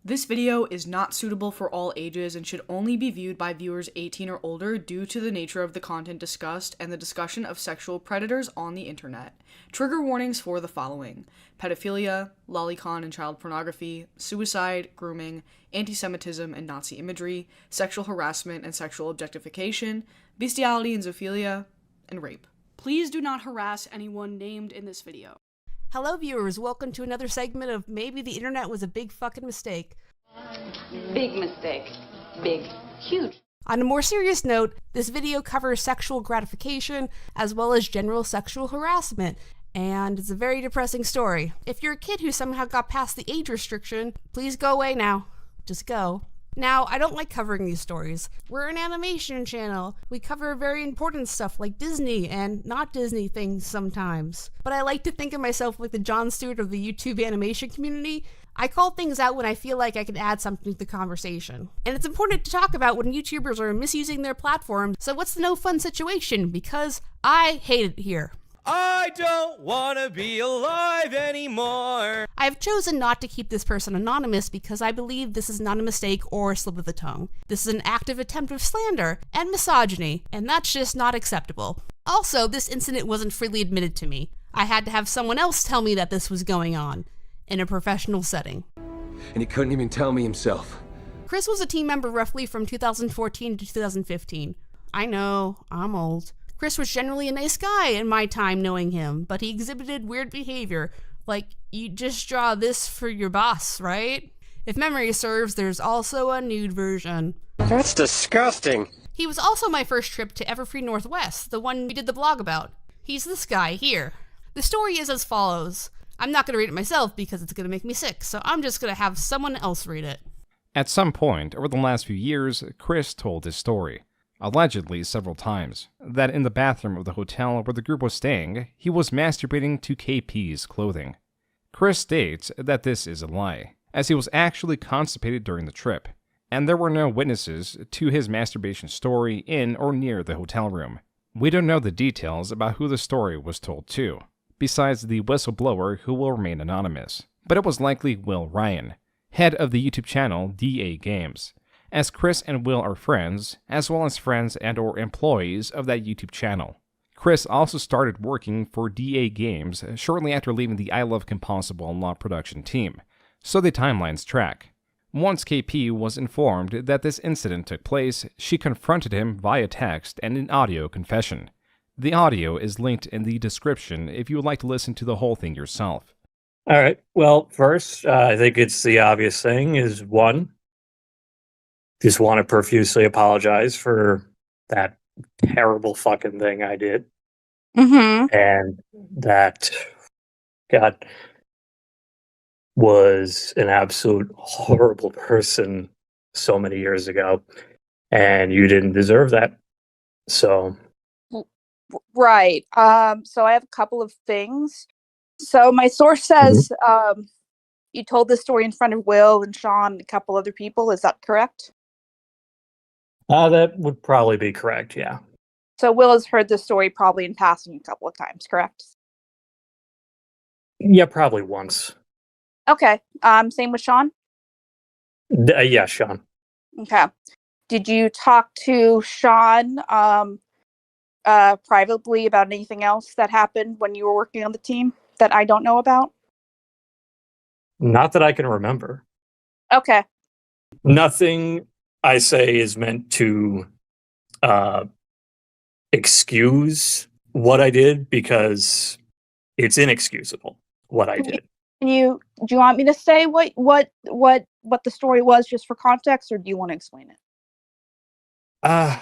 This video is not suitable for all ages and should only be viewed by viewers 18 or older due to the nature of the content discussed and the discussion of sexual predators on the internet. Trigger warnings for the following: pedophilia, lolicon and child pornography, suicide, grooming, anti-Semitism and Nazi imagery, sexual harassment and sexual objectification, bestiality and zoophilia, and rape. Please do not harass anyone named in this video. Hello viewers, welcome to another segment of Maybe the Internet Was a Big Fucking Mistake. Big mistake. Big. Huge. On a more serious note, this video covers sexual gratification as well as general sexual harassment, and it's a very depressing story. If you're a kid who somehow got past the age restriction, please go away now. Just go. Now, I don't like covering these stories. We're an animation channel. We cover very important stuff like Disney and not Disney things sometimes. But I like to think of myself like the Jon Stewart of the YouTube animation community. I call things out when I feel like I can add something to the conversation. And it's important to talk about when YouTubers are misusing their platform, so what's the no fun situation? Because I hate it here. I don't want to be alive anymore. I've chosen not to keep this person anonymous because I believe this is not a mistake or a slip of the tongue. This is an active attempt of slander and misogyny, and that's just not acceptable. Also, this incident wasn't freely admitted to me. I had to have someone else tell me that this was going on, in a professional setting. And he couldn't even tell me himself. Chris was a team member roughly from 2014 to 2015. I know, I'm old. Chris was generally a nice guy in my time knowing him, but he exhibited weird behavior, like, you just draw this for your boss, right? If memory serves, there's also a nude version. That's disgusting. He was also my first trip to Everfree Northwest, the one we did the blog about. He's this guy here. The story is as follows. I'm not going to read it myself because it's going to make me sick, so I'm just going to have someone else read it. At some point over the last few years, Chris told his story, allegedly several times, that in the bathroom of the hotel where the group was staying, he was masturbating to KP's clothing. Chris states that this is a lie, as he was actually constipated during the trip, and there were no witnesses to his masturbation story in or near the hotel room. We don't know the details about who the story was told to, besides the whistleblower who will remain anonymous, but it was likely Will Ryan, head of the YouTube channel DAGames, as Chris and Will are friends, as well as friends and or employees of that YouTube channel. Chris also started working for DAGames shortly after leaving the ILoveKimPossibleALot production team, so the timelines track. Once KP was informed that this incident took place, she confronted him via text and an audio confession. The audio is linked in the description if you would like to listen to the whole thing yourself. All right. Well, first, I think it's the obvious thing is one, just want to profusely apologize for that terrible fucking thing I did. Mm-hmm. And that, God, was an absolute horrible person so many years ago. And you didn't deserve that. So. Right. So I have a couple of things. So my source says you told this story in front of Will and Sean and a couple other people. Is that correct? That would probably be correct, yeah. So Will has heard this story probably in passing a couple of times, correct? Yeah, probably once. Okay. Same with Sean? Yeah, Sean. Okay. Did you talk to Sean privately about anything else that happened when you were working on the team that I don't know about? Not that I can remember. Okay. Nothing I say is meant to excuse what I did because it's inexcusable what I did. Do you want me to say what the story was just for context, or do you want to explain it? I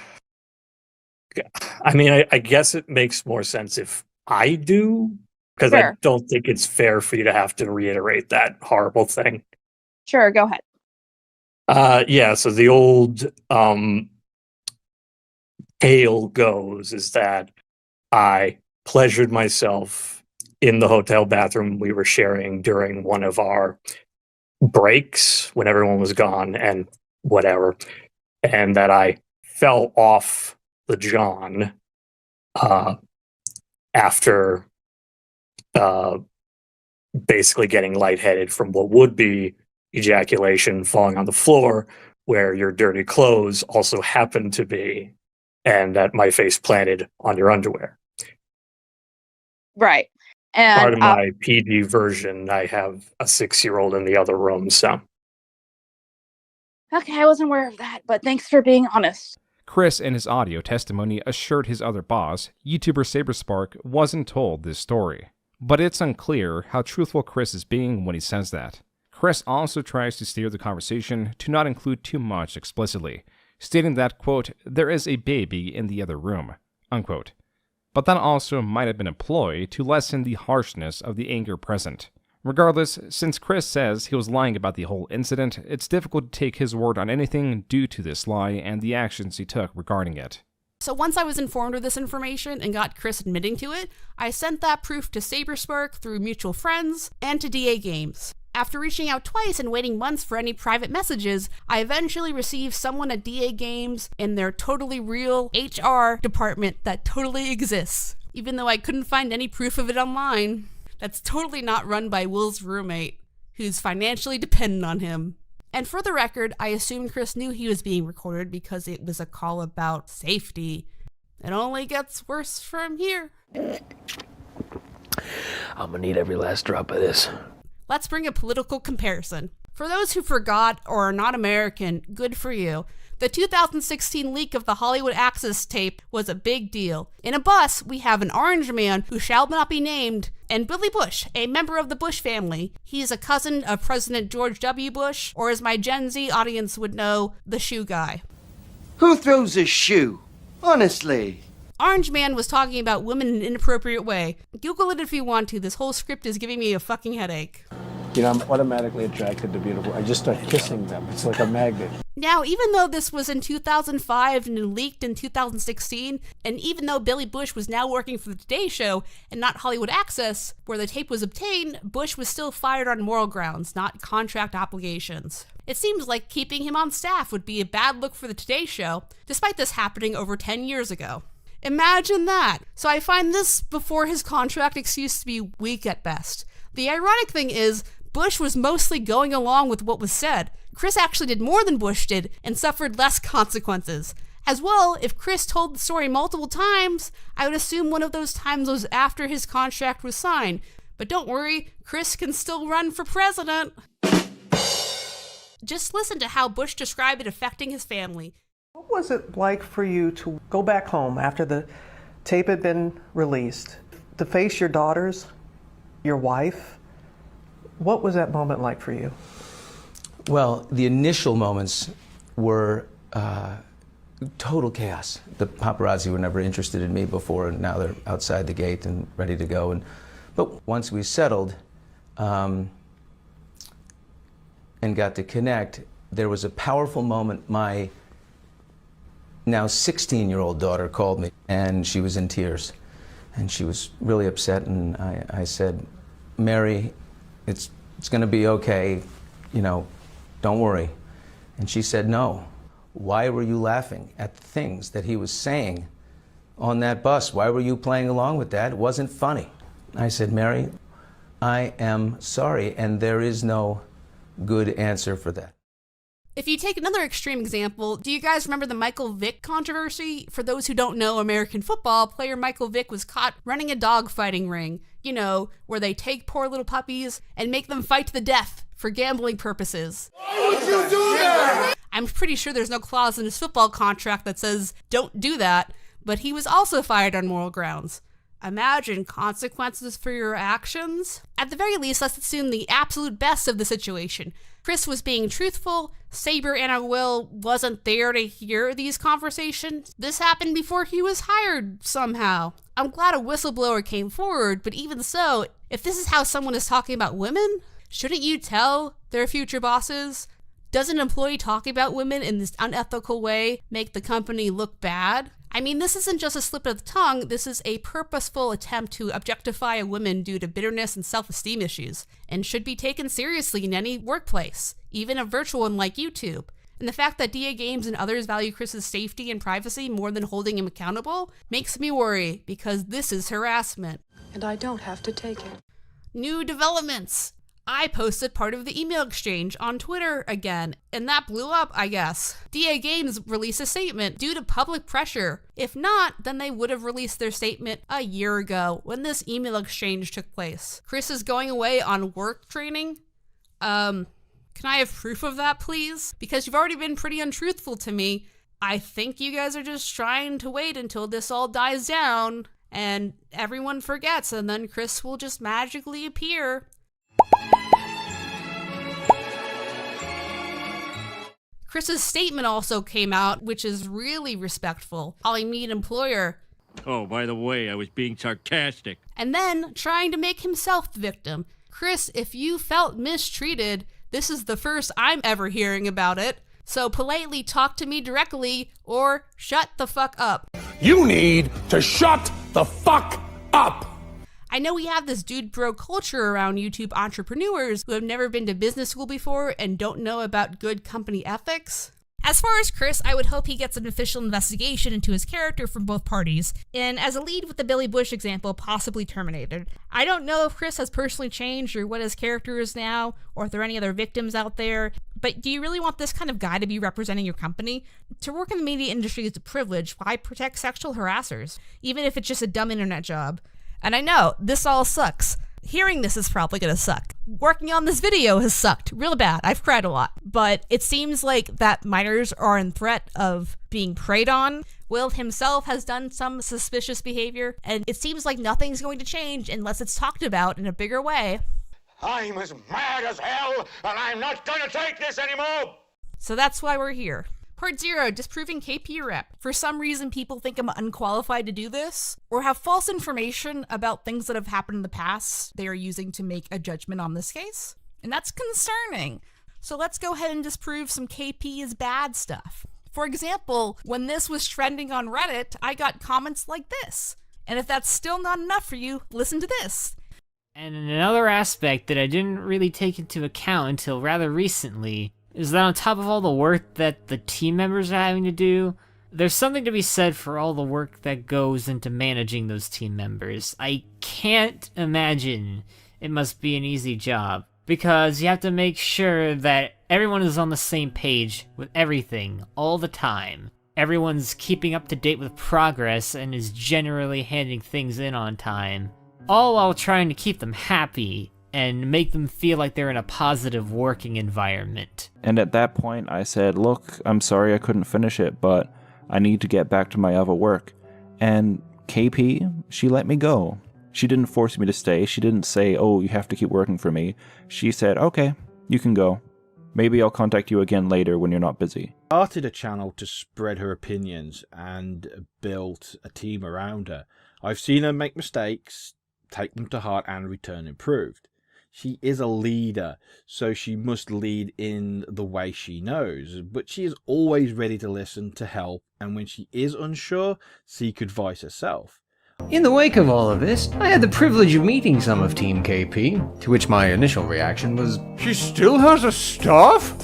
mean, I guess it makes more sense if I do, because Sure. I don't think it's fair for you to have to reiterate that horrible thing. Sure, go ahead. Yeah, so the old tale goes is that I pleasured myself in the hotel bathroom we were sharing during one of our breaks when everyone was gone and whatever, and that I fell off the John after basically getting lightheaded from what would be ejaculation falling on the floor where your dirty clothes also happen to be, and that my face planted on your underwear. Right. And Part of my PG version, I have a 6-year-old in the other room, so. Okay, I wasn't aware of that, but thanks for being honest. Chris, in his audio testimony, assured his other boss, YouTuber Saberspark, wasn't told this story. But it's unclear how truthful Chris is being when he says that. Chris also tries to steer the conversation to not include too much explicitly, stating that, quote, there is a baby in the other room, unquote. But that also might have been a ploy to lessen the harshness of the anger present. Regardless, since Chris says he was lying about the whole incident, it's difficult to take his word on anything due to this lie and the actions he took regarding it. So once I was informed of this information and got Chris admitting to it, I sent that proof to Saberspark through mutual friends and to DAGames. After reaching out twice and waiting months for any private messages, I eventually received someone at DAGames in their totally real HR department that totally exists, even though I couldn't find any proof of it online. That's totally not run by Will's roommate, who's financially dependent on him. And for the record, I assumed Chris knew he was being recorded because it was a call about safety. It only gets worse from here. I'm gonna need every last drop of this. Let's bring a political comparison. For those who forgot or are not American, good for you. The 2016 leak of the Hollywood Access tape was a big deal. In a bus, we have an orange man who shall not be named, and Billy Bush, a member of the Bush family. He's a cousin of President George W. Bush, or as my Gen Z audience would know, the shoe guy. Who throws a shoe? Honestly. Orange Man was talking about women in an inappropriate way. Google it if you want to. This whole script is giving me a fucking headache. You know, I'm automatically attracted to beautiful. I just start kissing them. It's like a magnet. Now, even though this was in 2005 and leaked in 2016, and even though Billy Bush was now working for the Today Show and not Hollywood Access, where the tape was obtained, Bush was still fired on moral grounds, not contract obligations. It seems like keeping him on staff would be a bad look for the Today Show, despite this happening over 10 years ago. Imagine that. So I find this before his contract excuse to be weak at best. The ironic thing is, Bush was mostly going along with what was said. Chris actually did more than Bush did and suffered less consequences. As well, if Chris told the story multiple times, I would assume one of those times was after his contract was signed. But don't worry, Chris can still run for president. Just listen to how Bush described it affecting his family. What was it like for you to go back home after the tape had been released, to face your daughters, your wife? What was that moment like for you? Well, the initial moments were total chaos. The paparazzi were never interested in me before, and now they're outside the gate and ready to go. But once we settled and got to connect, there was a powerful moment. My now 16-year-old daughter called me, and she was in tears, and she was really upset. And I said, Mary, it's going to be okay, you know, don't worry. And she said, no. Why were you laughing at the things that he was saying on that bus? Why were you playing along with that? It wasn't funny. I said, Mary, I am sorry, and there is no good answer for that. If you take another extreme example, do you guys remember the Michael Vick controversy? For those who don't know American football, player Michael Vick was caught running a dog fighting ring, you know, where they take poor little puppies and make them fight to the death for gambling purposes. Why would you do that? I'm pretty sure there's no clause in his football contract that says don't do that, but he was also fired on moral grounds. Imagine consequences for your actions. At the very least, let's assume the absolute best of the situation. Chris was being truthful, Saber and Will wasn't there to hear these conversations. This happened before he was hired somehow. I'm glad a whistleblower came forward, but even so, if this is how someone is talking about women, shouldn't you tell their future bosses? Does an employee talking about women in this unethical way make the company look bad? I mean, this isn't just a slip of the tongue, this is a purposeful attempt to objectify a woman due to bitterness and self-esteem issues, and should be taken seriously in any workplace, even a virtual one like YouTube. And the fact that DAGames and others value Chris's safety and privacy more than holding him accountable makes me worry, because this is harassment. And I don't have to take it. New developments. I posted part of the email exchange on Twitter again, and that blew up, I guess. DAGames released a statement due to public pressure. If not, then they would have released their statement a year ago when this email exchange took place. Chris is going away on work training. Can I have proof of that, please? Because you've already been pretty untruthful to me. I think you guys are just trying to wait until this all dies down and everyone forgets, and then Chris will just magically appear. Chris's statement also came out, which is really respectful, calling me an employer. Oh, by the way, I was being sarcastic. And then trying to make himself the victim. Chris, if you felt mistreated, this is the first I'm ever hearing about it. So politely talk to me directly or shut the fuck up. You need to shut the fuck up! I know we have this dude bro culture around YouTube entrepreneurs who have never been to business school before and don't know about good company ethics. As far as Chris, I would hope he gets an official investigation into his character from both parties, and as a lead with the Billy Bush example, possibly terminated. I don't know if Chris has personally changed or what his character is now, or if there are any other victims out there, but do you really want this kind of guy to be representing your company? To work in the media industry is a privilege. Why protect sexual harassers? Even if it's just a dumb internet job. And I know, this all sucks. Hearing this is probably gonna suck. Working on this video has sucked real bad. I've cried a lot. But it seems like that minors are in threat of being preyed on. Will himself has done some suspicious behavior, and it seems like nothing's going to change unless it's talked about in a bigger way. I'm as mad as hell, and I'm not gonna take this anymore! So that's why we're here. Part 0, disproving KP rep. For some reason, people think I'm unqualified to do this, or have false information about things that have happened in the past they are using to make a judgment on this case. And that's concerning. So let's go ahead and disprove some KP is bad stuff. For example, when this was trending on Reddit, I got comments like this. And if that's still not enough for you, listen to this. And another aspect that I didn't really take into account until rather recently is that on top of all the work that the team members are having to do, there's something to be said for all the work that goes into managing those team members. I can't imagine it must be an easy job, because you have to make sure that everyone is on the same page with everything all the time. Everyone's keeping up to date with progress and is generally handing things in on time, all while trying to keep them happy and make them feel like they're in a positive working environment. And at that point, I said, look, I'm sorry I couldn't finish it, but I need to get back to my other work. And KP, she let me go. She didn't force me to stay. She didn't say, oh, you have to keep working for me. She said, okay, you can go. Maybe I'll contact you again later when you're not busy. Started a channel to spread her opinions and built a team around her. I've seen her make mistakes, take them to heart, and return improved. She is a leader, so she must lead in the way she knows, but she is always ready to listen, to help, and when she is unsure, seek advice herself. In the wake of all of this, I had the privilege of meeting some of Team KP, to which my initial reaction was, she still has a staff?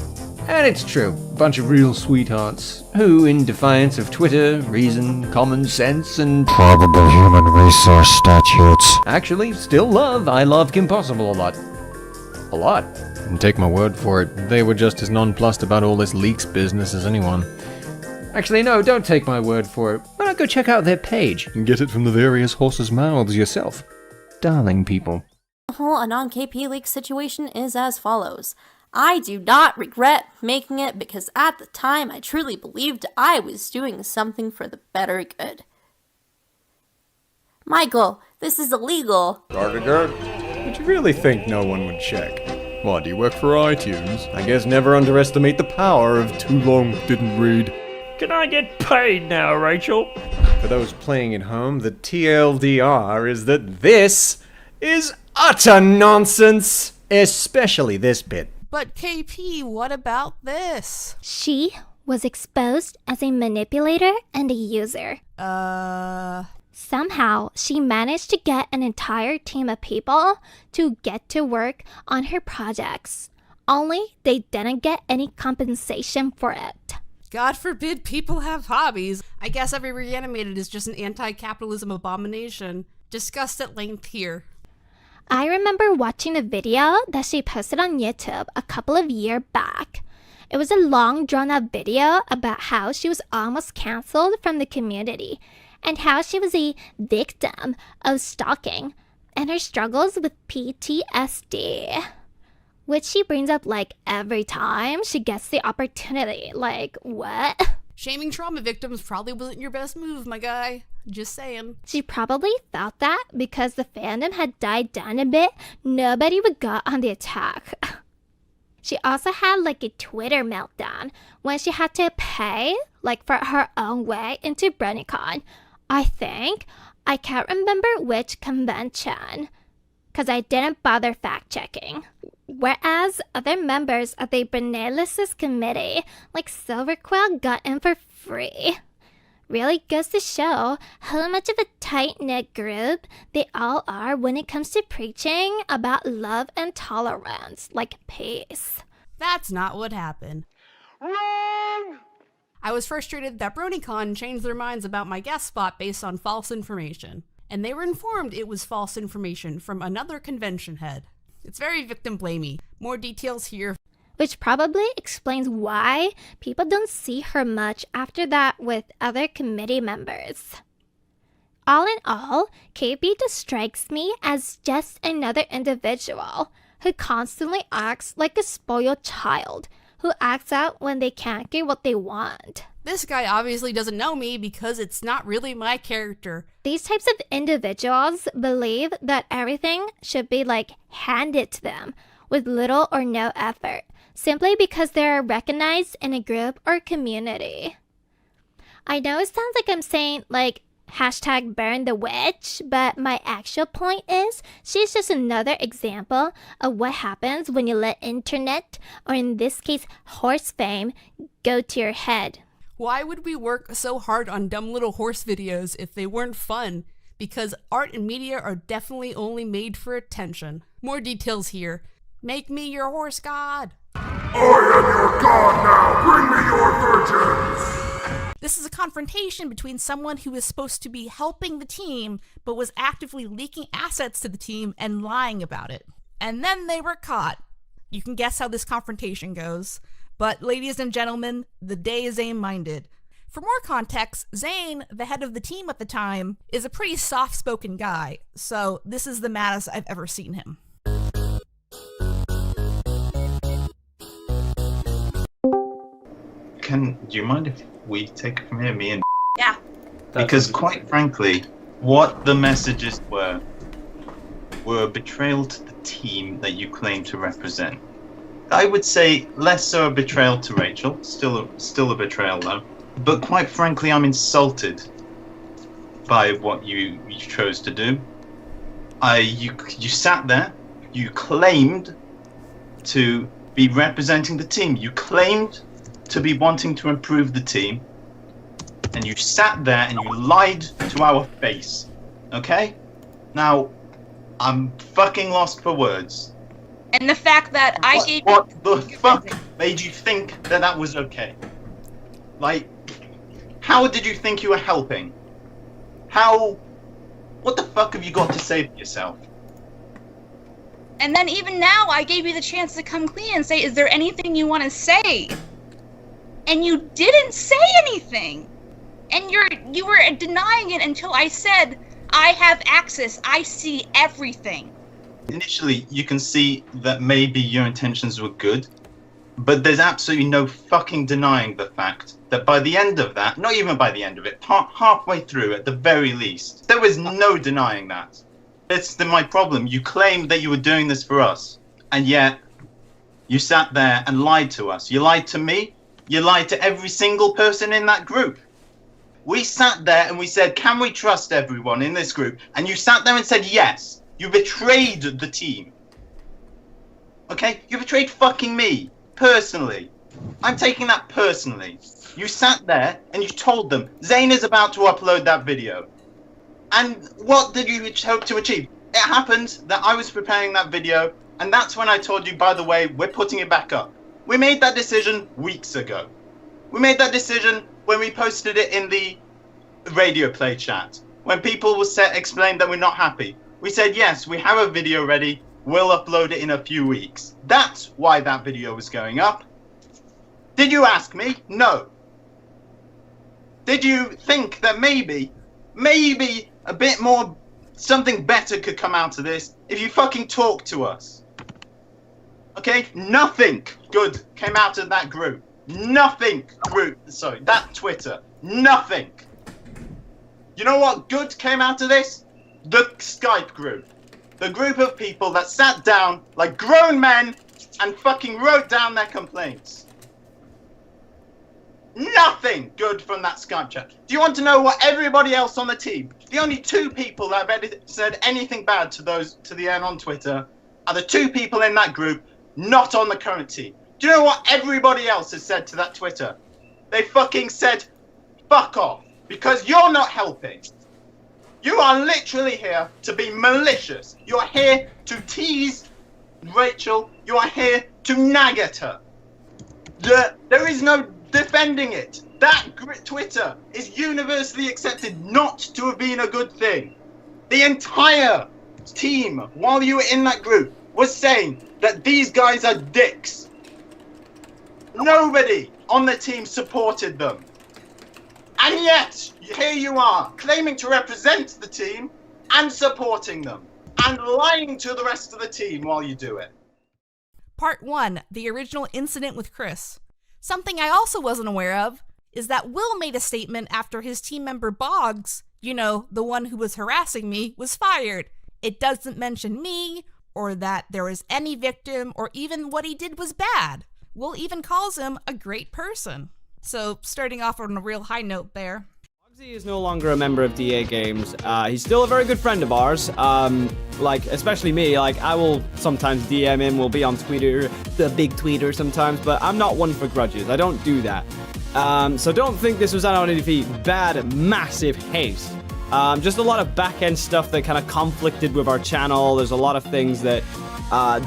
And it's true, a bunch of real sweethearts, who, in defiance of Twitter, reason, common sense, and probable human resource statutes, actually still love ILoveKimPossibleALot. A lot. And take my word for it, they were just as nonplussed about all this leaks business as anyone. Actually, no, don't take my word for it. Why not go check out their page and get it from the various horses' mouths yourself? Darling people. The whole Anon-KP leak situation is as follows. I do not regret making it because at the time I truly believed I was doing something for the better good. Michael, this is illegal. But you really think no one would check? What, do you work for iTunes? I guess never underestimate the power of too long didn't read. Can I get paid now, Rachel? For those playing at home, the TLDR is that this is utter nonsense! Especially this bit. But KP, what about this? She was exposed as a manipulator and a user. Somehow, she managed to get an entire team of people to get to work on her projects. Only they didn't get any compensation for it. God forbid people have hobbies. I guess every reanimated is just an anti-capitalism abomination. Discussed at length here. I remember watching a video that she posted on YouTube a couple of years back. It was a long drawn-out video about how she was almost cancelled from the community and how she was a victim of stalking and her struggles with PTSD, which she brings up like every time she gets the opportunity. Like, what? Shaming trauma victims probably wasn't your best move, my guy. Just saying. She probably felt that because the fandom had died down a bit, nobody would go on the attack. She also had like a Twitter meltdown when she had to pay like for her own way into BronyCon. I think. I can't remember which convention because I didn't bother fact checking. Whereas other members of the Brony committee like Silverquill got in for free. Really goes to show how much of a tight-knit group they all are when it comes to preaching about love and tolerance, like peace. That's not what happened. Wrong! I was frustrated that BronyCon changed their minds about my guest spot based on false information, and they were informed it was false information from another convention head. It's very victim-blamey. More details here. Which probably explains why people don't see her much after that with other committee members. All in all, KP just strikes me as just another individual who constantly acts like a spoiled child, who acts out when they can't get what they want. This guy obviously doesn't know me because it's not really my character. These types of individuals believe that everything should be like handed to them with little or no effort, simply because they are recognized in a group or community. I know it sounds like I'm saying like hashtag burn the witch, but my actual point is she's just another example of what happens when you let internet, or in this case horse fame, go to your head. Why would we work so hard on dumb little horse videos if they weren't fun? Because art and media are definitely only made for attention. More details here. Make me your horse god. I am your god now! Bring me your virgins! This is a confrontation between someone who is supposed to be helping the team, but was actively leaking assets to the team and lying about it. And then they were caught. You can guess how this confrontation goes. But ladies and gentlemen, the day is Zane-minded. For more context, Zane, the head of the team at the time, is a pretty soft-spoken guy, so this is the maddest I've ever seen him. Do you mind if we take it from here, me and Yeah. Because quite frankly, what the messages were a betrayal to the team that you claim to represent. I would say less so a betrayal to Rachel, still a betrayal though. But quite frankly, I'm insulted by what you chose to do. You sat there, you claimed to be representing the team, you claimed to be wanting to improve the team, and you sat there and you lied to our face, okay? Now, I'm fucking lost for words. And the fact that I gave What the fuck made you think that that was okay? Like, how did you think you were helping? What the fuck have you got to say for yourself? And then even now, I gave you the chance to come clean and say, is there anything you want to say? And you didn't say anything. And you were denying it until I said, I have access, I see everything. Initially, you can see that maybe your intentions were good, but there's absolutely no fucking denying the fact that by the end of that, not even by the end of it, halfway through at the very least, there was no denying that. It's my problem. You claimed that you were doing this for us, and yet you sat there and lied to us. You lied to me, you lied to every single person in that group. We sat there and we said, can we trust everyone in this group? And you sat there and said yes. You betrayed the team. Okay? You betrayed fucking me. Personally. I'm taking that personally. You sat there and you told them, Zane is about to upload that video. And what did you hope to achieve? It happened that I was preparing that video, and that's when I told you, by the way, we're putting it back up. We made that decision weeks ago. We made that decision when we posted it in the radio play chat. When people explained that we're not happy. We said, yes, we have a video ready. We'll upload it in a few weeks. That's why that video was going up. Did you ask me? No. Did you think that maybe a bit more, something better could come out of this if you fucking talked to us? Okay? Nothing good came out of that group. Nothing that Twitter. Nothing. You know what good came out of this? The Skype group. The group of people that sat down like grown men and fucking wrote down their complaints. Nothing good from that Skype chat. Do you want to know what everybody else on the team, the only 2 people that have said anything bad to the end on Twitter are the 2 people in that group not on the current team. Do you know what everybody else has said to that Twitter? They fucking said, fuck off, because you're not helping. You are literally here to be malicious. You're here to tease Rachel. You are here to nag at her. There is no defending it. That Twitter is universally accepted not to have been a good thing. The entire team, while you were in that group, was saying that these guys are dicks. Nobody on the team supported them. And yet, here you are, claiming to represent the team and supporting them, and lying to the rest of the team while you do it. Part 1, the original incident with Chris. Something I also wasn't aware of is that Will made a statement after his team member Boggs, you know, the one who was harassing me, was fired. It doesn't mention me, or that there was any victim, or even what he did was bad. Will even calls him a great person. So, starting off on a real high note there. He is no longer a member of DAGames. He's still a very good friend of ours. Especially me. I will sometimes DM him. We'll be on Twitter, the big Twitter sometimes. But I'm not one for grudges. I don't do that. So don't think this was out of any bad, massive haste. Just a lot of back-end stuff that kind of conflicted with our channel. There's a lot of things that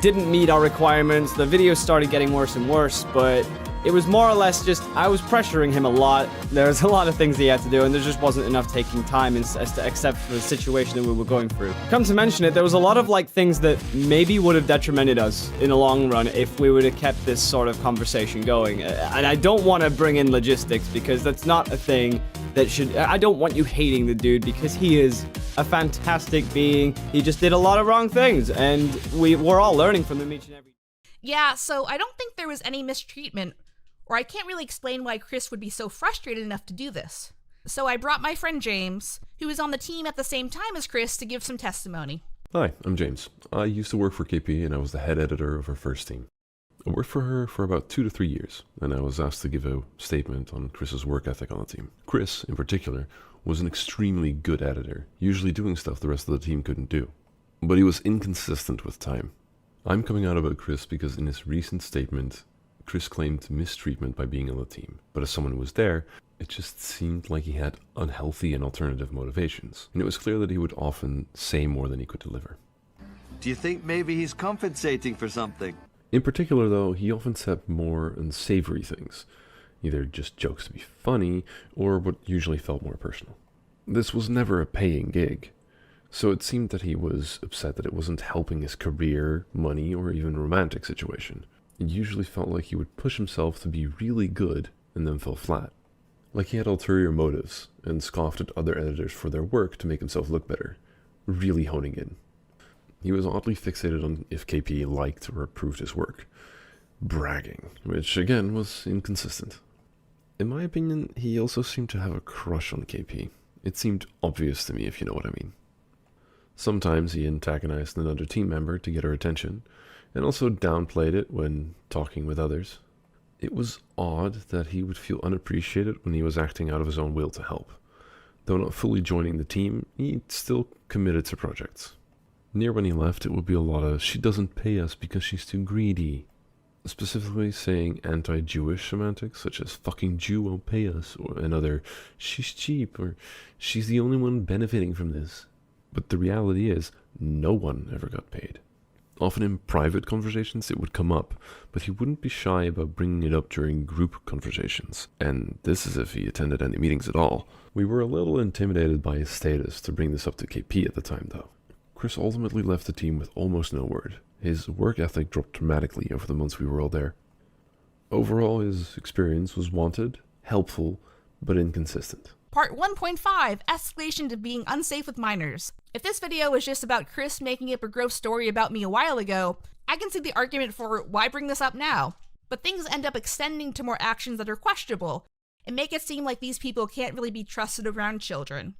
didn't meet our requirements. The videos started getting worse and worse, but it was more or less just, I was pressuring him a lot. There was a lot of things he had to do, and there just wasn't enough taking time except for the situation that we were going through. Come to mention it, there was a lot of things that maybe would have detrimented us in the long run if we would have kept this sort of conversation going. And I don't want to bring in logistics because that's not a thing that should, I don't want you hating the dude because he is a fantastic being. He just did a lot of wrong things, and we're all learning from him each and every day. Yeah, so I don't think there was any mistreatment, or I can't really explain why Chris would be so frustrated enough to do this. So I brought my friend James, who was on the team at the same time as Chris, to give some testimony. Hi, I'm James. I used to work for KP and I was the head editor of her first team. I worked for her for about 2 to 3 years, and I was asked to give a statement on Chris's work ethic on the team. Chris, in particular, was an extremely good editor, usually doing stuff the rest of the team couldn't do. But he was inconsistent with time. I'm coming out about Chris because in his recent statement, Chris claimed mistreatment by being on the team, but as someone who was there, it just seemed like he had unhealthy and alternative motivations, and it was clear that he would often say more than he could deliver. Do you think maybe he's compensating for something? In particular, though, he often said more unsavory things, either just jokes to be funny, or what usually felt more personal. This was never a paying gig, so it seemed that he was upset that it wasn't helping his career, money, or even romantic situation. It usually felt like he would push himself to be really good and then fell flat. Like he had ulterior motives and scoffed at other editors for their work to make himself look better, really honing in. He was oddly fixated on if KP liked or approved his work, bragging, which again was inconsistent. In my opinion, he also seemed to have a crush on KP. It seemed obvious to me, if you know what I mean. Sometimes he antagonized another team member to get her attention, and also downplayed it when talking with others. It was odd that he would feel unappreciated when he was acting out of his own will to help. Though not fully joining the team, he still committed to projects. Near when he left, it would be a lot of, she doesn't pay us because she's too greedy. Specifically saying anti-Jewish semantics, such as fucking Jew won't pay us, or another, she's cheap, or she's the only one benefiting from this. But the reality is, no one ever got paid. Often in private conversations it would come up, but he wouldn't be shy about bringing it up during group conversations, and this is if he attended any meetings at all. We were a little intimidated by his status to bring this up to KP at the time, though. Chris ultimately left the team with almost no word. His work ethic dropped dramatically over the months we were all there. Overall, his experience was wanted, helpful, but inconsistent. Part 1.5, Escalation to being unsafe with minors. If this video was just about Chris making up a gross story about me a while ago, I can see the argument for why bring this up now. But things end up extending to more actions that are questionable, and make it seem like these people can't really be trusted around children.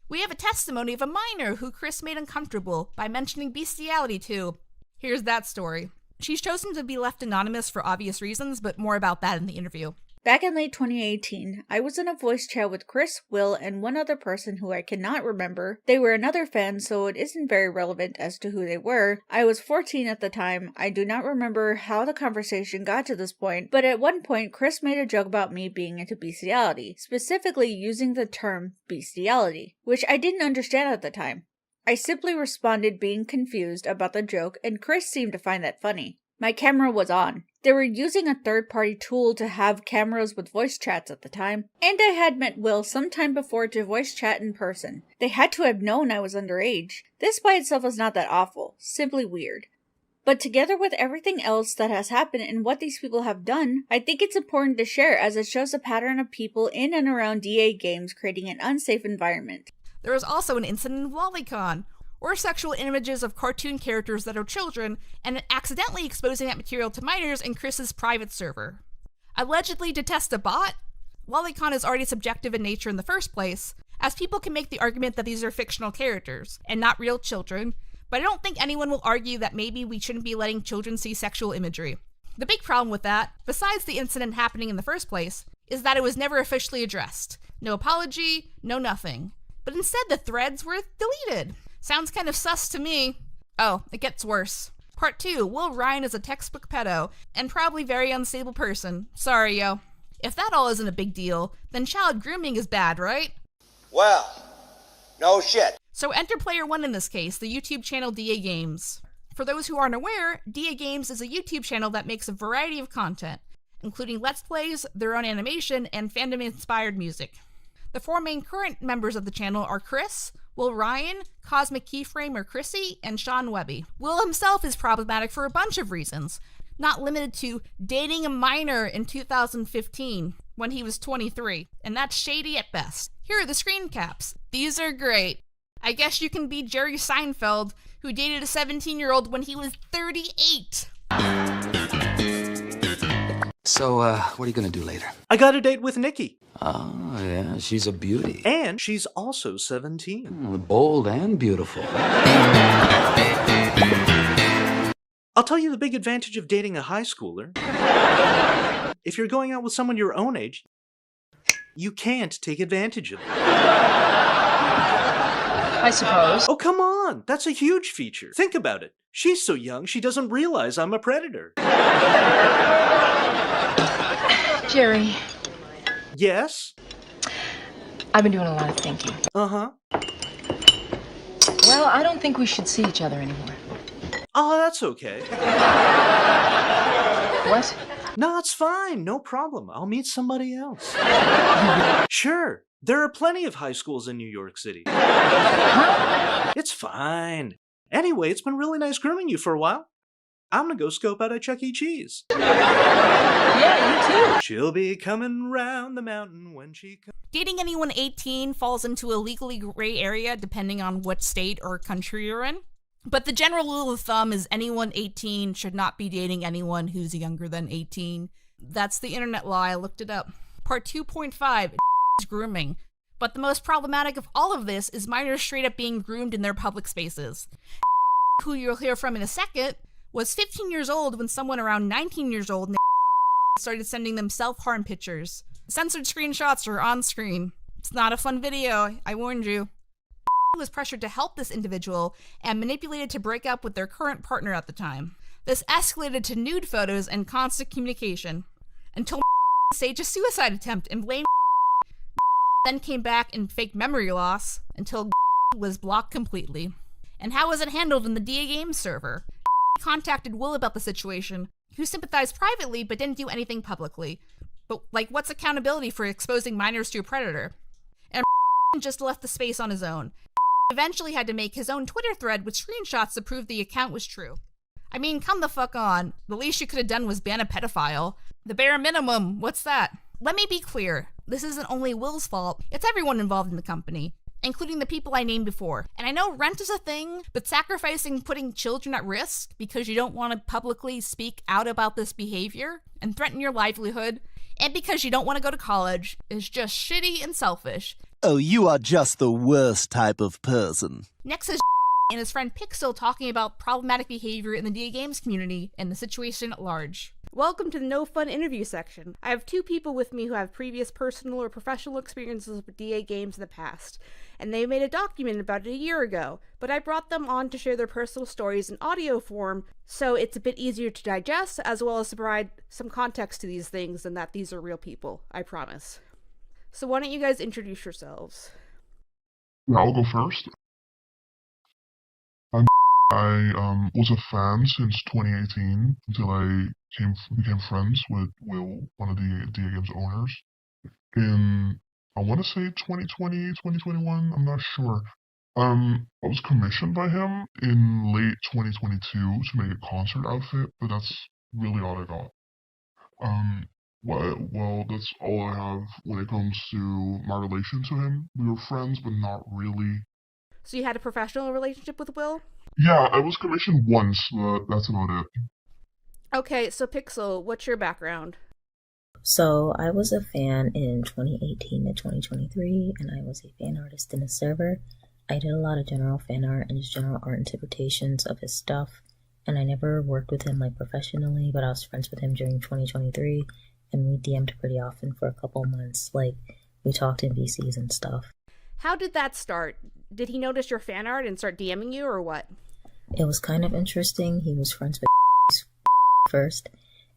We have a testimony of a minor who Chris made uncomfortable by mentioning bestiality to. Here's that story. She's chosen to be left anonymous for obvious reasons, but more about that in the interview. Back in late 2018, I was in a voice chat with Chris, Will, and one other person who I cannot remember. They were another fan, so it isn't very relevant as to who they were. I was 14 at the time. I do not remember how the conversation got to this point, but at one point, Chris made a joke about me being into bestiality, specifically using the term bestiality, which I didn't understand at the time. I simply responded being confused about the joke, and Chris seemed to find that funny. My camera was on. They were using a third-party tool to have cameras with voice chats at the time, and I had met Will sometime before to voice chat in person. They had to have known I was underage. This by itself is not that awful, simply weird. But together with everything else that has happened and what these people have done, I think it's important to share as it shows a pattern of people in and around DAGames creating an unsafe environment. There was also an incident in LollyCon, or sexual images of cartoon characters that are children, and accidentally exposing that material to minors in Chris's private server. Allegedly to test a bot, LollyCon is already subjective in nature in the first place, as people can make the argument that these are fictional characters, and not real children, but I don't think anyone will argue that maybe we shouldn't be letting children see sexual imagery. The big problem with that, besides the incident happening in the first place, is that it was never officially addressed. No apology, no nothing. But instead the threads were deleted. Sounds kind of sus to me. Oh, it gets worse. Part 2, Will Ryan is a textbook pedo, and probably very unstable person. Sorry, yo. If that all isn't a big deal, then child grooming is bad, right? Well, no shit. So enter player 1 in this case, the YouTube channel DAGames. For those who aren't aware, DAGames is a YouTube channel that makes a variety of content, including Let's Plays, their own animation, and fandom-inspired music. The 4 main current members of the channel are Chris, Will Ryan, Cosmic Keyframe or Chrissy, and Sean Webby. Will himself is problematic for a bunch of reasons, not limited to dating a minor in 2015 when he was 23, and that's shady at best. Here are the screen caps. These are great. I guess you can be Jerry Seinfeld, who dated a 17-year-old when he was 38. So, what are you gonna do later? I got a date with Nikki. Oh, yeah, she's a beauty. And she's also 17. Bold and beautiful. I'll tell you the big advantage of dating a high schooler. If you're going out with someone your own age, you can't take advantage of them. I suppose. Oh, come on. That's a huge feature. Think about it. She's so young, she doesn't realize I'm a predator. Jerry. Yes? I've been doing a lot of thinking. Uh-huh. Well, I don't think we should see each other anymore. Oh, that's okay. What? No, it's fine. No problem. I'll meet somebody else. Sure. There are plenty of high schools in New York City. Huh? It's fine. Anyway, it's been really nice grooming you for a while. I'm gonna go scope out at Chuck E. Cheese. Yeah, you too. She'll be coming round the mountain when she comes. Dating anyone 18 falls into a legally gray area depending on what state or country you're in. But the general rule of thumb is anyone 18 should not be dating anyone who's younger than 18. That's the internet law. I looked it up. Part 2.5 is grooming. But the most problematic of all of this is minors straight up being groomed in their public spaces. Who you'll hear from in a second was 15 years old when someone around 19 years old started sending them self-harm pictures. Censored screenshots are on screen. It's not a fun video, I warned you. Was pressured to help this individual and manipulated to break up with their current partner at the time. This escalated to nude photos and constant communication until staged a suicide attempt and blamed then came back and faked memory loss until was blocked completely. And how was it handled in the DAGames server? Contacted Will about the situation, who sympathized privately but didn't do anything publicly. But like, what's accountability for exposing minors to a predator? And just left the space on his own. eventually had to make his own Twitter thread with screenshots to prove the account was true. I mean, come the fuck on. The least you could have done was ban a pedophile. The bare minimum, what's that? Let me be clear. This isn't only Will's fault, it's everyone involved in the company, including the people I named before. And I know rent is a thing, but sacrificing putting children at risk because you don't want to publicly speak out about this behavior and threaten your livelihood, and because you don't want to go to college, is just shitty and selfish. Oh, you are just the worst type of person. Next is and his friend Pixel talking about problematic behavior in the DAGames community and the situation at large. Welcome to the No Fun interview section. I have two people with me who have previous personal or professional experiences with DAGames in the past, and they made a document about it a year ago, but I brought them on to share their personal stories in audio form, so it's a bit easier to digest, as well as to provide some context to these things and that these are real people, I promise. So why don't you guys introduce yourselves? Yeah, I'll go first. I was a fan since 2018 until I became friends with Will, one of the DAGames owners. In, I want to say 2020, 2021, I'm not sure. I was commissioned by him in late 2022 to make a concert outfit, but that's really all I got. Well, that's all I have when it comes to my relation to him. We were friends, but not really. So you had a professional relationship with Will? Yeah, I was commissioned once, but that's about it. Okay, so Pixel, what's your background? So I was a fan in 2018 to 2023, and I was a fan artist in a server. I did a lot of general fan art and just general art interpretations of his stuff, and I never worked with him like professionally, but I was friends with him during 2023, and we DM'd pretty often for a couple months. Like, we talked in VCs and stuff. How did that start? Did he notice your fan art and start DMing you, or what? It was kind of interesting. He was friends with first,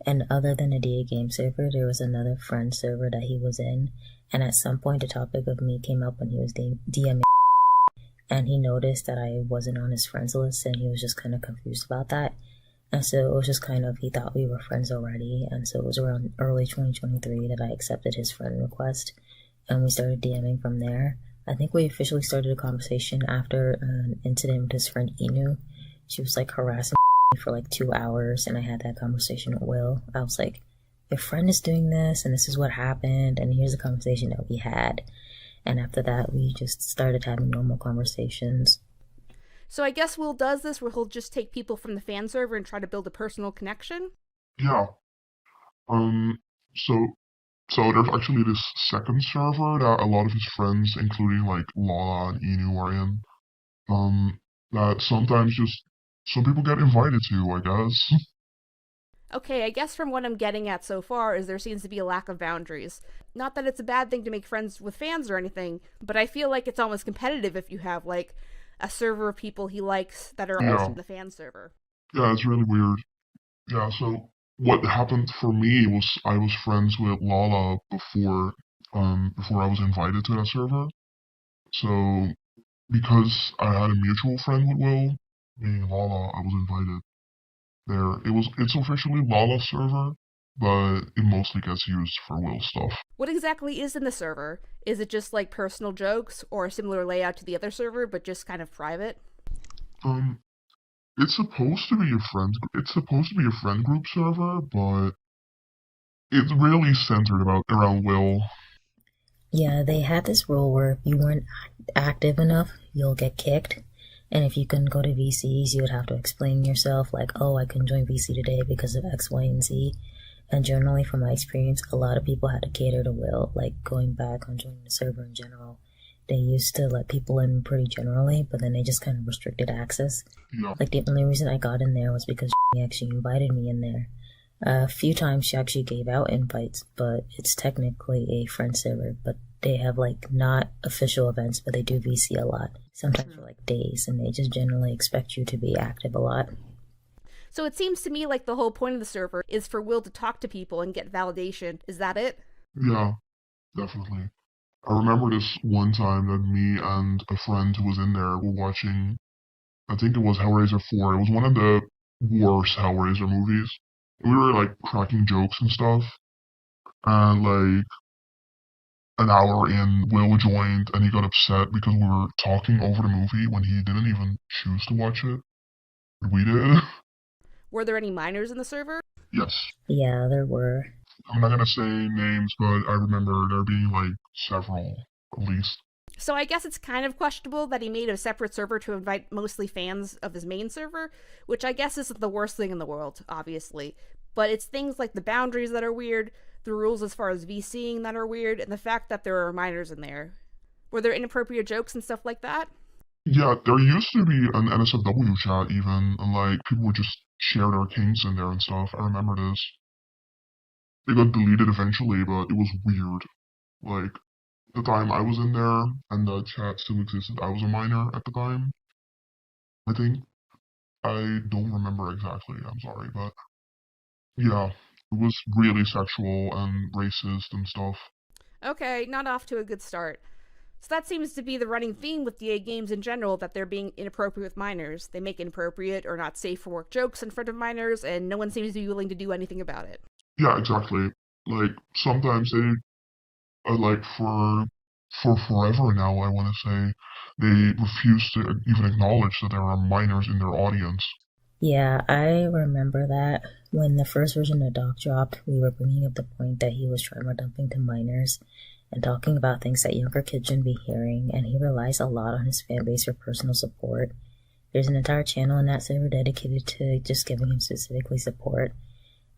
and other than a DAGames server, there was another friend server that he was in, and at some point the topic of me came up when he was DMing, and he noticed that I wasn't on his friends list, and he was just kind of confused about that. And so it was just kind of, he thought we were friends already, and so it was around early 2023 that I accepted his friend request, and we started DMing from there. I think we officially started a conversation after an incident with his friend Inu. She was like harassing me for like 2 hours, and I had that conversation with Will. I was like, your friend is doing this, and this is what happened, and here's the conversation that we had. And after that, we just started having normal conversations. So I guess Will does this where he'll just take people from the fan server and try to build a personal connection? Yeah. So there's actually this second server that a lot of his friends, including like Lala and Inu, are in. That sometimes just some people get invited to, I guess. Okay, I guess from what I'm getting at so far is there seems to be a lack of boundaries. Not that it's a bad thing to make friends with fans or anything, but I feel like it's almost competitive if you have like a server of people he likes that are also in the fan server. Yeah, it's really weird. Yeah, so what happened for me was I was friends with Lala before I was invited to that server. So because I had a mutual friend with Will, me and Lala, I was invited there. It's officially Lala's server, but it mostly gets used for Will stuff. What exactly is in the server? Is it just like personal jokes or a similar layout to the other server, but just kind of private? It's supposed to be a friend group server, but it's really centered around Will. Yeah, they had this rule where if you weren't active enough, you'll get kicked. And if you couldn't go to VCs, you would have to explain yourself, like, oh, I couldn't join VC today because of X, Y, and Z. And generally, from my experience, a lot of people had to cater to Will, like going back on joining the server in general. They used to let people in pretty generally, but then they just kind of restricted access. Yeah. Like, the only reason I got in there was because she actually invited me in there. A few times she actually gave out invites, but it's technically a friend server, but they have, like, not official events, but they do VC a lot. Sometimes for, like, days, and they just generally expect you to be active a lot. So it seems to me like the whole point of the server is for Will to talk to people and get validation. Is that it? Yeah, definitely. I remember this one time that me and a friend who was in there were watching, I think it was Hellraiser 4. It was one of the worst Hellraiser movies. We were, like, cracking jokes and stuff. And, like, an hour in, Will joined, and he got upset because we were talking over the movie when he didn't even choose to watch it. But we did. Were there any minors in the server? Yes. Yeah, there were. I'm not gonna say names, but I remember there being, like, several, at least. So I guess it's kind of questionable that he made a separate server to invite mostly fans of his main server, which I guess isn't the worst thing in the world, obviously. But it's things like the boundaries that are weird, the rules as far as VCing that are weird, and the fact that there are minors in there. Were there inappropriate jokes and stuff like that? Yeah, there used to be an NSFW chat even, and, like, people would just share their kinks in there and stuff. I remember this. It got deleted eventually, but it was weird. Like, the time I was in there and the chat still existed, I was a minor at the time, I think. I don't remember exactly, I'm sorry, but yeah, it was really sexual and racist and stuff. Okay, not off to a good start. So that seems to be the running theme with DAGames in general, that they're being inappropriate with minors. They make inappropriate or not safe for work jokes in front of minors, and no one seems to be willing to do anything about it. Yeah, exactly. Like, sometimes they like for forever now, I want to say, they refuse to even acknowledge that there are minors in their audience. Yeah, I remember that. When the first version of Doc dropped, we were bringing up the point that he was trauma dumping to minors and talking about things that younger kids shouldn't be hearing, and he relies a lot on his fan base for personal support. There's an entire channel in that server dedicated to just giving him specifically support,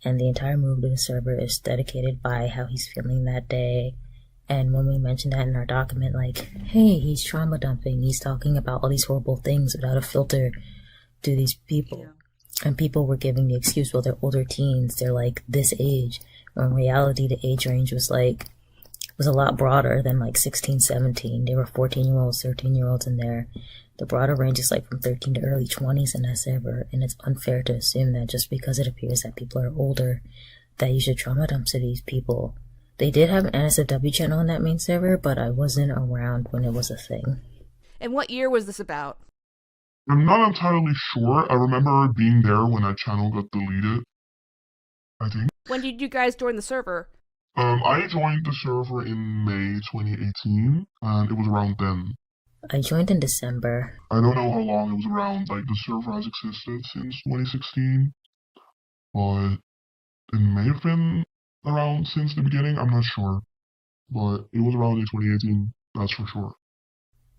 and the entire move to the server is dedicated by how he's feeling that day. And when we mentioned that in our document, like, hey, he's trauma dumping, he's talking about all these horrible things without a filter to these people. Yeah. And people were giving the excuse, well, they're older teens, they're like this age. When in reality, the age range was a lot broader than like 16, 17. There were 14-year-olds, 13-year-olds in there. The broader range is like from 13 to early 20s in that server, and it's unfair to assume that just because it appears that people are older, that you should trauma dump to these people. They did have an NSFW channel in that main server, but I wasn't around when it was a thing. And what year was this about? I'm not entirely sure. I remember being there when that channel got deleted, I think. When did you guys join the server? I joined the server in May 2018, and it was around then. I joined in December. I don't know how long it was around. Like, the server has existed since 2016, but it may have been around since the beginning. I'm not sure, but it was around in 2018, that's for sure.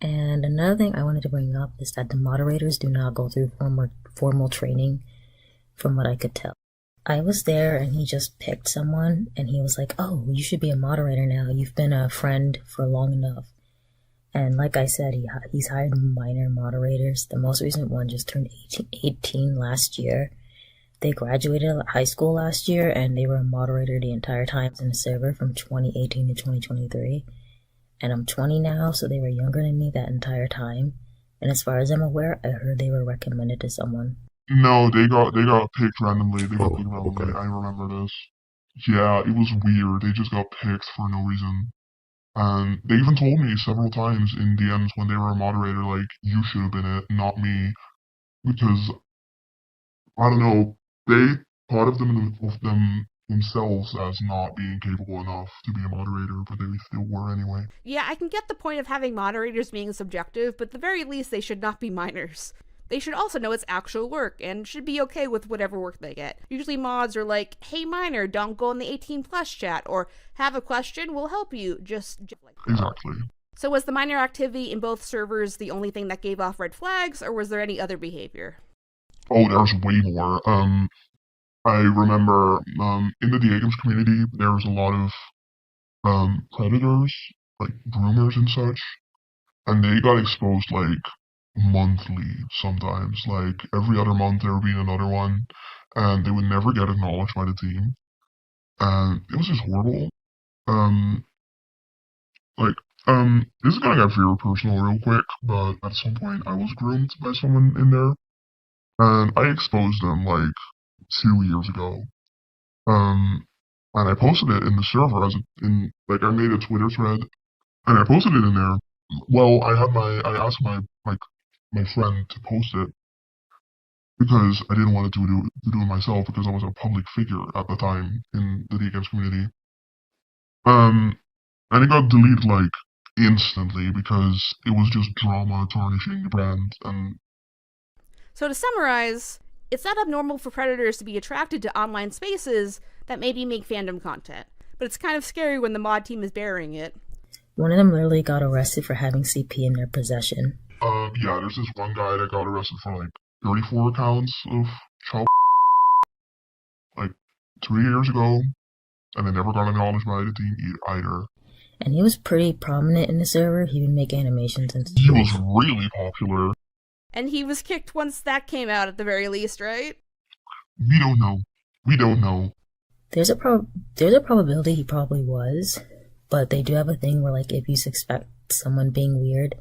And another thing I wanted to bring up is that the moderators do not go through formal training, from what I could tell. I was there and he just picked someone and he was like, oh, you should be a moderator now. You've been a friend for long enough. And like I said, he's hired minor moderators. The most recent one just turned 18 last year. They graduated high school last year and they were a moderator the entire time in the server from 2018 to 2023. And I'm 20 now, so they were younger than me that entire time. And as far as I'm aware, I heard they were recommended to someone. No, they got picked randomly. Okay. I remember this. Yeah, it was weird. They just got picked for no reason. And they even told me several times in DMs when they were a moderator, like, you should have been it, not me. Because, I don't know, they thought of themselves as not being capable enough to be a moderator, but they still were anyway. Yeah, I can get the point of having moderators being subjective, but at the very least they should not be minors. They should also know it's actual work, and should be okay with whatever work they get. Usually mods are like, hey minor, don't go in the 18 plus chat, or have a question, we'll help you, just like that. Exactly. So was the minor activity in both servers the only thing that gave off red flags, or was there any other behavior? Oh, there's way more. I remember, in the DAGames community, there was a lot of, predators, like groomers and such, and they got exposed, like, monthly sometimes. Like, every other month there would be another one, and they would never get acknowledged by the team. And it was just horrible. This is gonna get very personal real quick, but at some point I was groomed by someone in there, and I exposed them, like, 2 years ago. And I posted it in the server I made a Twitter thread, and I posted it in there. Well, I asked my friend to post it because I didn't want to do it myself because I was a public figure at the time in the DAGames community. And it got deleted, like, instantly because it was just drama tarnishing the brand. And So to summarize, it's not abnormal for predators to be attracted to online spaces that maybe make fandom content, but it's kind of scary when the mod team is burying it. One of them literally got arrested for having CP in their possession. Yeah, there's this one guy that got arrested for, like, 34 accounts of child like, 3 years ago, and they never got acknowledged by the team either. And he was pretty prominent in the server. He would make animations and stuff. He was really popular. And he was kicked once that came out at the very least, right? We don't know. We don't know. There's a probability he probably was, but they do have a thing where, like, if you suspect someone being weird,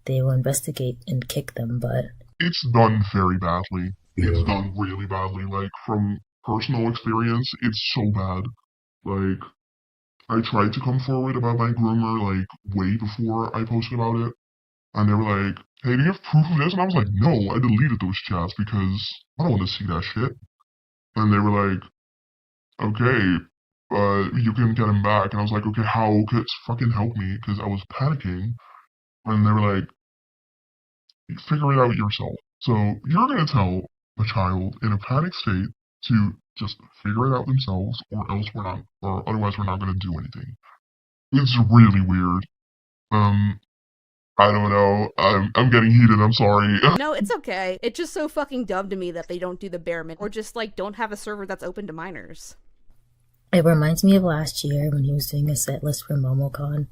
they will investigate and kick them, but... It's done very badly. It's done really badly. Like, from personal experience, it's so bad. Like, I tried to come forward about my groomer, like, way before I posted about it. And they were like, hey, do you have proof of this? And I was like, no, I deleted those chats because I don't want to see that shit. And they were like, okay, you can get him back. And I was like, okay, how? Fucking help me, because I was panicking. And they were like, figure it out yourself. So you're going to tell a child in a panic state to just figure it out themselves, or otherwise we're not going to do anything. It's really weird. I don't know. I'm getting heated. I'm sorry. No, it's okay. It's just so fucking dumb to me that they don't do the bare minimum, or just, like, don't have a server that's open to minors. It reminds me of last year when he was doing a set list for MomoCon,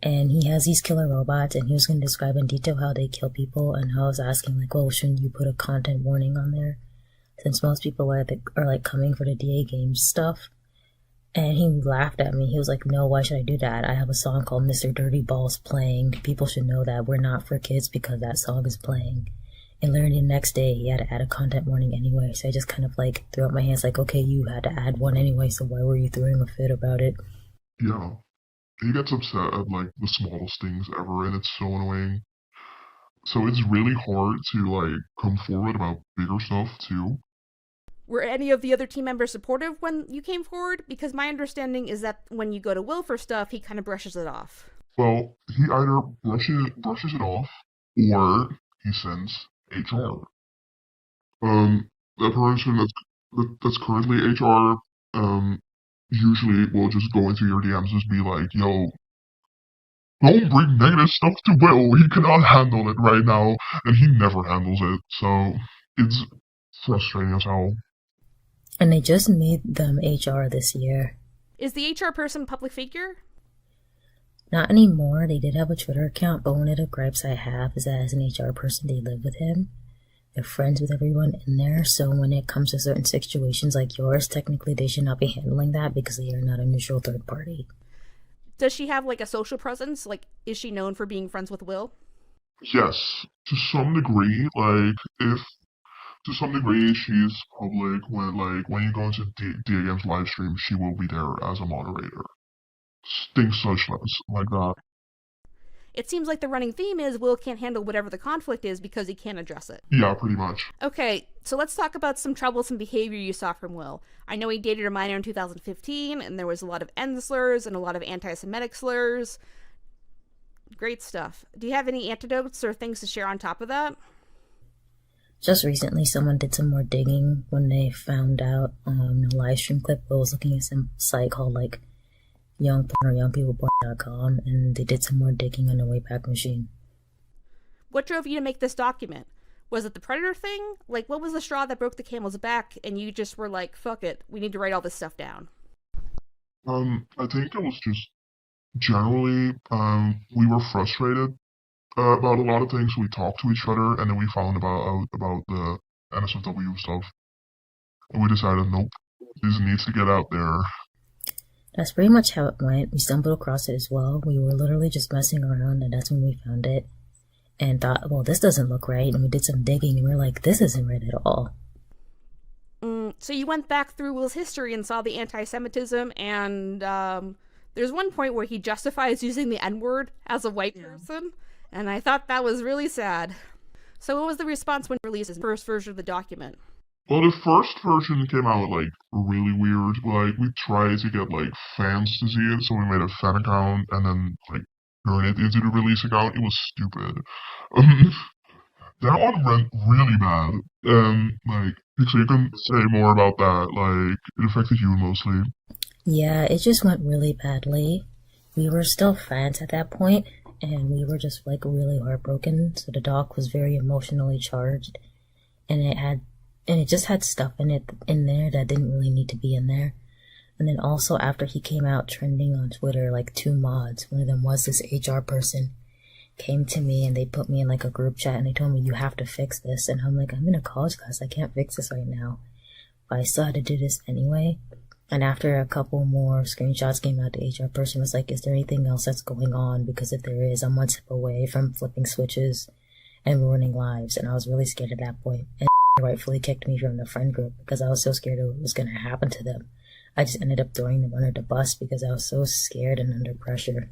and he has these killer robots, and he was going to describe in detail how they kill people, and how I was asking, like, well, shouldn't you put a content warning on there? Since most people are like coming for the DAGames stuff. And he laughed at me. He was like, no, why should I do that? I have a song called Mr. Dirty Balls playing. People should know that we're not for kids because that song is playing. And literally the next day, he had to add a content warning anyway. So I just kind of like threw up my hands like, okay, you had to add one anyway, so why were you throwing a fit about it? Yeah. He gets upset at, like, the smallest things ever, and it's so annoying. So it's really hard to, like, come forward about bigger stuff, too. Were any of the other team members supportive when you came forward? Because my understanding is that when you go to Will for stuff, he kind of brushes it off. Well, he either brushes it off, or he sends HR. The person that's currently HR, usually will just go into your DMs and just be like, yo, don't bring negative stuff to Will, he cannot handle it right now, and he never handles it, so it's frustrating as hell. And they just made them HR this year. Is the HR person a public figure? Not anymore. They did have a Twitter account, but one of the gripes I have is that as an HR person, they live with him. They're friends with everyone in there, so when it comes to certain situations like yours, technically they should not be handling that because they are not a neutral third party. Does she have, like, a social presence? Like, is she known for being friends with Will? Yes, to some degree. To some degree, she's public. When you go into DAGames live stream, she will be there as a moderator. Things such like that. It seems like the running theme is Will can't handle whatever the conflict is because he can't address it. Yeah, pretty much. Okay, so let's talk about some troublesome behavior you saw from Will. I know he dated a minor in 2015, and there was a lot of N slurs and a lot of anti-Semitic slurs. Great stuff. Do you have any antidotes or things to share on top of that? Just recently, someone did some more digging when they found out on a live stream clip. I was looking at some site called, like, youngpeopleporn.com, and they did some more digging on the Wayback Machine. What drove you to make this document? Was it the Predator thing? Like, what was the straw that broke the camel's back, and you just were like, fuck it, we need to write all this stuff down? I think it was just generally, we were frustrated about a lot of things. We talked to each other, and then we found about the NSFW stuff. And we decided, nope, this needs to get out there. That's pretty much how it went. We stumbled across it as well. We were literally just messing around, and that's when we found it. And thought, well, this doesn't look right. And we did some digging, and we were like, this isn't right at all. So you went back through Will's history and saw the anti-Semitism, and there's one point where he justifies using the N-word as a white person, and I thought that was really sad. So what was the response when he released his first version of the document? Well, the first version came out, like, really weird. Like, we tried to get, like, fans to see it, so we made a fan account, and then, like, turn it into the release account. It was stupid. That one went really bad. Like, Pixie, you can say more about that. Like, it affected you mostly. Yeah, it just went really badly. We were still fans at that point, and we were just, like, really heartbroken, so the doc was very emotionally charged, and it just had stuff in there that didn't really need to be in there. And then also after he came out trending on Twitter, like 2 mods, one of them was this HR person, came to me and they put me in like a group chat and they told me, you have to fix this. And I'm like, I'm in a college class, I can't fix this right now. But I still had to do this anyway. And after a couple more screenshots came out, the HR person was like, is there anything else that's going on? Because if there is, I'm one step away from flipping switches and ruining lives. And I was really scared at that point. And rightfully kicked me from the friend group because I was so scared of what was going to happen to them. I just ended up throwing them under the bus because I was so scared and under pressure.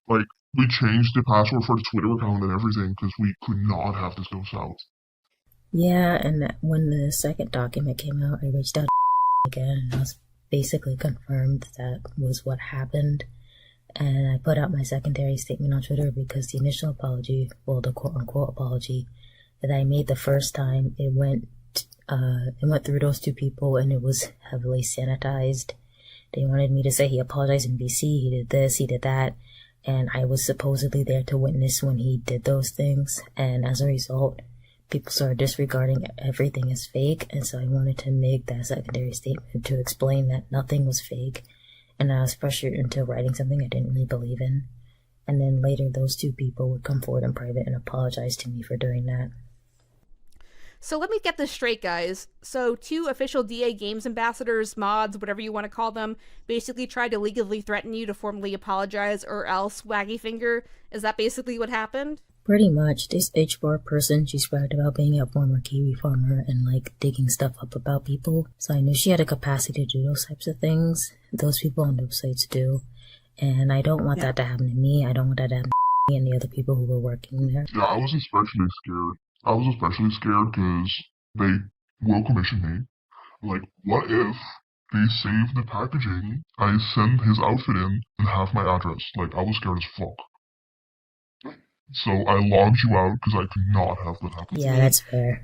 Like, we changed the password for the Twitter account and everything because we could not have this go south. Yeah, and when the second document came out, I reached out again and I was basically confirmed that was what happened. And I put out my secondary statement on Twitter because the initial apology, well, the quote-unquote apology that I made the first time, it went through those 2 people and it was heavily sanitized. They wanted me to say he apologized in BC, he did this, he did that, and I was supposedly there to witness when he did those things, and as a result, people started disregarding everything as fake, and so I wanted to make that secondary statement to explain that nothing was fake, and I was pressured into writing something I didn't really believe in. And then later those 2 people would come forward in private and apologize to me for doing that. So let me get this straight, guys. So 2 official DAGames ambassadors, mods, whatever you want to call them, basically tried to legally threaten you to formally apologize or else waggy finger. Is that basically what happened? Pretty much. This HR person, she bragged about being a former Kiwi farmer and like digging stuff up about people. So I knew she had a capacity to do those types of things. Those people on those sites do. And I don't want that to happen to me. I don't want that to happen to me and the other people who were working there. Yeah, I was especially scared. I was especially scared because they will commission me. Like, what if they save the packaging, I send his outfit in, and have my address? Like, I was scared as fuck. So I logged you out because I could not have that happen. Yeah, that's fair.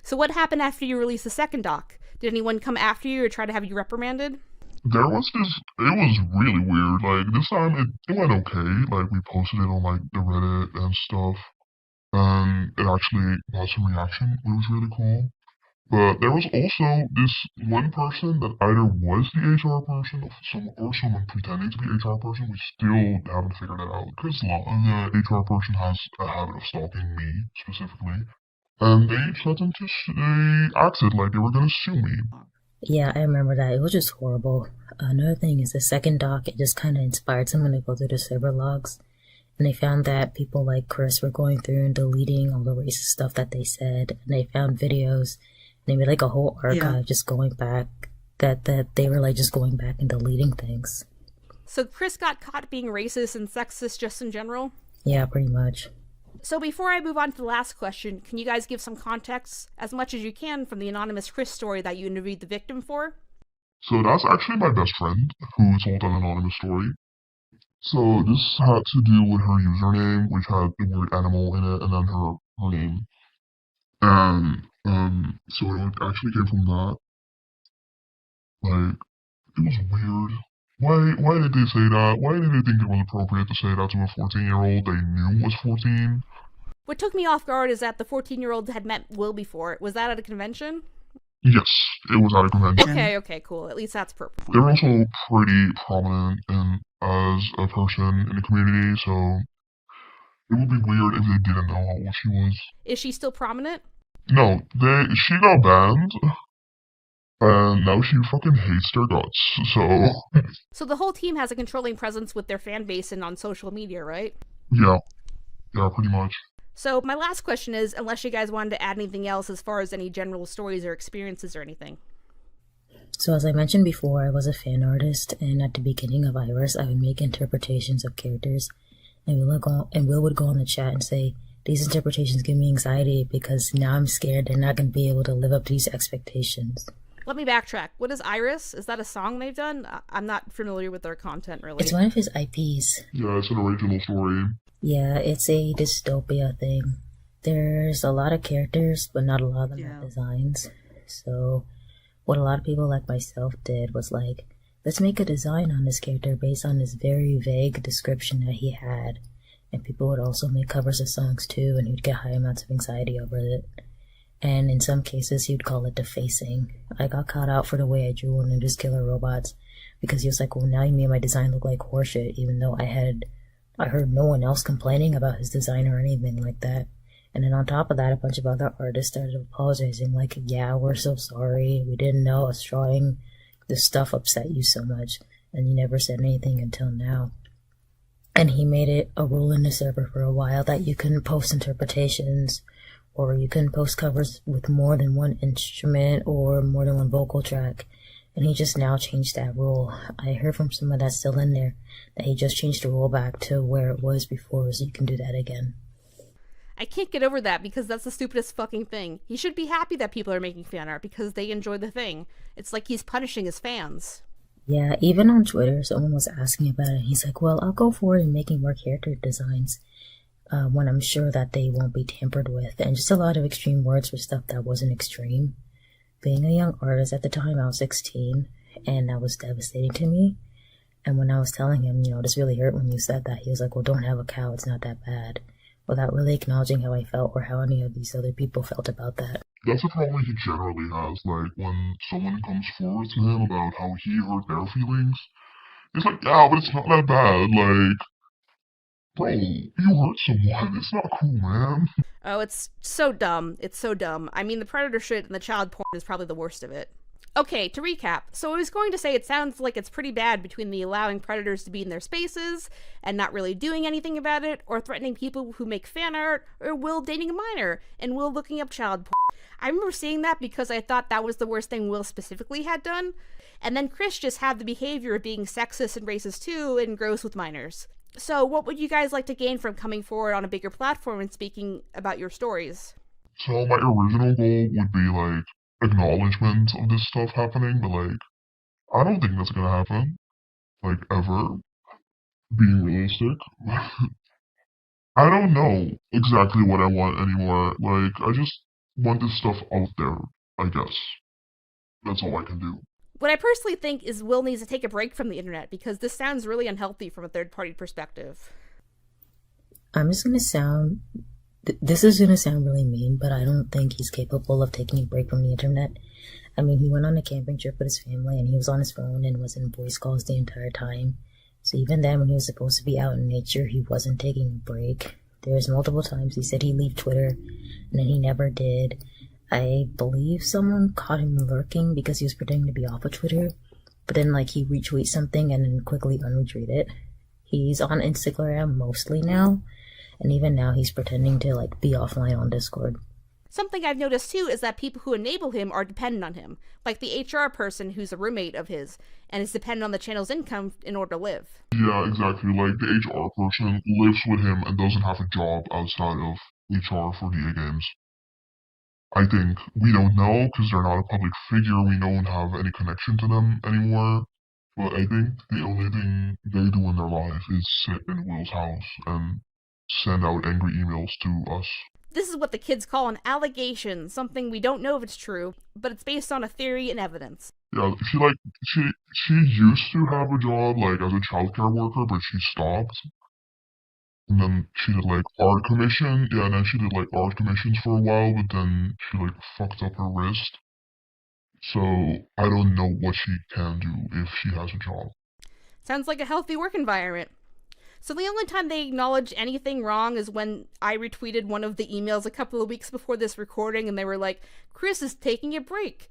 So what happened after you released the second doc? Did anyone come after you or try to have you reprimanded? There was this, it was really weird. Like, this time it went okay. Like, we posted it on, like, the Reddit and stuff. And it actually got some reaction. It was really cool. But there was also this one person that either was the HR person or someone pretending to be the HR person. We still haven't figured it out. Because the HR person has a habit of stalking me, specifically. And they threatened to, they acted like they were going to sue me. Yeah, I remember that. It was just horrible. Another thing is the second doc, it just kind of inspired someone to go through the server logs. And they found that people like Chris were going through and deleting all the racist stuff that they said. And they found videos. And they made like a whole archive just going back. That they were like just going back and deleting things. So Chris got caught being racist and sexist just in general? Yeah, pretty much. So before I move on to the last question, can you guys give some context, as much as you can, from the anonymous Chris story that you interviewed the victim for? So that's actually my best friend who told an anonymous story. So this had to do with her username, which had the word animal in it, and then her name. And so it actually came from that. Like, it was weird. Why did they say that? Why did they think it was appropriate to say that to a 14-year-old they knew was 14? What took me off guard is that the 14-year-old had met Will before. Was that at a convention? Yes, it was at a convention. Okay, cool. At least that's purple. They're also pretty prominent as a person in the community, so it would be weird if they didn't know how old she was. Is she still prominent? No, she got banned, and now she fucking hates their guts, so... So the whole team has a controlling presence with their fan base and on social media, right? Yeah, pretty much. So my last question is, unless you guys wanted to add anything else as far as any general stories or experiences or anything. So as I mentioned before, I was a fan artist, and at the beginning of Iris, I would make interpretations of characters, and Will would go on the chat and say, these interpretations give me anxiety because now I'm scared they're not going to be able to live up to these expectations. Let me backtrack. What is Iris? Is that a song they've done? I'm not familiar with their content, really. It's one of his IPs. Yeah, it's an original story. Yeah, it's a dystopia thing. There's a lot of characters, but not a lot of them have designs. So what a lot of people like myself did was like, let's make a design on this character based on this very vague description that he had. And people would also make covers of songs too, and he'd get high amounts of anxiety over it. And in some cases, he'd call it defacing. I got caught out for the way I drew one of his killer robots, because he was like, well, now you made my design look like horseshit, even though I heard no one else complaining about his design or anything like that. And then on top of that, a bunch of other artists started apologizing, like, yeah, we're so sorry, we didn't know us drawing this stuff upset you so much, and you never said anything until now. And he made it a rule in the server for a while that you couldn't post interpretations, or you couldn't post covers with more than one instrument or more than one vocal track. And he just now changed that rule. I heard from someone that's still in there that he just changed the rule back to where it was before, so you can do that again. I can't get over that because that's the stupidest fucking thing. He should be happy that people are making fan art because they enjoy the thing. It's like he's punishing his fans. Yeah, even on Twitter, someone was asking about it. He's like, well, I'll go forward in making more character designs when I'm sure that they won't be tampered with. And just a lot of extreme words for stuff that wasn't extreme. Being a young artist at the time, I was 16, and that was devastating to me. And when I was telling him, this really hurt when you said that, he was like, well, don't have a cow, it's not that bad. Without really acknowledging how I felt or how any of these other people felt about that. That's a problem he generally has, like, when someone comes forward to him about how he hurt their feelings, he's like, yeah, but it's not that bad, like, bro, you hurt someone, it's not cool, man. Oh, it's so dumb. It's so dumb. I mean, the predator shit and the child porn is probably the worst of it. Okay, to recap, so I was going to say it sounds like it's pretty bad between the allowing predators to be in their spaces and not really doing anything about it, or threatening people who make fan art, or Will dating a minor, and Will looking up child porn. I remember seeing that because I thought that was the worst thing Will specifically had done, and then Chris just had the behavior of being sexist and racist too, and gross with minors. So what would you guys like to gain from coming forward on a bigger platform and speaking about your stories? So my original goal would be, like, acknowledgement of this stuff happening, but, like, I don't think that's gonna happen, like, ever. Being realistic. I don't know exactly what I want anymore. Like, I just want this stuff out there, I guess. That's all I can do. What I personally think is Will needs to take a break from the internet because this sounds really unhealthy from a third-party perspective. I'm just gonna sound... This is gonna sound really mean, but I don't think he's capable of taking a break from the internet. I mean, he went on a camping trip with his family, and he was on his phone and was in voice calls the entire time. So even then, when he was supposed to be out in nature, he wasn't taking a break. There's multiple times he said he'd leave Twitter, and then he never did. I believe someone caught him lurking because he was pretending to be off of Twitter, but then, like, he retweets something and then quickly unretweet it. He's on Instagram mostly now, and even now he's pretending to, like, be offline on Discord. Something I've noticed too is that people who enable him are dependent on him, like the HR person who's a roommate of his, and is dependent on the channel's income in order to live. Yeah, exactly. Like, the HR person lives with him and doesn't have a job outside of HR for DAGames. I think we don't know because they're not a public figure. We don't have any connection to them anymore. But I think the only thing they do in their life is sit in Will's house and send out angry emails to us. This is what the kids call an allegation, something we don't know if it's true, but it's based on a theory and evidence. Yeah, she used to have a job, like, as a childcare worker, but she stopped. And then she did, like, art commission. Yeah, and then she did, like, art commissions for a while, but then she, like, fucked up her wrist. So I don't know what she can do if she has a job. Sounds like a healthy work environment. So the only time they acknowledge anything wrong is when I retweeted one of the emails a couple of weeks before this recording, and they were like, Chris is taking a break.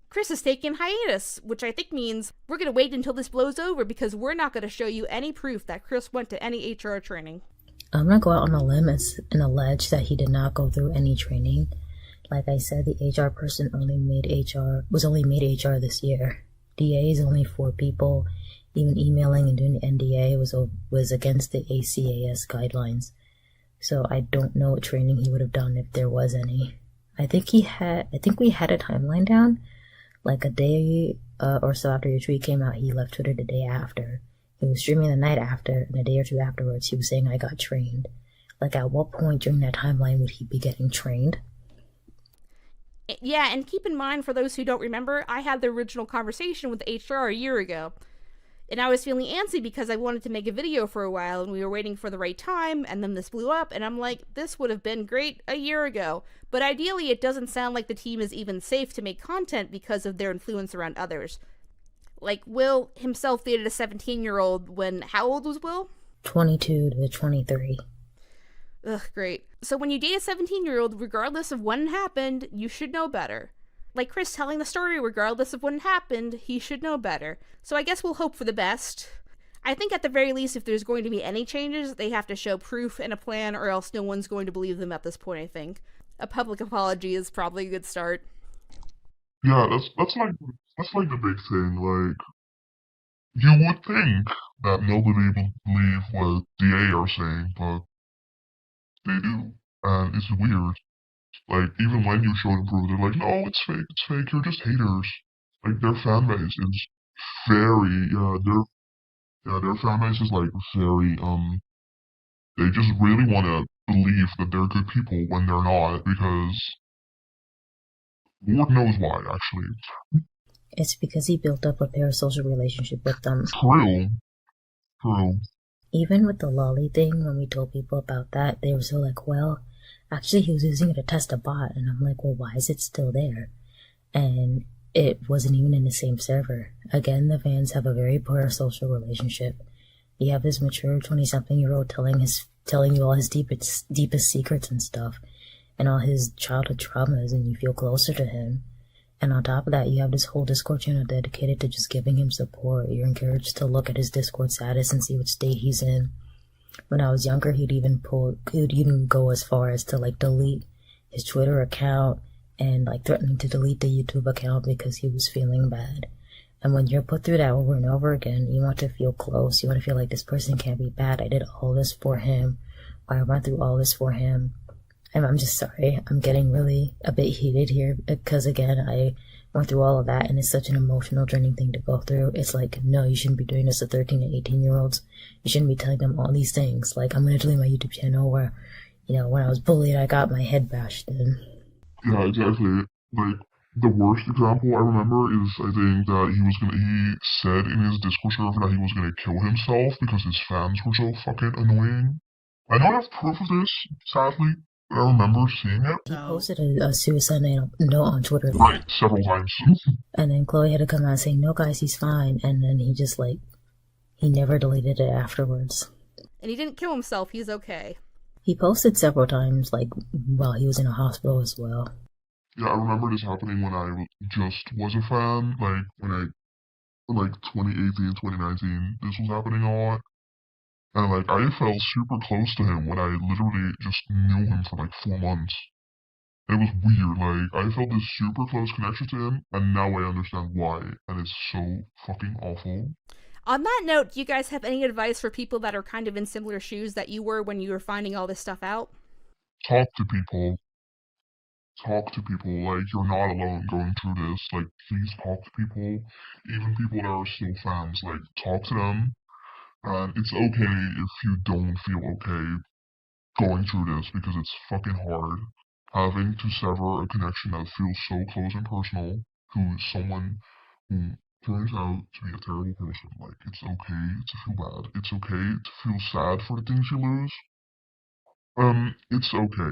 Chris is taking hiatus, which I think means we're going to wait until this blows over because we're not going to show you any proof that Chris went to any HR training. I'm going to go out on a limb and allege that he did not go through any training. Like I said, the HR person was only made HR this year. DA is only 4 people. Even emailing and doing the NDA was against the ACAS guidelines. So I don't know what training he would have done if there was any. I think we had a timeline down. Like a day or so after your tweet came out, he left Twitter the day after. He was streaming the night after, and a day or two afterwards, he was saying, I got trained. Like, at what point during that timeline would he be getting trained? Yeah, and keep in mind, for those who don't remember, I had the original conversation with HR a year ago. And I was feeling antsy because I wanted to make a video for a while, and we were waiting for the right time, and then this blew up, and I'm like, this would have been great a year ago. But ideally, it doesn't sound like the team is even safe to make content because of their influence around others. Like, Will himself dated a 17-year-old when, how old was Will? 22 to 23. Ugh, great. So when you date a 17-year-old, regardless of when it happened, you should know better. Like Chris telling the story, regardless of when it happened, he should know better. So I guess we'll hope for the best. I think at the very least, if there's going to be any changes, they have to show proof and a plan, or else no one's going to believe them at this point, I think. A public apology is probably a good start. Yeah, that's like the big thing. Like, you would think that nobody would believe what DA are saying, but they do, and it's weird. Like, even when you show them proof, they're like, no, it's fake, you're just haters. Like, their fan base is very, their fan base is, like, very, they just really want to believe that they're good people when they're not, because Lord knows why, actually. It's because he built up a parasocial relationship with them. True. Even with the lolly thing, when we told people about that, they were so like, well, actually he was using it to test a bot, and I'm like, well, why is it still there? And it wasn't even in the same server. Again, the fans have a very parasocial relationship. You have this mature 20-something-year-old telling you all his deepest secrets and stuff, and all his childhood traumas, and you feel closer to him. And on top of that, you have this whole Discord channel dedicated to just giving him support. You're encouraged to look at his Discord status and see which state he's in. When I was younger, he'd even go as far as to like delete his Twitter account and like threatening to delete the YouTube account because he was feeling bad. And when you're put through that over and over again, you want to feel close. You want to feel like this person can't be bad. I did all this for him. Or I went through all this for him. And I'm just sorry. I'm getting really a bit heated here because, again, I went through all of that, and it's such an emotional, draining thing to go through. It's like, no, you shouldn't be doing this to 13 and 18-year-olds. You shouldn't be telling them all these things. Like, I'm going to delete my YouTube channel where, you know, when I was bullied, I got my head bashed in. Yeah, exactly. Like, the worst example I remember is, I think that he said in his Discord server that he was going to kill himself because his fans were so fucking annoying. I don't have proof of this, sadly. I remember seeing it. He posted a suicide note on Twitter. Right, several times. And then Chloe had to come out and say, no, guys, he's fine. And then he just, like, he never deleted it afterwards. And he didn't kill himself, he's okay. He posted several times, like, while he was in a hospital as well. Yeah, I remember this happening when I just was a fan. Like, when 2018, 2019, this was happening a lot. And, like, I felt super close to him when I literally just knew him for, like, 4 months. It was weird, like, I felt this super close connection to him, and now I understand why, and it's so fucking awful. On that note, do you guys have any advice for people that are kind of in similar shoes that you were when you were finding all this stuff out? Talk to people. Like, you're not alone going through this. Like, please talk to people. Even people that are still fans, like, talk to them. And it's okay if you don't feel okay going through this, because it's fucking hard. Having to sever a connection that feels so close and personal to someone who turns out to be a terrible person. Like, it's okay to feel bad. It's okay to feel sad for the things you lose. It's okay.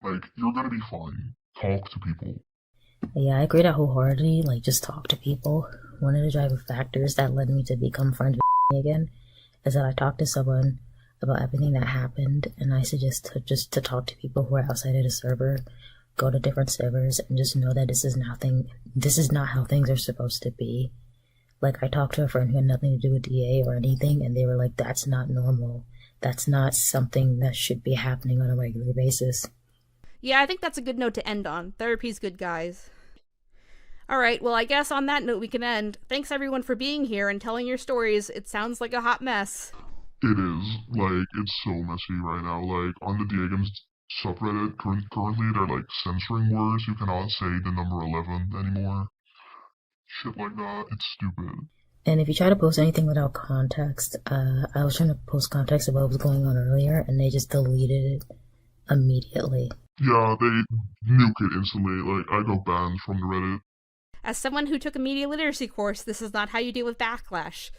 Like, you're gonna be fine. Talk to people. Yeah, I agree that wholeheartedly. Like, just talk to people. One of the driving factors that led me to become friends with again is that I talked to someone about everything that happened, and I suggest to talk to people who are outside of the server, go to different servers, and just know that this is not how things are supposed to be. Like, I talked to a friend who had nothing to do with DA or anything, and they were like, that's not normal. That's not something that should be happening on a regular basis. Yeah, I think that's a good note to end on. Therapy's good, guys. Alright, well, I guess on that note we can end. Thanks everyone for being here and telling your stories. It sounds like a hot mess. It is. Like, it's so messy right now. Like, on the DAGames subreddit, currently they're, like, censoring words. You cannot say the number 11 anymore. Shit like that. It's stupid. And if you try to post anything without context, I was trying to post context about what was going on earlier, and they just deleted it immediately. Yeah, they nuke it instantly. Like, I got banned from the Reddit. As someone who took a media literacy course, this is not how you deal with backlash.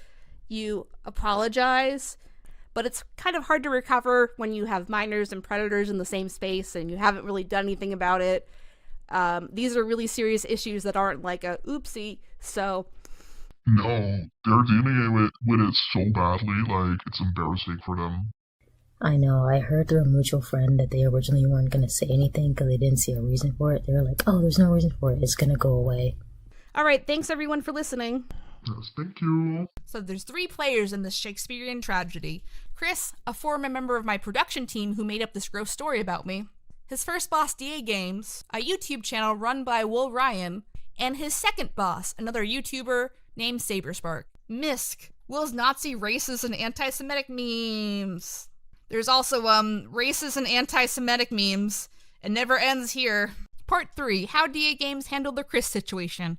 You apologize, but it's kind of hard to recover when you have minors and predators in the same space and you haven't really done anything about it. These are really serious issues that aren't like a oopsie, so... No, they're dealing with it so badly, like, it's embarrassing for them. I know, I heard through a mutual friend that they originally weren't going to say anything because they didn't see a reason for it. They were like, oh, there's no reason for it, it's going to go away. Alright, thanks everyone for listening. Yes, thank you. So there's 3 players in this Shakespearean tragedy. Chris, a former member of my production team who made up this gross story about me. His first boss, DAGames, a YouTube channel run by Will Ryan, and his second boss, another YouTuber named Saberspark. Misk, Will's Nazi, racist, and anti-Semitic memes. There's also, racist and anti-Semitic memes. It never ends here. Part 3, how DAGames handled the Chris situation.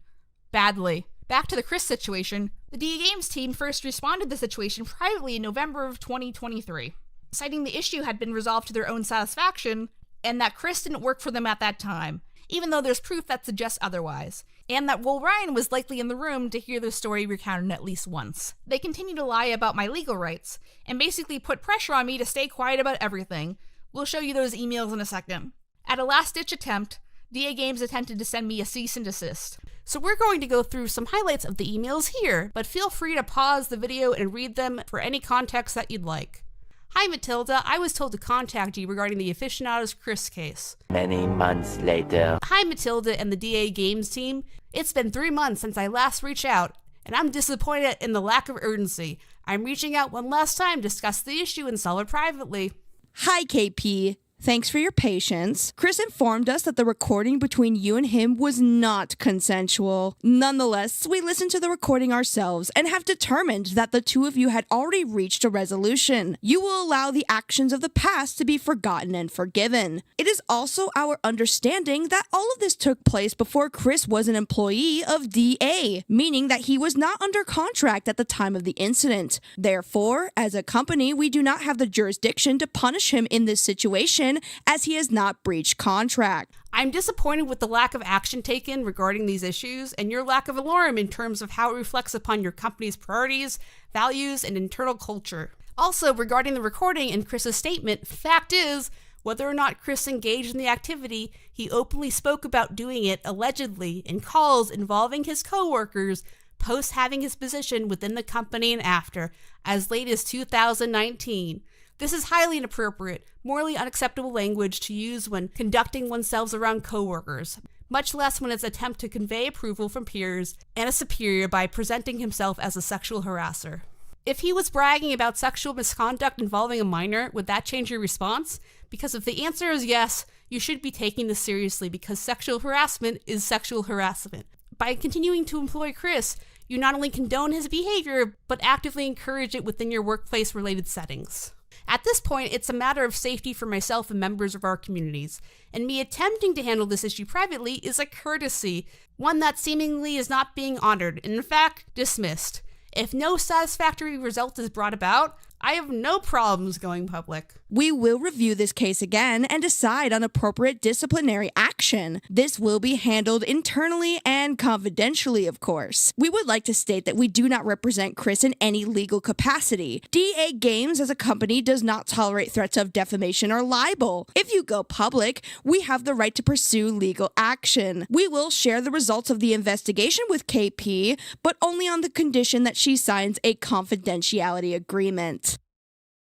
Badly. Back to the Chris situation, the DAGames team first responded to the situation privately in November of 2023, citing the issue had been resolved to their own satisfaction, and that Chris didn't work for them at that time, even though there's proof that suggests otherwise, and that Will Ryan was likely in the room to hear the story recounted at least once. They continue to lie about my legal rights, and basically put pressure on me to stay quiet about everything. We'll show you those emails in a second. At a last-ditch attempt, DAGames attempted to send me a cease and desist. So we're going to go through some highlights of the emails here, but feel free to pause the video and read them for any context that you'd like. Hi Matilda, I was told to contact you regarding the Aficionados Chris case. Many months later. Hi Matilda and the DAGames team. It's been 3 months since I last reached out, and I'm disappointed in the lack of urgency. I'm reaching out one last time to discuss the issue and solve it privately. Hi KP. Thanks for your patience. Chris informed us that the recording between you and him was not consensual. Nonetheless, we listened to the recording ourselves and have determined that the two of you had already reached a resolution. You will allow the actions of the past to be forgotten and forgiven. It is also our understanding that all of this took place before Chris was an employee of DA, meaning that he was not under contract at the time of the incident. Therefore, as a company, we do not have the jurisdiction to punish him in this situation, as he has not breached contract. I'm disappointed with the lack of action taken regarding these issues and your lack of alarm in terms of how it reflects upon your company's priorities, values, and internal culture. Also, regarding the recording and Chris's statement, fact is, whether or not Chris engaged in the activity, he openly spoke about doing it allegedly in calls involving his co-workers post having his position within the company and after, as late as 2019. This is highly inappropriate, morally unacceptable language to use when conducting oneself around coworkers, much less when it's an attempt to convey approval from peers and a superior by presenting himself as a sexual harasser. If he was bragging about sexual misconduct involving a minor, would that change your response? Because if the answer is yes, you should be taking this seriously because sexual harassment is sexual harassment. By continuing to employ Chris, you not only condone his behavior, but actively encourage it within your workplace-related settings. At this point, it's a matter of safety for myself and members of our communities, and me attempting to handle this issue privately is a courtesy, one that seemingly is not being honored, and in fact, dismissed. If no satisfactory result is brought about, I have no problems going public. We will review this case again and decide on appropriate disciplinary action. This will be handled internally and confidentially, of course. We would like to state that we do not represent Chris in any legal capacity. DAGames as a company does not tolerate threats of defamation or libel. If you go public, we have the right to pursue legal action. We will share the results of the investigation with KP, but only on the condition that she signs a confidentiality agreement.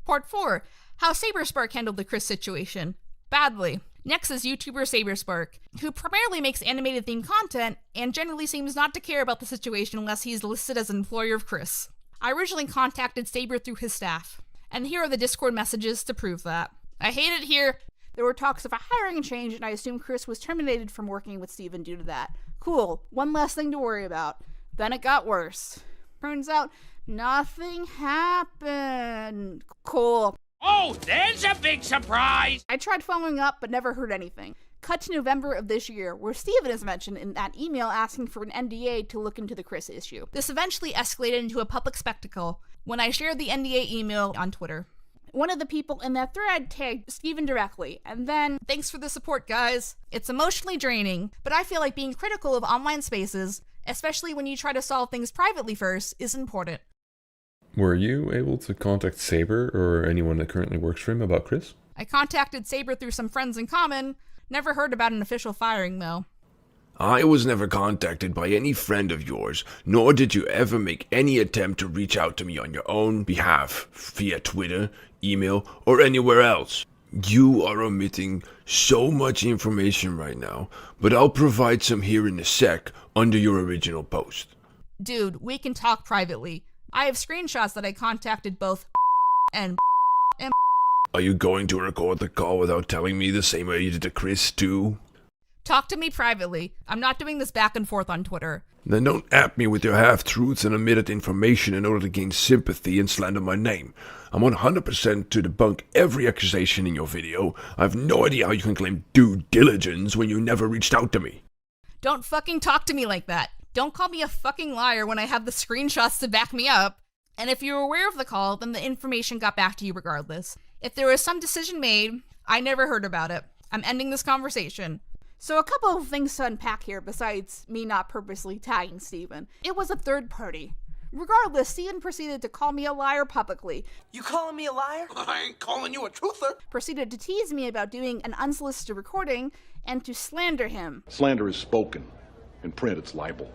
Part 4. How Saberspark handled the Chris situation. Badly. Next is YouTuber Saberspark, who primarily makes animated themed content and generally seems not to care about the situation unless he's listed as an employer of Chris. I originally contacted Saber through his staff, and here are the Discord messages to prove that. I hate it here. There were talks of a hiring change, and I assumed Chris was terminated from working with Steven due to that. Cool. One less thing to worry about. Then it got worse. Turns out, Nothing happened. Cool. Oh, there's a big surprise! I tried following up, but never heard anything. Cut to November of this year, where Steven is mentioned in that email asking for an NDA to look into the Chris issue. This eventually escalated into a public spectacle when I shared the NDA email on Twitter. One of the people in that thread tagged Steven directly, and then, thanks for the support, guys. It's emotionally draining, but I feel like being critical of online spaces, especially when you try to solve things privately first, is important. Were you able to contact Saber or anyone that currently works for him about Chris? I contacted Saber through some friends in common, never heard about an official firing though. I was never contacted by any friend of yours, nor did you ever make any attempt to reach out to me on your own behalf, via Twitter, email, or anywhere else. You are omitting so much information right now, but I'll provide some here in a sec under your original post. Dude, we can talk privately. I have screenshots that I contacted both and. Are you going to record the call without telling me the same way you did to Chris too? Talk to me privately. I'm not doing this back and forth on Twitter. Then don't at me with your half-truths and omitted information in order to gain sympathy and slander my name. I'm 100% to debunk every accusation in your video. I have no idea how you can claim due diligence when you never reached out to me. Don't fucking talk to me like that. Don't call me a fucking liar when I have the screenshots to back me up. And if you're aware of the call, then the information got back to you regardless. If there was some decision made, I never heard about it. I'm ending this conversation. So a couple of things to unpack here besides me not purposely tagging Steven. It was a third party. Regardless, Steven proceeded to call me a liar publicly. You calling me a liar? I ain't calling you a truther. Proceeded to tease me about doing an unsolicited recording and to slander him. Slander is spoken. In print, it's libel.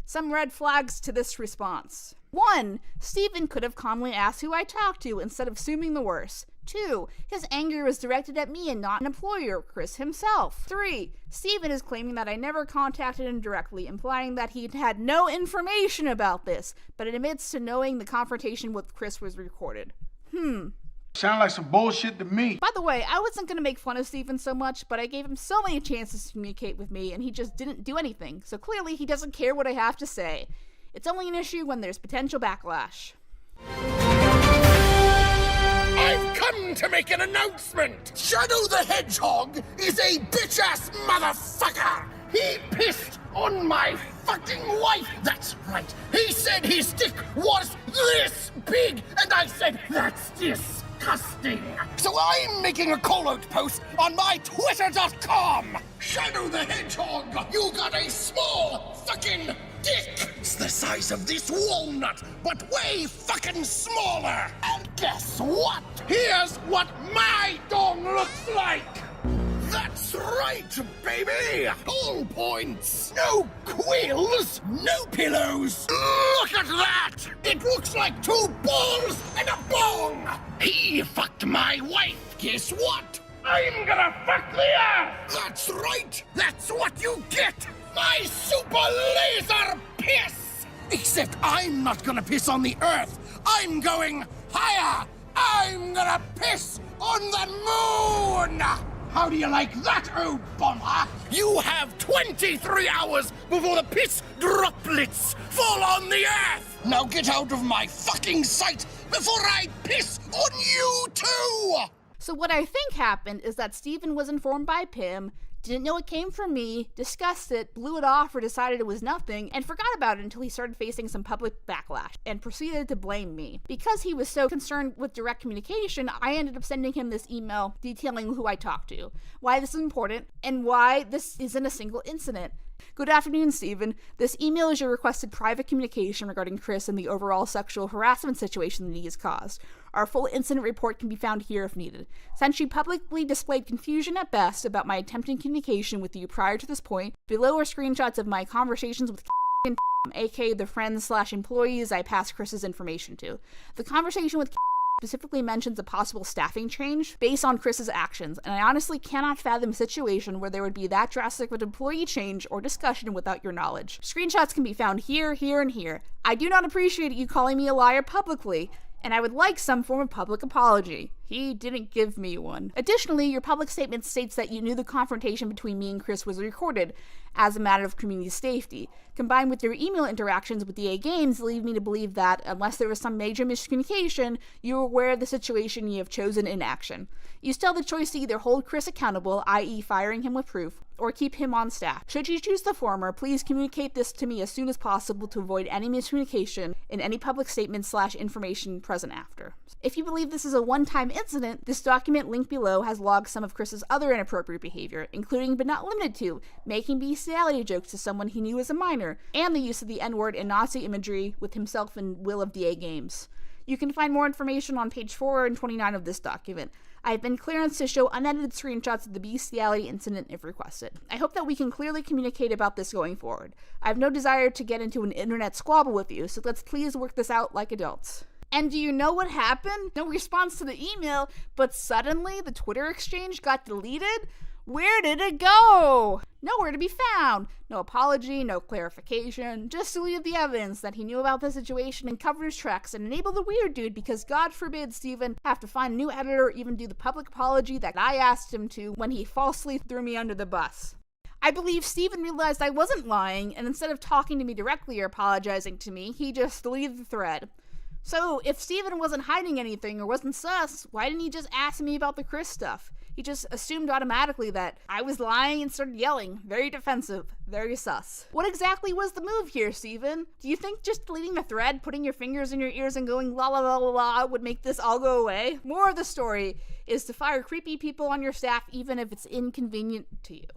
Some red flags to this response. 1. Steven could have calmly asked who I talked to instead of assuming the worst. 2. His anger was directed at me and not an employer, Chris himself. 3. Steven is claiming that I never contacted him directly, implying that he had no information about this, but admits to knowing the confrontation with Chris was recorded. Sound like some bullshit to me. By the way, I wasn't going to make fun of Steven so much, but I gave him so many chances to communicate with me, and he just didn't do anything, so clearly he doesn't care what I have to say. It's only an issue when there's potential backlash. I've come to make an announcement! Shadow the Hedgehog is a bitch-ass motherfucker! He pissed on my fucking wife! That's right! He said his dick was this big, and I said, that's disgusting! So I'm making a call-out post on my Twitter.com! Shadow the Hedgehog, you got a small fucking dick! It's the size of this walnut, but way fucking smaller! And guess what? Here's what my dong looks like! That's right, baby! All points! No quills! No pillows! Look at that! It looks like 2 balls and a bong! He fucked my wife! Guess what? I'm gonna fuck the earth! That's right! That's what you get! My super laser piss! Except I'm not gonna piss on the earth! I'm going higher! I'm gonna piss on the moon! How do you like that, oh bomber? You have 23 hours before the piss droplets fall on the earth! Now get out of my fucking sight before I piss on you too! So what I think happened is that Steven was informed by Pim, didn't know it came from me, discussed it, blew it off or decided it was nothing, and forgot about it until he started facing some public backlash, and proceeded to blame me. Because he was so concerned with direct communication, I ended up sending him this email detailing who I talked to, why this is important, and why this isn't a single incident. Good afternoon, Steven. This email is your requested private communication regarding Chris and the overall sexual harassment situation that he has caused. Our full incident report can be found here if needed. Since you publicly displayed confusion at best about my attempted communication with you prior to this point, below are screenshots of my conversations with and aka the friends/employees I passed Chris's information to. The conversation with specifically mentions a possible staffing change based on Chris's actions, and I honestly cannot fathom a situation where there would be that drastic of an employee change or discussion without your knowledge. Screenshots can be found here, here, and here. I do not appreciate you calling me a liar publicly, and I would like some form of public apology. He didn't give me one. Additionally, your public statement states that you knew the confrontation between me and Chris was recorded as a matter of community safety. Combined with your email interactions with DAGames lead me to believe that, unless there was some major miscommunication, you were aware of the situation and you have chosen inaction. You still have the choice to either hold Chris accountable, i.e. firing him with proof, or keep him on staff. Should you choose the former, please communicate this to me as soon as possible to avoid any miscommunication in any public statement/information present after. If you believe this is a one-time incident, this document linked below has logged some of Chris's other inappropriate behavior, including but not limited to making bestiality jokes to someone he knew as a minor, and the use of the N-word and Nazi imagery with himself and Will of DAGames. You can find more information on page 4 and 29 of this document. I have been clearanced to show unedited screenshots of the bestiality incident if requested. I hope that we can clearly communicate about this going forward. I have no desire to get into an internet squabble with you, so let's please work this out like adults. And do you know what happened? No response to the email, but suddenly the Twitter exchange got deleted? Where did it go? Nowhere to be found. No apology, no clarification, just deleted the evidence that he knew about the situation and covered his tracks and enabled the weird dude because God forbid Steven have to find a new editor or even do the public apology that I asked him to when he falsely threw me under the bus. I believe Steven realized I wasn't lying, and instead of talking to me directly or apologizing to me, he just deleted the thread. So, if Steven wasn't hiding anything or wasn't sus, why didn't he just ask me about the Chris stuff? He just assumed automatically that I was lying and started yelling. Very defensive. Very sus. What exactly was the move here, Steven? Do you think just deleting the thread, putting your fingers in your ears and going la la la la la would make this all go away? More of the story is to fire creepy people on your staff even if it's inconvenient to you.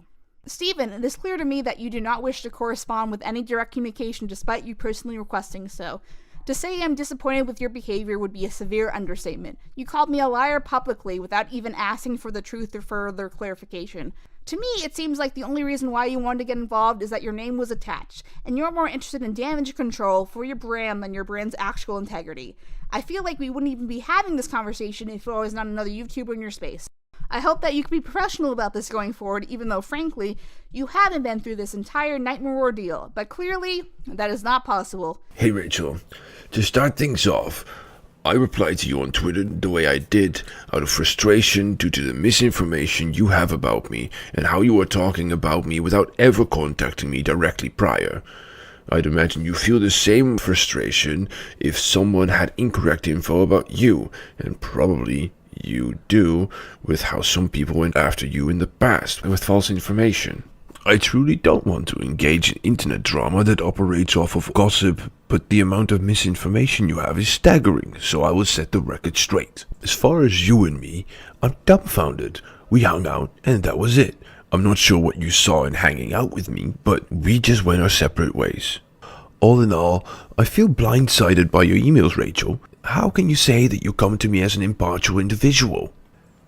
Steven, it is clear to me that you do not wish to correspond with any direct communication despite you personally requesting so. To say I'm disappointed with your behavior would be a severe understatement. You called me a liar publicly without even asking for the truth or further clarification. To me, it seems like the only reason why you wanted to get involved is that your name was attached, and you're more interested in damage control for your brand than your brand's actual integrity. I feel like we wouldn't even be having this conversation if it was not another YouTuber in your space. I hope that you can be professional about this going forward, even though, frankly, you haven't been through this entire nightmare ordeal. But clearly, that is not possible. Hey Rachel, to start things off, I replied to you on Twitter the way I did out of frustration due to the misinformation you have about me and how you are talking about me without ever contacting me directly prior. I'd imagine you feel the same frustration if someone had incorrect info about you, and probably you do with how some people went after you in the past with false information. I truly don't want to engage in internet drama that operates off of gossip, but the amount of misinformation you have is staggering, so I will set the record straight. As far as you and me, I'm dumbfounded. We hung out and that was it. I'm not sure what you saw in hanging out with me, but we just went our separate ways. All in all, I feel blindsided by your emails, Rachel. How can you say that you come to me as an impartial individual?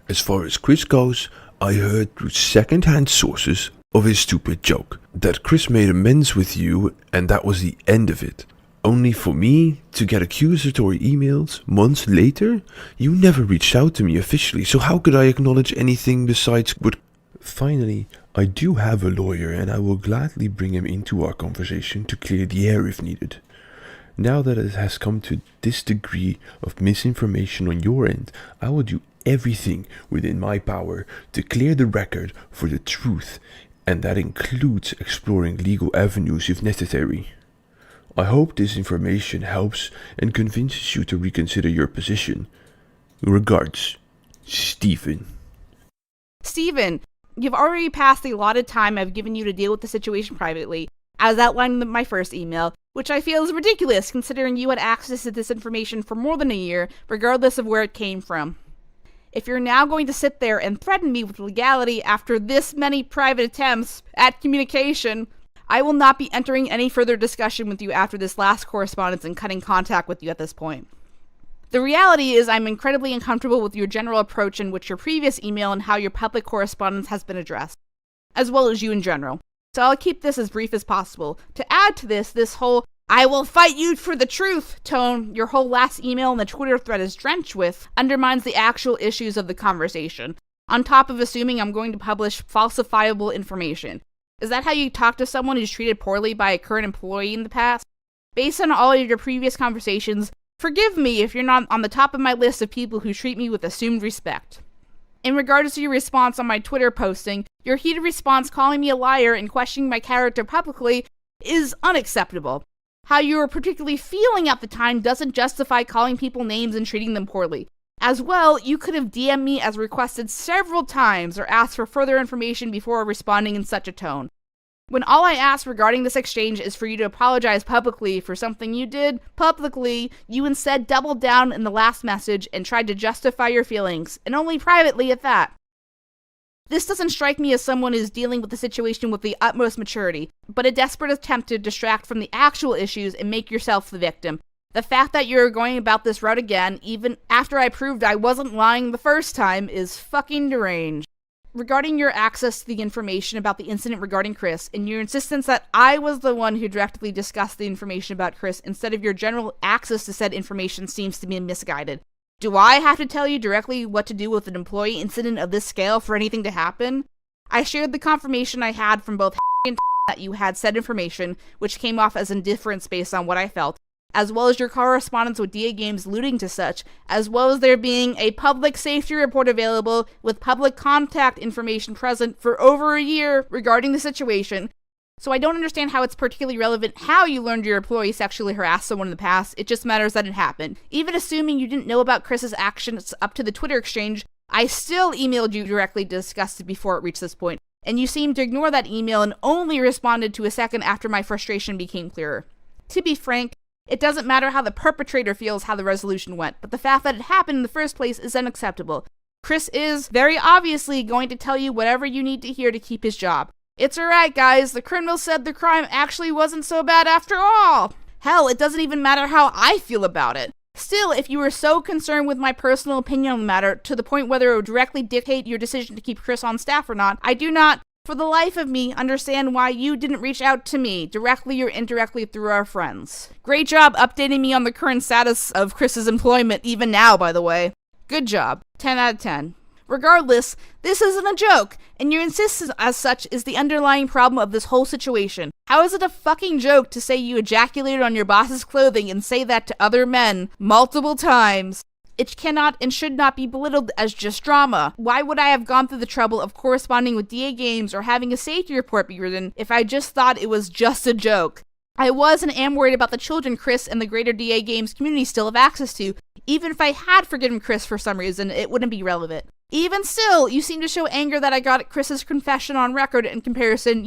As far as Chris goes, I heard through second-hand sources of his stupid joke, that Chris made amends with you and that was the end of it. Only for me to get accusatory emails months later? You never reached out to me officially, so how could I acknowledge anything besides what... Finally, I do have a lawyer and I will gladly bring him into our conversation to clear the air if needed. Now that it has come to this degree of misinformation on your end, I will do everything within my power to clear the record for the truth, and that includes exploring legal avenues if necessary. I hope this information helps and convinces you to reconsider your position. Regards, Steven. Steven, you've already passed the allotted time I've given you to deal with the situation privately, as outlined in my first email, which I feel is ridiculous considering you had access to this information for more than a year, regardless of where it came from. If you're now going to sit there and threaten me with legality after this many private attempts at communication, I will not be entering any further discussion with you after this last correspondence and cutting contact with you at this point. The reality is I'm incredibly uncomfortable with your general approach in which your previous email and how your public correspondence has been addressed, as well as you in general. So I'll keep this as brief as possible. To add to this whole "I will fight you for the truth" tone your whole last email and the Twitter thread is drenched with undermines the actual issues of the conversation, on top of assuming I'm going to publish falsifiable information. Is that how you talk to someone who's treated poorly by a current employee in the past? Based on all of your previous conversations, Forgive me if you're not on the top of my list of people who treat me with assumed respect. In regards to your response on my Twitter posting, your heated response calling me a liar and questioning my character publicly is unacceptable. How you were particularly feeling at the time doesn't justify calling people names and treating them poorly. As well, you could have DM'd me as requested several times or asked for further information before responding in such a tone. When all I ask regarding this exchange is for you to apologize publicly for something you did publicly, you instead doubled down in the last message and tried to justify your feelings, and only privately at that. This doesn't strike me as someone who's dealing with the situation with the utmost maturity, but a desperate attempt to distract from the actual issues and make yourself the victim. The fact that you're going about this route again, even after I proved I wasn't lying the first time, is fucking deranged. Regarding your access to the information about the incident regarding Chris, and your insistence that I was the one who directly discussed the information about Chris instead of your general access to said information seems to be misguided. Do I have to tell you directly what to do with an employee incident of this scale for anything to happen? I shared the confirmation I had from both and that you had said information, which came off as indifference based on what I felt, as well as your correspondence with DAGames alluding to such, as well as there being a public safety report available with public contact information present for over a year regarding the situation. So I don't understand how it's particularly relevant how you learned your employee sexually harassed someone in the past, it just matters that it happened. Even assuming you didn't know about Chris's actions up to the Twitter exchange, I still emailed you directly to discuss it before it reached this point, and you seemed to ignore that email and only responded to a second after my frustration became clearer. To be frank, it doesn't matter how the perpetrator feels how the resolution went, but the fact that it happened in the first place is unacceptable. Chris is, very obviously, going to tell you whatever you need to hear to keep his job. It's alright, guys, the criminal said the crime actually wasn't so bad after all! Hell, it doesn't even matter how I feel about it. Still, if you were so concerned with my personal opinion on the matter, to the point whether it would directly dictate your decision to keep Chris on staff or not, I do not, for the life of me, understand why you didn't reach out to me, directly or indirectly through our friends. Great job updating me on the current status of Chris's employment, even now, by the way. Good job. 10 out of 10. Regardless, this isn't a joke, and your insistence as such is the underlying problem of this whole situation. How is it a fucking joke to say you ejaculated on your boss's clothing and say that to other men multiple times? It cannot and should not be belittled as just drama. Why would I have gone through the trouble of corresponding with DAGames or having a safety report be written if I just thought it was just a joke? I was and am worried about the children Chris and the greater DAGames community still have access to. Even if I had forgiven Chris for some reason, it wouldn't be relevant. Even still, you seem to show anger that I got Chris's confession on record in comparison,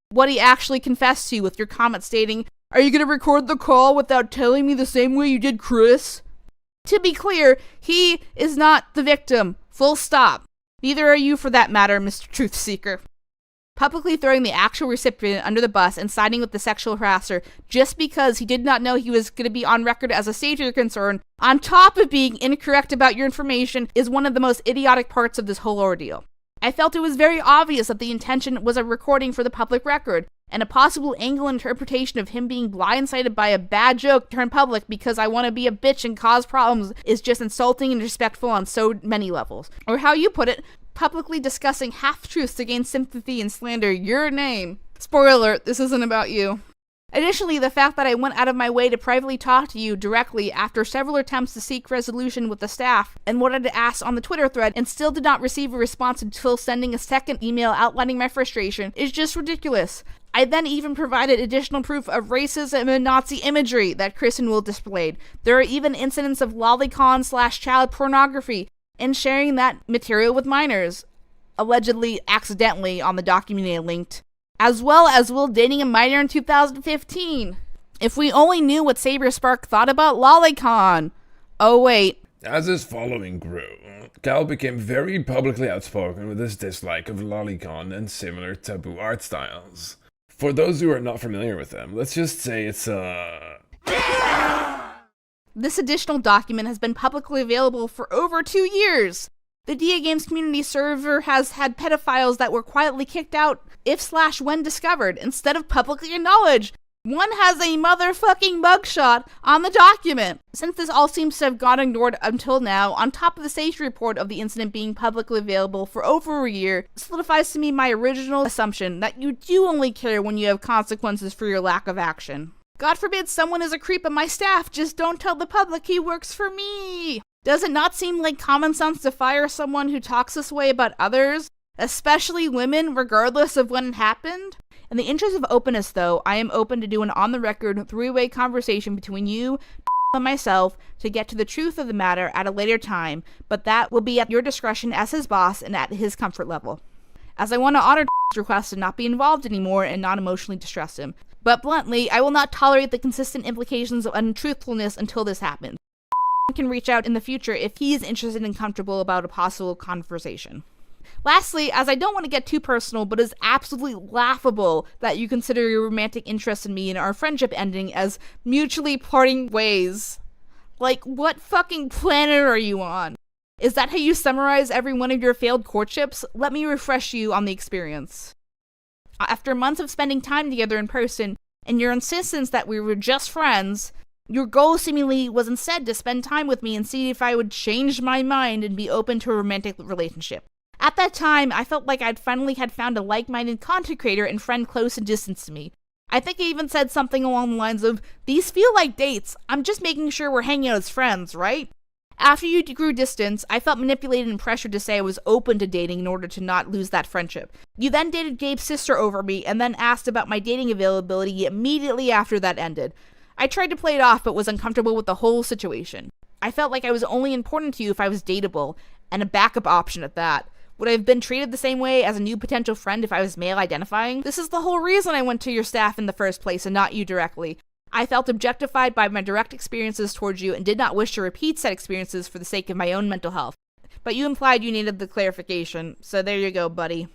what he actually confessed to, with your comment stating, "Are you gonna record the call without telling me the same way you did Chris?" To be clear, he is not the victim. Full stop. Neither are you for that matter, Mr. Truth Seeker. Publicly throwing the actual recipient under the bus and siding with the sexual harasser just because he did not know he was going to be on record as a safety concern, on top of being incorrect about your information, is one of the most idiotic parts of this whole ordeal. I felt it was very obvious that the intention was a recording for the public record, and a possible angle interpretation of him being blindsided by a bad joke turned public because I want to be a bitch and cause problems is just insulting and disrespectful on so many levels. Or how you put it, publicly discussing half-truths to gain sympathy and slander your name. Spoiler alert, this isn't about you. Additionally, the fact that I went out of my way to privately talk to you directly after several attempts to seek resolution with the staff and wanted to ask on the Twitter thread and still did not receive a response until sending a second email outlining my frustration is just ridiculous. I then even provided additional proof of racism and Nazi imagery that Chris and Will displayed. There are even incidents of lolicon/child pornography and sharing that material with minors, allegedly accidentally on the document I linked, as well as Will dating a minor in 2015. If we only knew what Saberspark thought about lolicon. Oh wait. As his following grew, Cal became very publicly outspoken with his dislike of lolicon and similar taboo art styles. For those who are not familiar with them, let's just say it's This additional document has been publicly available for over 2 years. The DAGames community server has had pedophiles that were quietly kicked out if/when discovered, instead of publicly acknowledged. One has a motherfucking mugshot on the document. Since this all seems to have gone ignored until now, on top of the safety report of the incident being publicly available for over a year, solidifies to me my original assumption that you do only care when you have consequences for your lack of action. God forbid someone is a creep on my staff, just don't tell the public he works for me. Does it not seem like common sense to fire someone who talks this way about others, especially women, regardless of when it happened? In the interest of openness, though, I am open to do an on-the-record three-way conversation between you and myself to get to the truth of the matter at a later time, but that will be at your discretion as his boss and at his comfort level, as I want to honor request and not be involved anymore and not emotionally distress him. But bluntly, I will not tolerate the consistent implications of untruthfulness until this happens. Can reach out in the future if he is interested and comfortable about a possible conversation. Lastly, as I don't want to get too personal, but it's absolutely laughable that you consider your romantic interest in me and our friendship ending as mutually parting ways. Like, what fucking planet are you on? Is that how you summarize every one of your failed courtships? Let me refresh you on the experience. After months of spending time together in person, and your insistence that we were just friends, your goal seemingly was instead to spend time with me and see if I would change my mind and be open to a romantic relationship. At that time, I felt like I'd finally had found a like-minded content creator and friend close in distance to me. I think I even said something along the lines of, "These feel like dates, I'm just making sure we're hanging out as friends, right?" After you grew distance, I felt manipulated and pressured to say I was open to dating in order to not lose that friendship. You then dated Gabe's sister over me and then asked about my dating availability immediately after that ended. I tried to play it off but was uncomfortable with the whole situation. I felt like I was only important to you if I was dateable, and a backup option at that. Would I have been treated the same way as a new potential friend if I was male identifying? This is the whole reason I went to your staff in the first place and not you directly. I felt objectified by my direct experiences towards you and did not wish to repeat said experiences for the sake of my own mental health. But you implied you needed the clarification, so there you go, buddy.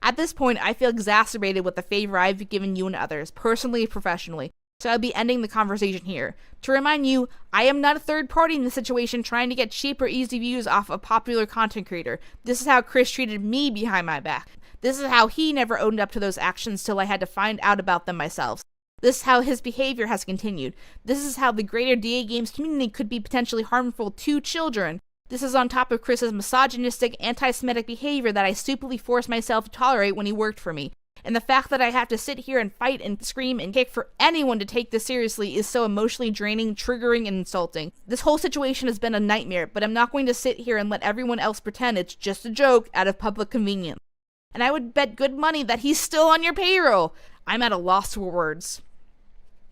At this point, I feel exacerbated with the favor I've given you and others, personally and professionally, so I'll be ending the conversation here. To remind you, I am not a third party in the situation trying to get cheap or easy views off a popular content creator. This is how Chris treated me behind my back. This is how he never owned up to those actions till I had to find out about them myself. This is how his behavior has continued. This is how the greater DAGames community could be potentially harmful to children. This is on top of Chris's misogynistic, anti-Semitic behavior that I stupidly forced myself to tolerate when he worked for me. And the fact that I have to sit here and fight and scream and kick for anyone to take this seriously is so emotionally draining, triggering, and insulting. This whole situation has been a nightmare, but I'm not going to sit here and let everyone else pretend it's just a joke out of public convenience. And I would bet good money that he's still on your payroll. I'm at a loss for words.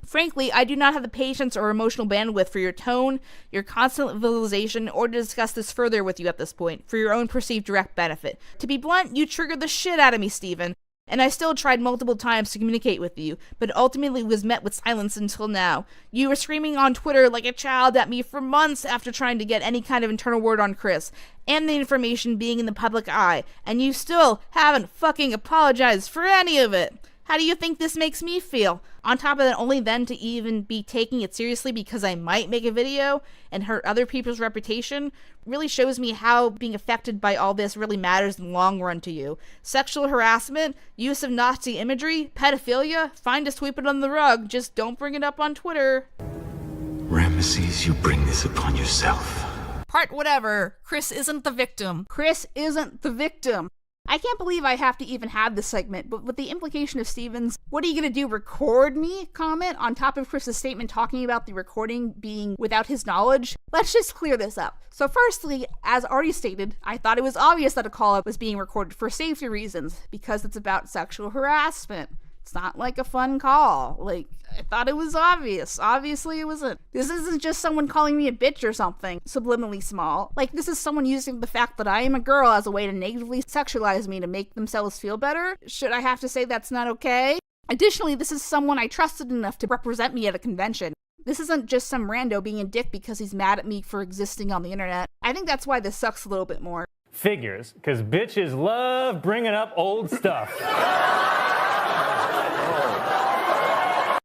Frankly, I do not have the patience or emotional bandwidth for your tone, your constant visualization, or to discuss this further with you at this point, for your own perceived direct benefit. To be blunt, you triggered the shit out of me, Steven. And I still tried multiple times to communicate with you, but ultimately was met with silence until now. You were screaming on Twitter like a child at me for months after trying to get any kind of internal word on Chris, and the information being in the public eye, and you still haven't fucking apologized for any of it. How do you think this makes me feel? On top of that, only then to even be taking it seriously because I might make a video and hurt other people's reputation really shows me how being affected by all this really matters in the long run to you. Sexual harassment, use of Nazi imagery, pedophilia, fine to sweep it under the rug, just don't bring it up on Twitter. Ramesses, you bring this upon yourself. Part whatever. Chris isn't the victim. Chris isn't the victim. I can't believe I have to even have this segment, but with the implication of Steven's "what are you gonna do, record me?" comment on top of Chris's statement talking about the recording being without his knowledge, let's just clear this up. So firstly, as already stated, I thought it was obvious that a call-up was being recorded for safety reasons, because it's about sexual harassment. It's not like a fun call. Like, I thought it was obvious. Obviously it wasn't. This isn't just someone calling me a bitch or something subliminally small. Like, this is someone using the fact that I am a girl as a way to negatively sexualize me to make themselves feel better. Should I have to say that's not okay? Additionally, this is someone I trusted enough to represent me at a convention. This isn't just some rando being a dick because he's mad at me for existing on the internet. I think that's why this sucks a little bit more. Figures, because bitches love bringing up old stuff.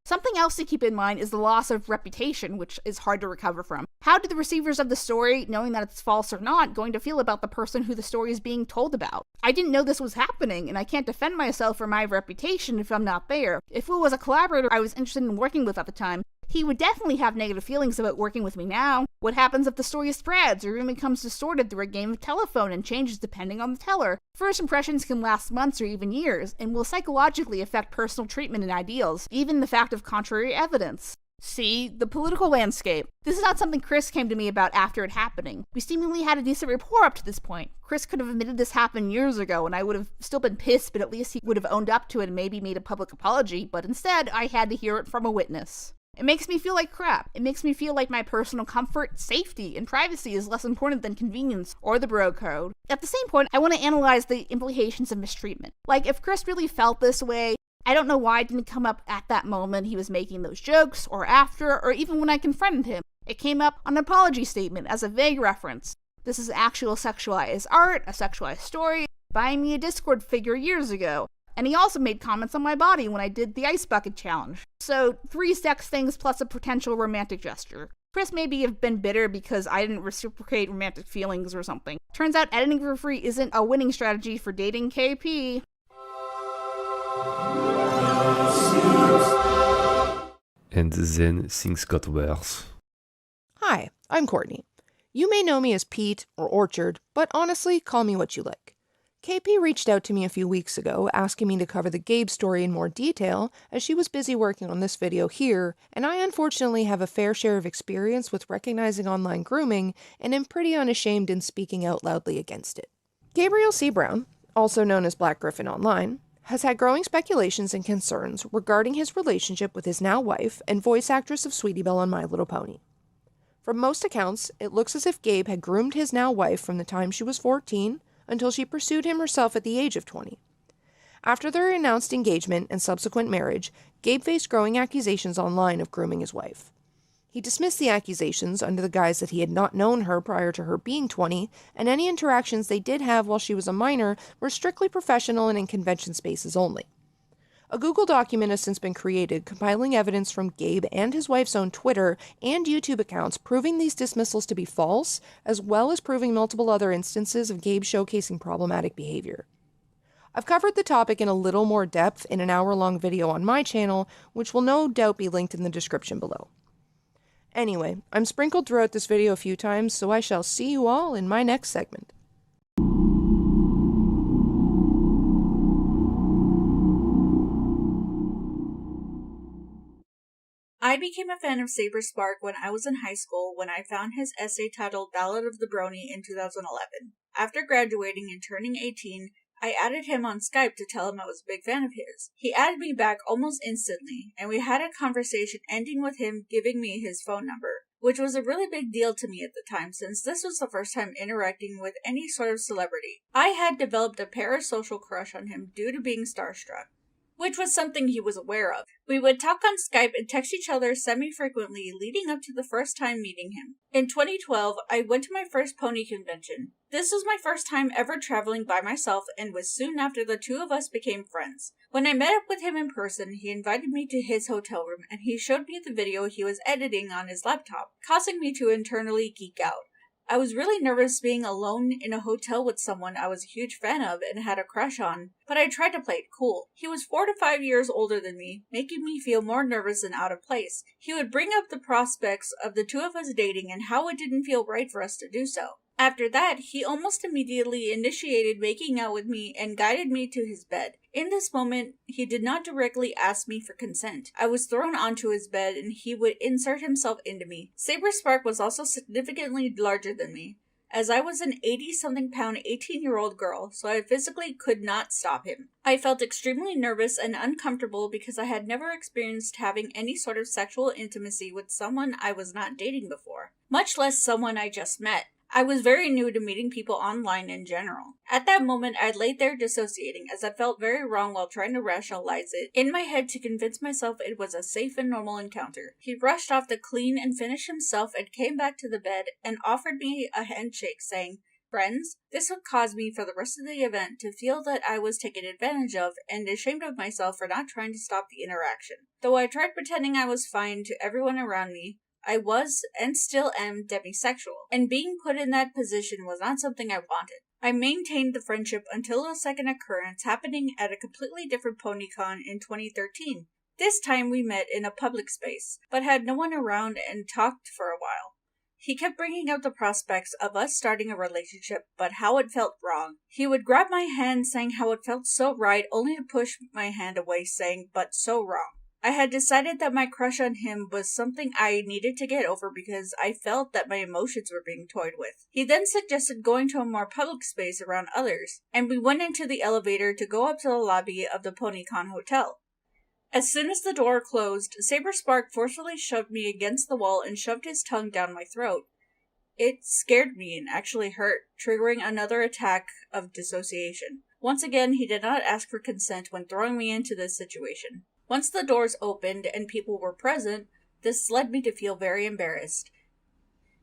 Something else to keep in mind is the loss of reputation, which is hard to recover from. How do the receivers of the story, knowing that it's false or not, going to feel about the person who the story is being told about? I didn't know this was happening, and I can't defend myself or my reputation if I'm not there. If it was a collaborator I was interested in working with at the time, He would definitely have negative feelings about working with me now. What happens if the story spreads or even becomes distorted through a game of telephone and changes depending on the teller? First impressions can last months or even years, and will psychologically affect personal treatment and ideals, even the fact of contrary evidence. See, the political landscape. This is not something Chris came to me about after it happening. We seemingly had a decent rapport up to this point. Chris could have admitted this happened years ago and I would have still been pissed, but at least he would have owned up to it and maybe made a public apology, but instead I had to hear it from a witness. It makes me feel like crap. It makes me feel like my personal comfort, safety, and privacy is less important than convenience or the bro code. At the same point, I want to analyze the implications of mistreatment. Like, if Chris really felt this way, I don't know why it didn't come up at that moment he was making those jokes, or after, or even when I confronted him. It came up on an apology statement as a vague reference. This is actual sexualized art, a sexualized story, buying me a Discord figure years ago. And he also made comments on my body when I did the ice bucket challenge. So 3 sex things plus a potential romantic gesture. Chris maybe have been bitter because I didn't reciprocate romantic feelings or something. Turns out editing for free isn't a winning strategy for dating KP. And then things got worse. Hi, I'm Courtney. You may know me as Pete or Orchard, but honestly, call me what you like. KP reached out to me a few weeks ago asking me to cover the Gabe story in more detail as she was busy working on this video here, and I unfortunately have a fair share of experience with recognizing online grooming and am pretty unashamed in speaking out loudly against it. Gabriel C. Brown, also known as Black Griffin Online, has had growing speculations and concerns regarding his relationship with his now wife and voice actress of Sweetie Belle on My Little Pony. From most accounts, it looks as if Gabe had groomed his now wife from the time she was 14 until she pursued him herself at the age of 20. After their announced engagement and subsequent marriage, Gabe faced growing accusations online of grooming his wife. He dismissed the accusations under the guise that he had not known her prior to her being 20, and any interactions they did have while she was a minor were strictly professional and in convention spaces only. A Google document has since been created compiling evidence from Gabe and his wife's own Twitter and YouTube accounts proving these dismissals to be false, as well as proving multiple other instances of Gabe showcasing problematic behavior. I've covered the topic in a little more depth in an hour-long video on my channel, which will no doubt be linked in the description below. Anyway, I'm sprinkled throughout this video a few times, so I shall see you all in my next segment. I became a fan of Saberspark when I was in high school when I found his essay titled Ballad of the Brony in 2011. After graduating and turning 18, I added him on Skype to tell him I was a big fan of his. He added me back almost instantly, and we had a conversation ending with him giving me his phone number, which was a really big deal to me at the time since this was the first time interacting with any sort of celebrity. I had developed a parasocial crush on him due to being starstruck, which was something he was aware of. We would talk on Skype and text each other semi-frequently leading up to the first time meeting him. In 2012, I went to my first pony convention. This was my first time ever traveling by myself and was soon after the two of us became friends. When I met up with him in person, he invited me to his hotel room and he showed me the video he was editing on his laptop, causing me to internally geek out. I was really nervous being alone in a hotel with someone I was a huge fan of and had a crush on, but I tried to play it cool. He was 4 to 5 years older than me, making me feel more nervous and out of place. He would bring up the prospects of the two of us dating and how it didn't feel right for us to do so. After that, he almost immediately initiated making out with me and guided me to his bed. In this moment, he did not directly ask me for consent. I was thrown onto his bed and he would insert himself into me. Saberspark was also significantly larger than me, as I was an 80-something pound 18-year-old girl, so I physically could not stop him. I felt extremely nervous and uncomfortable because I had never experienced having any sort of sexual intimacy with someone I was not dating before, much less someone I just met. I was very new to meeting people online in general. At that moment, I laid there dissociating as I felt very wrong while trying to rationalize it in my head to convince myself it was a safe and normal encounter. He rushed off to clean and finish himself and came back to the bed and offered me a handshake saying, "Friends?" This would cause me for the rest of the event to feel that I was taken advantage of and ashamed of myself for not trying to stop the interaction. Though I tried pretending I was fine to everyone around me, I was, and still am, demisexual, and being put in that position was not something I wanted. I maintained the friendship until a second occurrence happening at a completely different PonyCon in 2013. This time we met in a public space, but had no one around and talked for a while. He kept bringing up the prospects of us starting a relationship, but how it felt wrong. He would grab my hand saying how it felt so right, only to push my hand away saying, but so wrong. I had decided that my crush on him was something I needed to get over because I felt that my emotions were being toyed with. He then suggested going to a more public space around others, and we went into the elevator to go up to the lobby of the PonyCon Hotel. As soon as the door closed, Saberspark forcefully shoved me against the wall and shoved his tongue down my throat. It scared me and actually hurt, triggering another attack of dissociation. Once again, he did not ask for consent when throwing me into this situation. Once the doors opened and people were present, this led me to feel very embarrassed.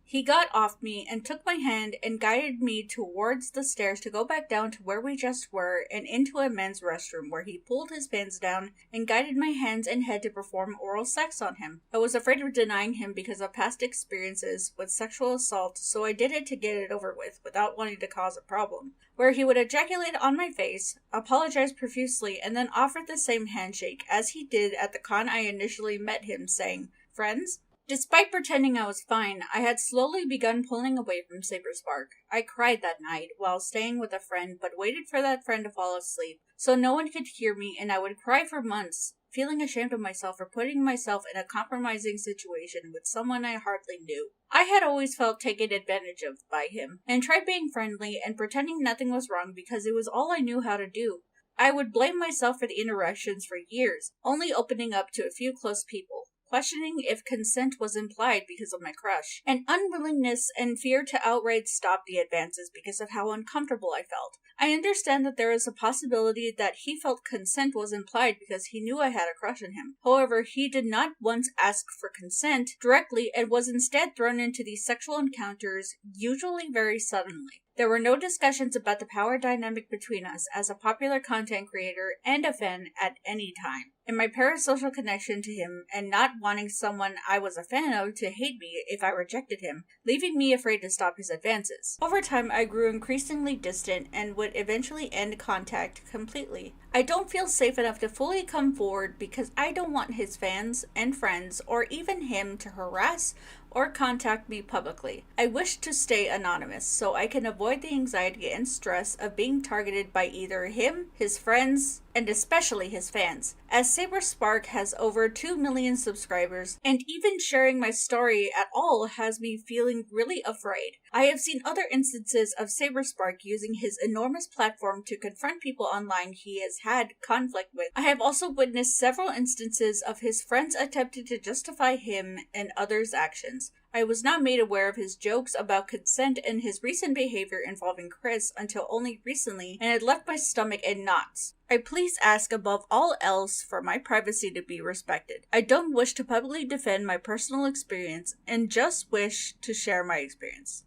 He got off me and took my hand and guided me towards the stairs to go back down to where we just were and into a men's restroom where he pulled his pants down and guided my hands and head to perform oral sex on him. I was afraid of denying him because of past experiences with sexual assault, so I did it to get it over with without wanting to cause a problem, where he would ejaculate on my face, apologize profusely, and then offer the same handshake as he did at the con I initially met him, saying, "Friends?" Despite pretending I was fine, I had slowly begun pulling away from Saberspark. I cried that night while staying with a friend, but waited for that friend to fall asleep so no one could hear me, and I would cry for months, feeling ashamed of myself for putting myself in a compromising situation with someone I hardly knew. I had always felt taken advantage of by him, and tried being friendly and pretending nothing was wrong because it was all I knew how to do. I would blame myself for the interactions for years, only opening up to a few close people, questioning if consent was implied because of my crush, and unwillingness and fear to outright stop the advances because of how uncomfortable I felt. I understand that there is a possibility that he felt consent was implied because he knew I had a crush on him. However, he did not once ask for consent directly and was instead thrown into these sexual encounters, usually very suddenly. There were no discussions about the power dynamic between us as a popular content creator and a fan at any time. And my parasocial connection to him and not wanting someone I was a fan of to hate me if I rejected him, leaving me afraid to stop his advances. Over time, I grew increasingly distant and would eventually end contact completely. I don't feel safe enough to fully come forward because I don't want his fans and friends or even him to harass or contact me publicly. I wish to stay anonymous so I can avoid the anxiety and stress of being targeted by either him, his friends, and especially his fans, as Saberspark has over 2 million subscribers, and even sharing my story at all has me feeling really afraid. I have seen other instances of Saberspark using his enormous platform to confront people online he has had conflict with. I have also witnessed several instances of his friends attempting to justify him and others' actions. I was not made aware of his jokes about consent and his recent behavior involving Chris until only recently, and it left my stomach in knots. I please ask above all else for my privacy to be respected. I don't wish to publicly defend my personal experience and just wish to share my experience.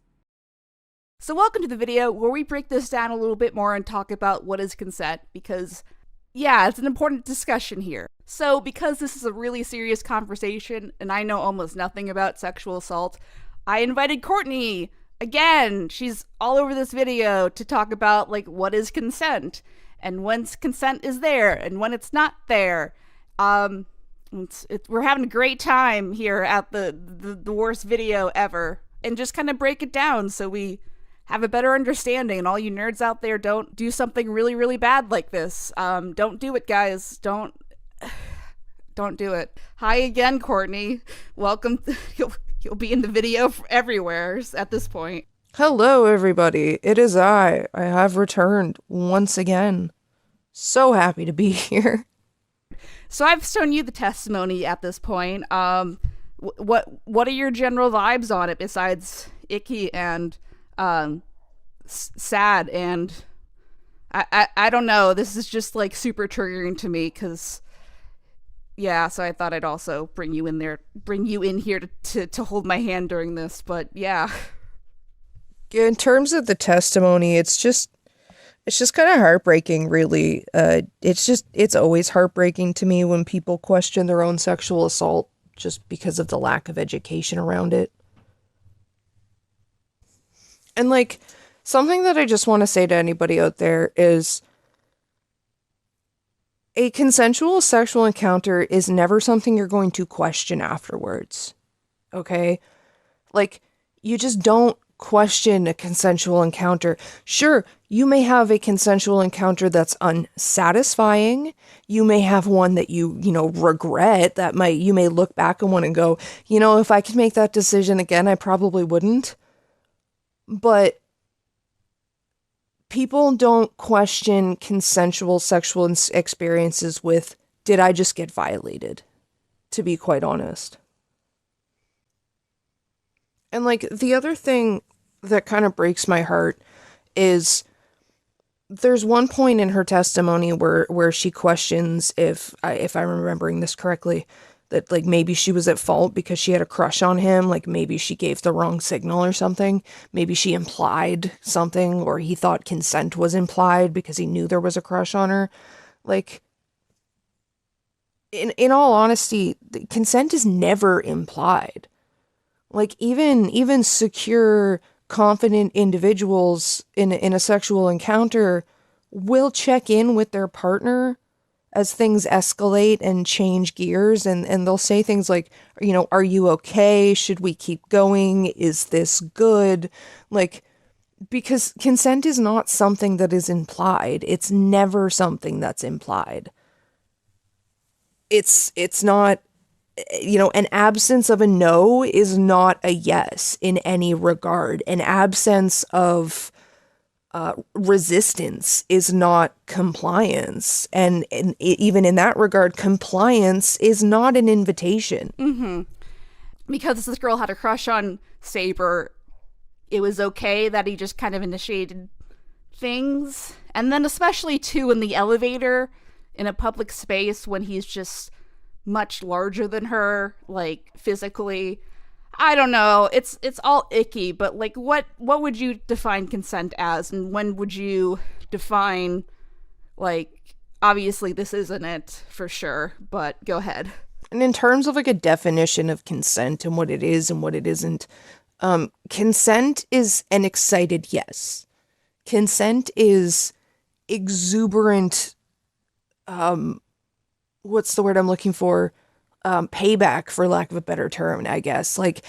So welcome to the video where we break this down a little bit more and talk about what is consent, because yeah, it's an important discussion here. So because this is a really serious conversation and I know almost nothing about sexual assault, I invited Courtney, again, she's all over this video, to talk about like what is consent and when consent is there and when it's not there. We're having a great time here at the worst video ever, and just kind of break it down so we have a better understanding, and all you nerds out there, don't do something really, really bad like this. Don't do it, guys. Don't do it. Hi again, Courtney. Welcome. You'll be in the video everywhere at this point. Hello, everybody. It is I. I have returned once again. So happy to be here. So I've shown you the testimony at this point. What are your general vibes on it besides icky and sad? And I don't know. This is just like super triggering to me because, yeah. So I thought I'd also bring you in here to hold my hand during this. But yeah. In terms of the testimony, it's just kind of heartbreaking, really. It's always heartbreaking to me when people question their own sexual assault just because of the lack of education around it. And like, something that I just want to say to anybody out there is, a consensual sexual encounter is never something you're going to question afterwards. Okay? Like, you just don't question a consensual encounter. Sure, you may have a consensual encounter that's unsatisfying. You may have one that you regret, you may look back on one and go, if I could make that decision again, I probably wouldn't. But people don't question consensual sexual experiences with, did I just get violated? To be quite honest. And like, the other thing that kind of breaks my heart is there's one point in her testimony where she questions, if I'm remembering this correctly, that like maybe she was at fault because she had a crush on him, like maybe she gave the wrong signal or something, maybe she implied something, or he thought consent was implied because he knew there was a crush on her. Like, in all honesty, consent is never implied. Like, even secure, confident individuals in a sexual encounter will check in with their partner as things escalate and change gears, and they'll say things like, are you okay? Should we keep going? Is this good? Like, because consent is not something that is implied. It's never something that's implied. It's not, an absence of a no is not a yes in any regard. An absence of resistance is not compliance. And even in that regard, compliance is not an invitation. Mm-hmm. Because this girl had a crush on Saber, it was okay that he just kind of initiated things. And then especially, too, in the elevator, in a public space, when he's just much larger than her, like, physically. I don't know, it's all icky, but like, what would you define consent as, and when would you define, like, obviously this isn't it for sure, but go ahead. And in terms of like a definition of consent and what it is and what it isn't, consent is an excited yes. Consent is exuberant, what's the word I'm looking for? Payback, for lack of a better term, I guess. Like,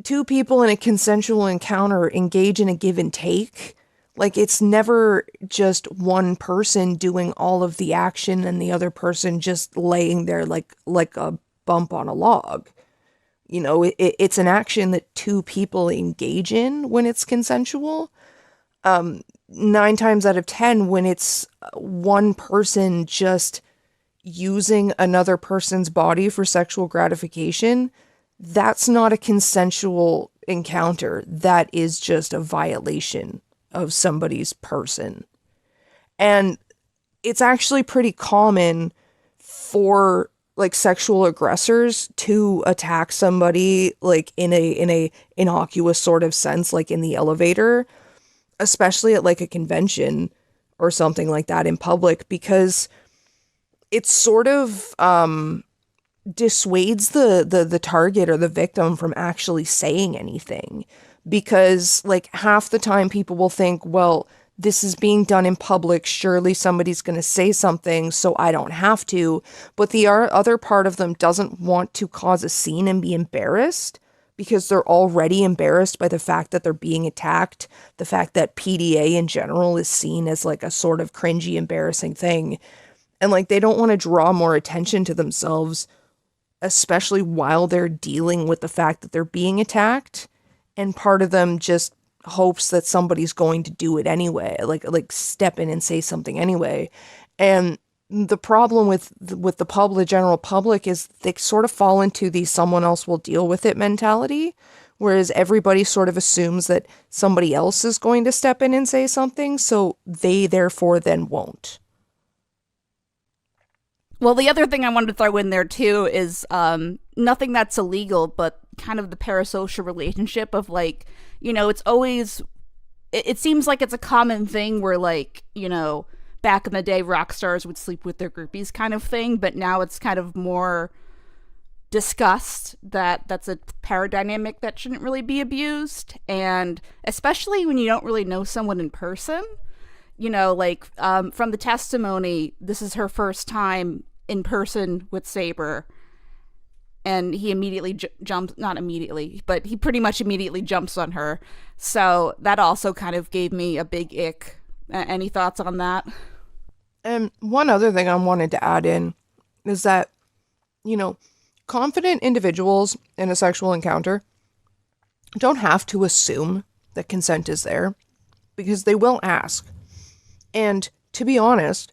two people in a consensual encounter engage in a give and take. Like, it's never just one person doing all of the action and the other person just laying there like a bump on a log. It's an action that two people engage in when it's consensual. 9 times out of 10, when it's one person just using another person's body for sexual gratification, that's not a consensual encounter. That is just a violation of somebody's person. And it's actually pretty common for like sexual aggressors to attack somebody like in a innocuous sort of sense, like in the elevator, especially at like a convention or something like that in public, because it sort of dissuades the target or the victim from actually saying anything. Because like half the time people will think, well, this is being done in public, surely somebody's going to say something, so I don't have to. But the other part of them doesn't want to cause a scene and be embarrassed, because they're already embarrassed by the fact that they're being attacked, the fact that PDA in general is seen as like a sort of cringy, embarrassing thing. And like, they don't want to draw more attention to themselves, especially while they're dealing with the fact that they're being attacked. And part of them just hopes that somebody's going to do it anyway, like step in and say something anyway. And the problem with the general public is they sort of fall into the someone else will deal with it mentality, whereas everybody sort of assumes that somebody else is going to step in and say something, so they therefore then won't. Well, the other thing I wanted to throw in there, too, is nothing that's illegal, but kind of the parasocial relationship of, like, it's always... It seems like it's a common thing where, like, back in the day, rock stars would sleep with their groupies kind of thing, but now it's kind of more discussed that that's a paradigm that shouldn't really be abused, and especially when you don't really know someone in person. from the testimony, this is her first time in person with Saber. And he immediately not immediately, but he pretty much immediately jumps on her. So that also kind of gave me a big ick. Any thoughts on that? And one other thing I wanted to add in is that, confident individuals in a sexual encounter don't have to assume that consent is there, because they will ask. And to be honest,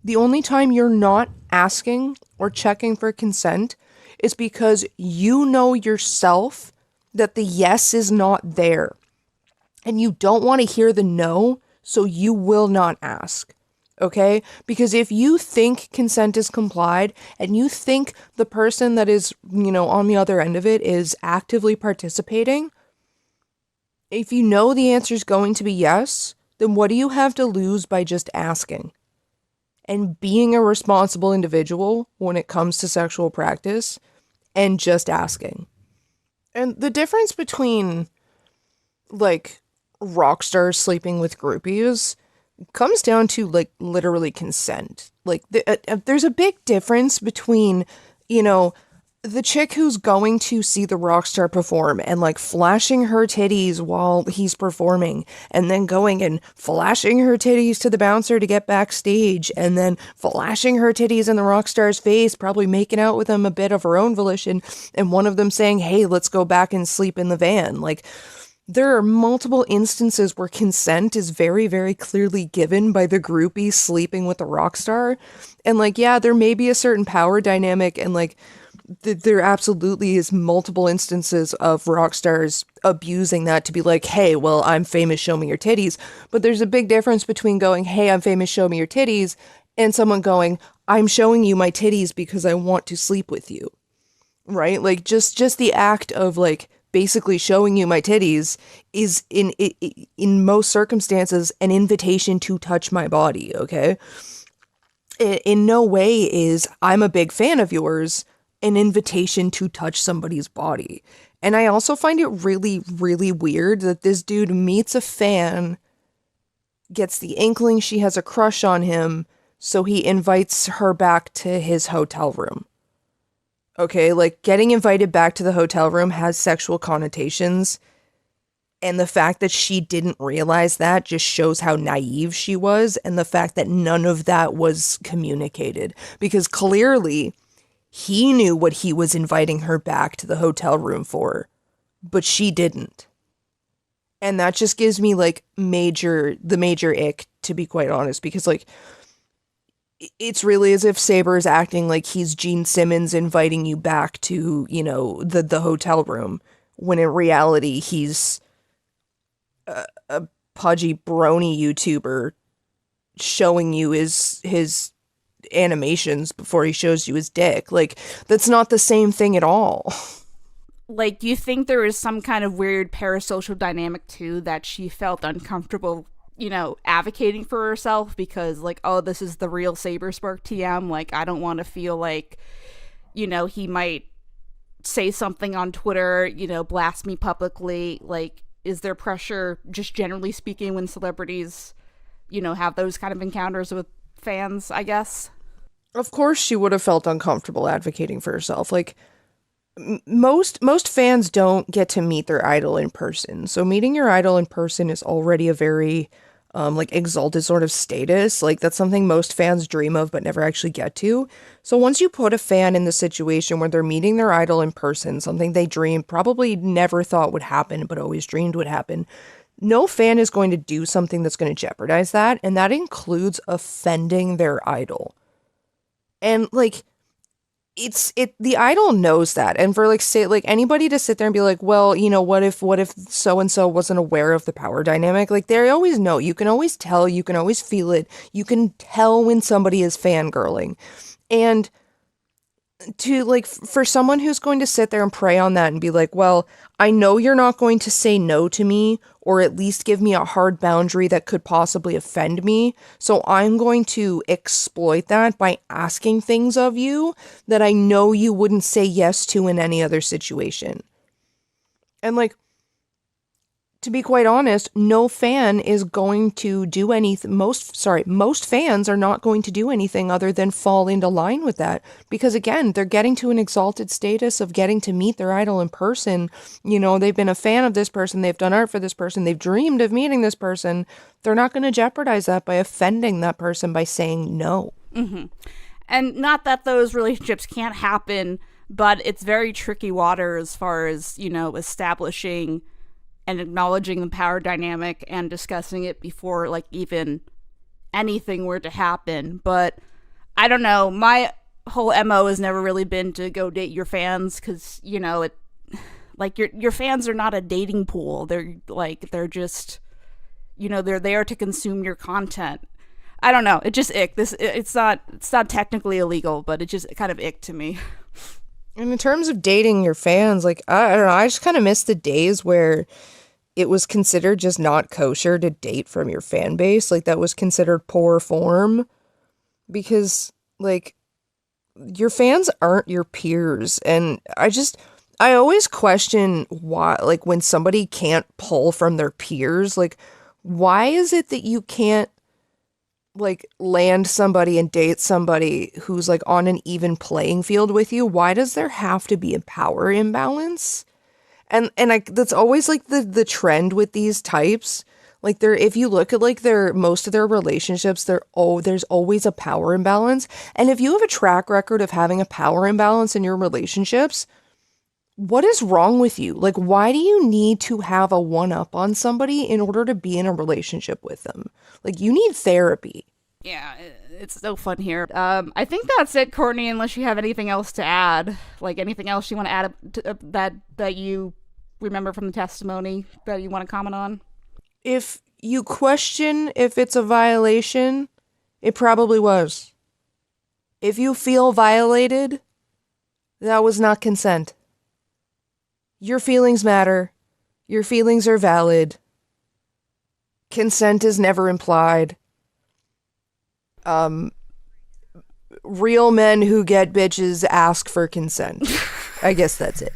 the only time you're not asking or checking for consent is because you know yourself that the yes is not there. And you don't want to hear the no, so you will not ask. Okay? Because if you think consent is complied and you think the person that is, on the other end of it is actively participating, if you know the answer is going to be yes, then what do you have to lose by just asking? And being a responsible individual when it comes to sexual practice and just asking. And the difference between, rock stars sleeping with groupies comes down to, literally consent. There's a big difference between, the chick who's going to see the rock star perform and flashing her titties while he's performing, and then going and flashing her titties to the bouncer to get backstage, and then flashing her titties in the rock star's face, probably making out with him a bit of her own volition, and one of them saying, hey, let's go back and sleep in the van. There are multiple instances where consent is very, very clearly given by the groupie sleeping with the rock star. And there may be a certain power dynamic, and there absolutely is multiple instances of rock stars abusing that to be hey, well, I'm famous, show me your titties. But there's a big difference between going, hey, I'm famous, show me your titties, and someone going, I'm showing you my titties because I want to sleep with you. Right? Just the act of basically showing you my titties is in most circumstances an invitation to touch my body, okay? In no way is I'm a big fan of yours an invitation to touch somebody's body. And I also find it really, really weird that this dude meets a fan, gets the inkling she has a crush on him, so he invites her back to his hotel room. Okay, getting invited back to the hotel room has sexual connotations, and the fact that she didn't realize that just shows how naive she was, and the fact that none of that was communicated, because clearly he knew what he was inviting her back to the hotel room for, but she didn't. And that just gives me the major ick, to be quite honest, because it's really as if Saber is acting like he's Gene Simmons inviting you back to, the hotel room, when in reality he's a pudgy Brony YouTuber showing you his animations before he shows you his dick. That's not the same thing at all. You think there is some kind of weird parasocial dynamic too, that she felt uncomfortable advocating for herself because oh, this is the real Saberspark TM. I don't want to feel he might say something on Twitter, blast me publicly. Is there pressure, just generally speaking, when celebrities, have those kind of encounters with fans, I guess? Of course she would have felt uncomfortable advocating for herself. Most fans don't get to meet their idol in person. So meeting your idol in person is already a very exalted sort of status. That's something most fans dream of but never actually get to. So once you put a fan in the situation where they're meeting their idol in person, something they probably never thought would happen but always dreamed would happen, no fan is going to do something that's going to jeopardize that, and that includes offending their idol. And the idol knows that, and for anybody to sit there and be well, what if so and so wasn't aware of the power dynamic, they always know. You can always tell, you can always feel it, you can tell when somebody is fangirling. And to for someone who's going to sit there and prey on that and be well, I know you're not going to say no to me, or at least give me a hard boundary that could possibly offend me, so I'm going to exploit that by asking things of you that I know you wouldn't say yes to in any other situation. And to be quite honest, no fan is going to do anything. Most fans are not going to do anything other than fall into line with that. Because again, they're getting to an exalted status of getting to meet their idol in person. You know, they've been a fan of this person, they've done art for this person, they've dreamed of meeting this person. They're not going to jeopardize that by offending that person by saying no. Mm-hmm. And not that those relationships can't happen, but it's very tricky water as far as, you know, establishing and acknowledging the power dynamic and discussing it before, like, even anything were to happen. But I don't know, my whole MO has never really been to go date your fans, because, you know, it, like, your fans are not a dating pool. They're just, you know, they're there to consume your content. I don't know, it just ick. It's not technically illegal, but it just kind of ick to me. And in terms of dating your fans, like, I don't know, I just kind of miss the days where it was considered just not kosher to date from your fan base. Like, that was considered poor form. Because, like, your fans aren't your peers. And I always question why, like, when somebody can't pull from their peers, like, why is it that you can't, like, land somebody and date somebody who's, like, on an even playing field with you? Why does there have to be a power imbalance? And that's always, like, the trend with these types. Like, if you look at, like, most of their relationships, there's always a power imbalance. And if you have a track record of having a power imbalance in your relationships, what is wrong with you? Like, why do you need to have a one-up on somebody in order to be in a relationship with them? Like, you need therapy. Yeah, it's so fun here. I think that's it, Courtney, unless you have anything else to add. Like, anything else you want to add to, that you remember from the testimony that you want to comment on? If you question if it's a violation, it probably was. If you feel violated, that was not consent. Your feelings matter. Your feelings are valid. Consent is never implied. Real men who get bitches ask for consent. I guess that's it.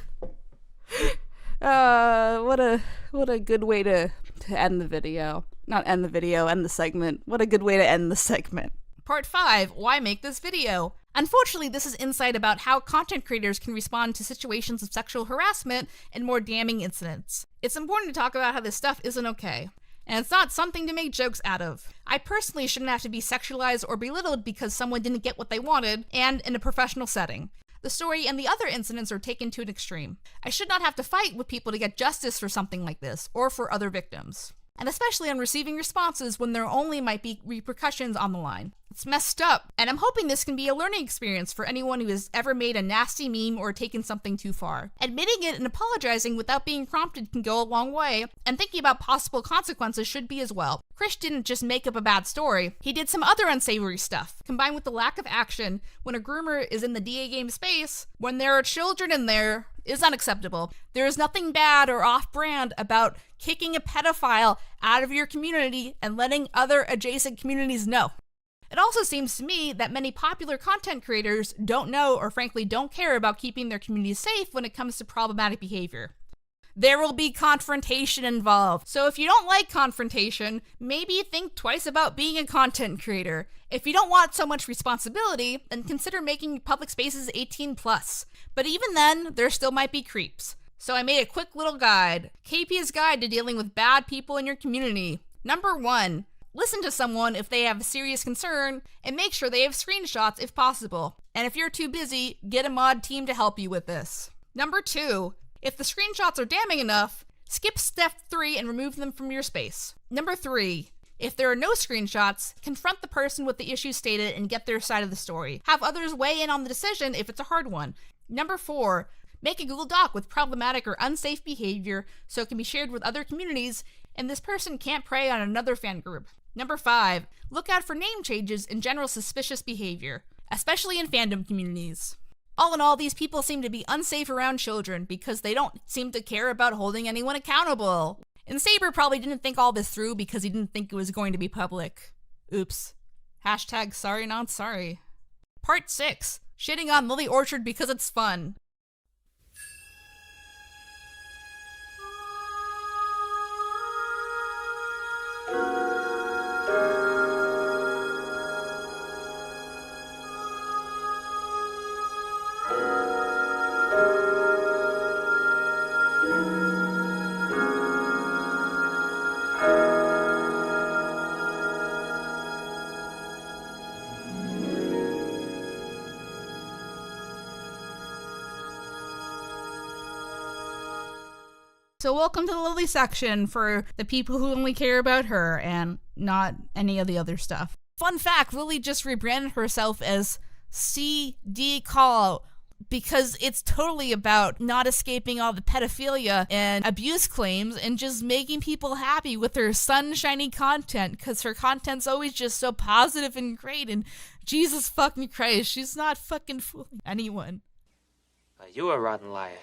What a good way to end the video. Not end the video, end the segment. What a good way to end the segment. Part 5, why make this video? Unfortunately, this is insight about how content creators can respond to situations of sexual harassment and more damning incidents. It's important to talk about how this stuff isn't okay, and it's not something to make jokes out of. I personally shouldn't have to be sexualized or belittled because someone didn't get what they wanted, and in a professional setting. The story and the other incidents are taken to an extreme. I should not have to fight with people to get justice for something like this, or for other victims. And especially on receiving responses when there only might be repercussions on the line. It's messed up, and I'm hoping this can be a learning experience for anyone who has ever made a nasty meme or taken something too far. Admitting it and apologizing without being prompted can go a long way, and thinking about possible consequences should be as well. Chris didn't just make up a bad story, he did some other unsavory stuff. Combined with the lack of action when a groomer is in the DAGames space, when there are children in there, is unacceptable. There is nothing bad or off-brand about kicking a pedophile out of your community and letting other adjacent communities know. It also seems to me that many popular content creators don't know or frankly don't care about keeping their communities safe when it comes to problematic behavior. There will be confrontation involved, so if you don't like confrontation, maybe think twice about being a content creator. If you don't want so much responsibility, then consider making public spaces 18+. But even then, there still might be creeps. So I made a quick little guide. KP's guide to dealing with bad people in your community. Number 1, listen to someone if they have a serious concern, and make sure they have screenshots if possible. And if you're too busy, get a mod team to help you with this. Number 2, if the screenshots are damning enough, skip step 3 and remove them from your space. Number 3, if there are no screenshots, confront the person with the issue stated and get their side of the story. Have others weigh in on the decision if it's a hard one. Number 4, make a Google Doc with problematic or unsafe behavior so it can be shared with other communities and this person can't prey on another fan group. Number 5, look out for name changes and general suspicious behavior, especially in fandom communities. All in all, these people seem to be unsafe around children because they don't seem to care about holding anyone accountable. And Saber probably didn't think all this through because he didn't think it was going to be public. Oops. Hashtag sorry not sorry. Part 6, shitting on Lily Orchard because it's fun. So welcome to the Lily section for the people who only care about her and not any of the other stuff. Fun fact, Lily just rebranded herself as CD Callout because it's totally about not escaping all the pedophilia and abuse claims and just making people happy with her sunshiny content, because her content's always just so positive and great, and Jesus fucking Christ, she's not fucking fooling anyone. You a rotten liar.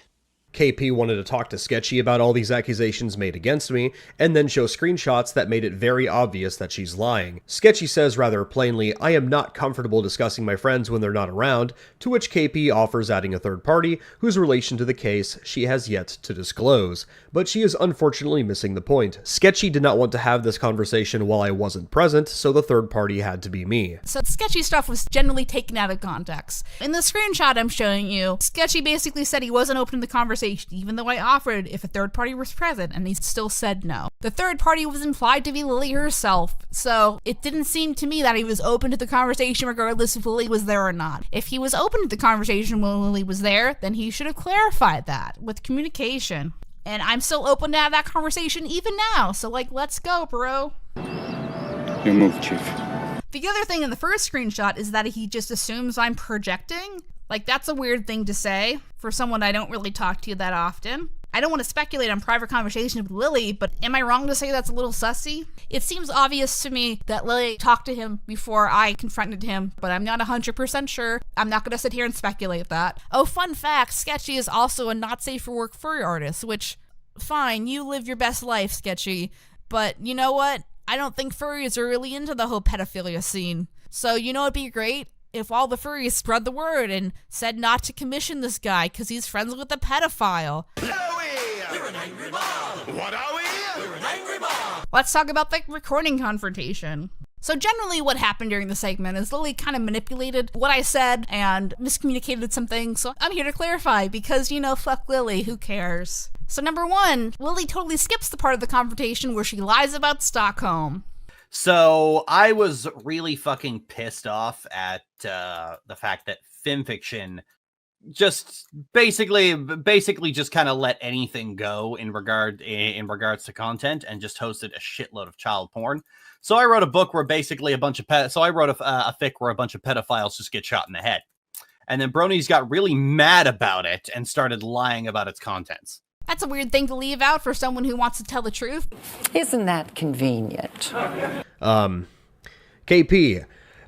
KP wanted to talk to Sketchy about all these accusations made against me, and then show screenshots that made it very obvious that she's lying. Sketchy says rather plainly, I am not comfortable discussing my friends when they're not around, to which KP offers adding a third party, whose relation to the case she has yet to disclose. But she is unfortunately missing the point. Sketchy did not want to have this conversation while I wasn't present, so the third party had to be me. So Sketchy stuff was generally taken out of context. In the screenshot I'm showing you, Sketchy basically said he wasn't open to the conversation, even though I offered if a third party was present, and he still said no. The third party was implied to be Lily herself, so it didn't seem to me that he was open to the conversation regardless if Lily was there or not. If he was open to the conversation when Lily was there, then he should have clarified that with communication. And I'm still open to have that conversation even now, so let's go, bro. Your move, Chief. The other thing in the first screenshot is that he just assumes I'm projecting. That's a weird thing to say for someone I don't really talk to that often. I don't want to speculate on private conversations with Lily, but am I wrong to say that's a little sussy? It seems obvious to me that Lily talked to him before I confronted him, but I'm not 100% sure. I'm not going to sit here and speculate that. Oh, fun fact, Sketchy is also a not safe for work furry artist, which, fine, you live your best life, Sketchy, but you know what? I don't think furries are really into the whole pedophilia scene. So you know it'd be great? If all the furries spread the word and said not to commission this guy because he's friends with a pedophile. We're an angry mob. What are we? We're an angry mob. Let's talk about the recording confrontation. So generally what happened during the segment is Lily kind of manipulated what I said and miscommunicated some things, so I'm here to clarify because, fuck Lily, who cares? So number one, Lily totally skips the part of the confrontation where she lies about Stockholm. So I was really fucking pissed off at the fact that FimFiction just basically just kind of let anything go in regards to content and just hosted a shitload of child porn. So I wrote a book where basically a fic where a bunch of pedophiles just get shot in the head. And then Brony's got really mad about it and started lying about its contents. That's a weird thing to leave out for someone who wants to tell the truth. Isn't that convenient? KP,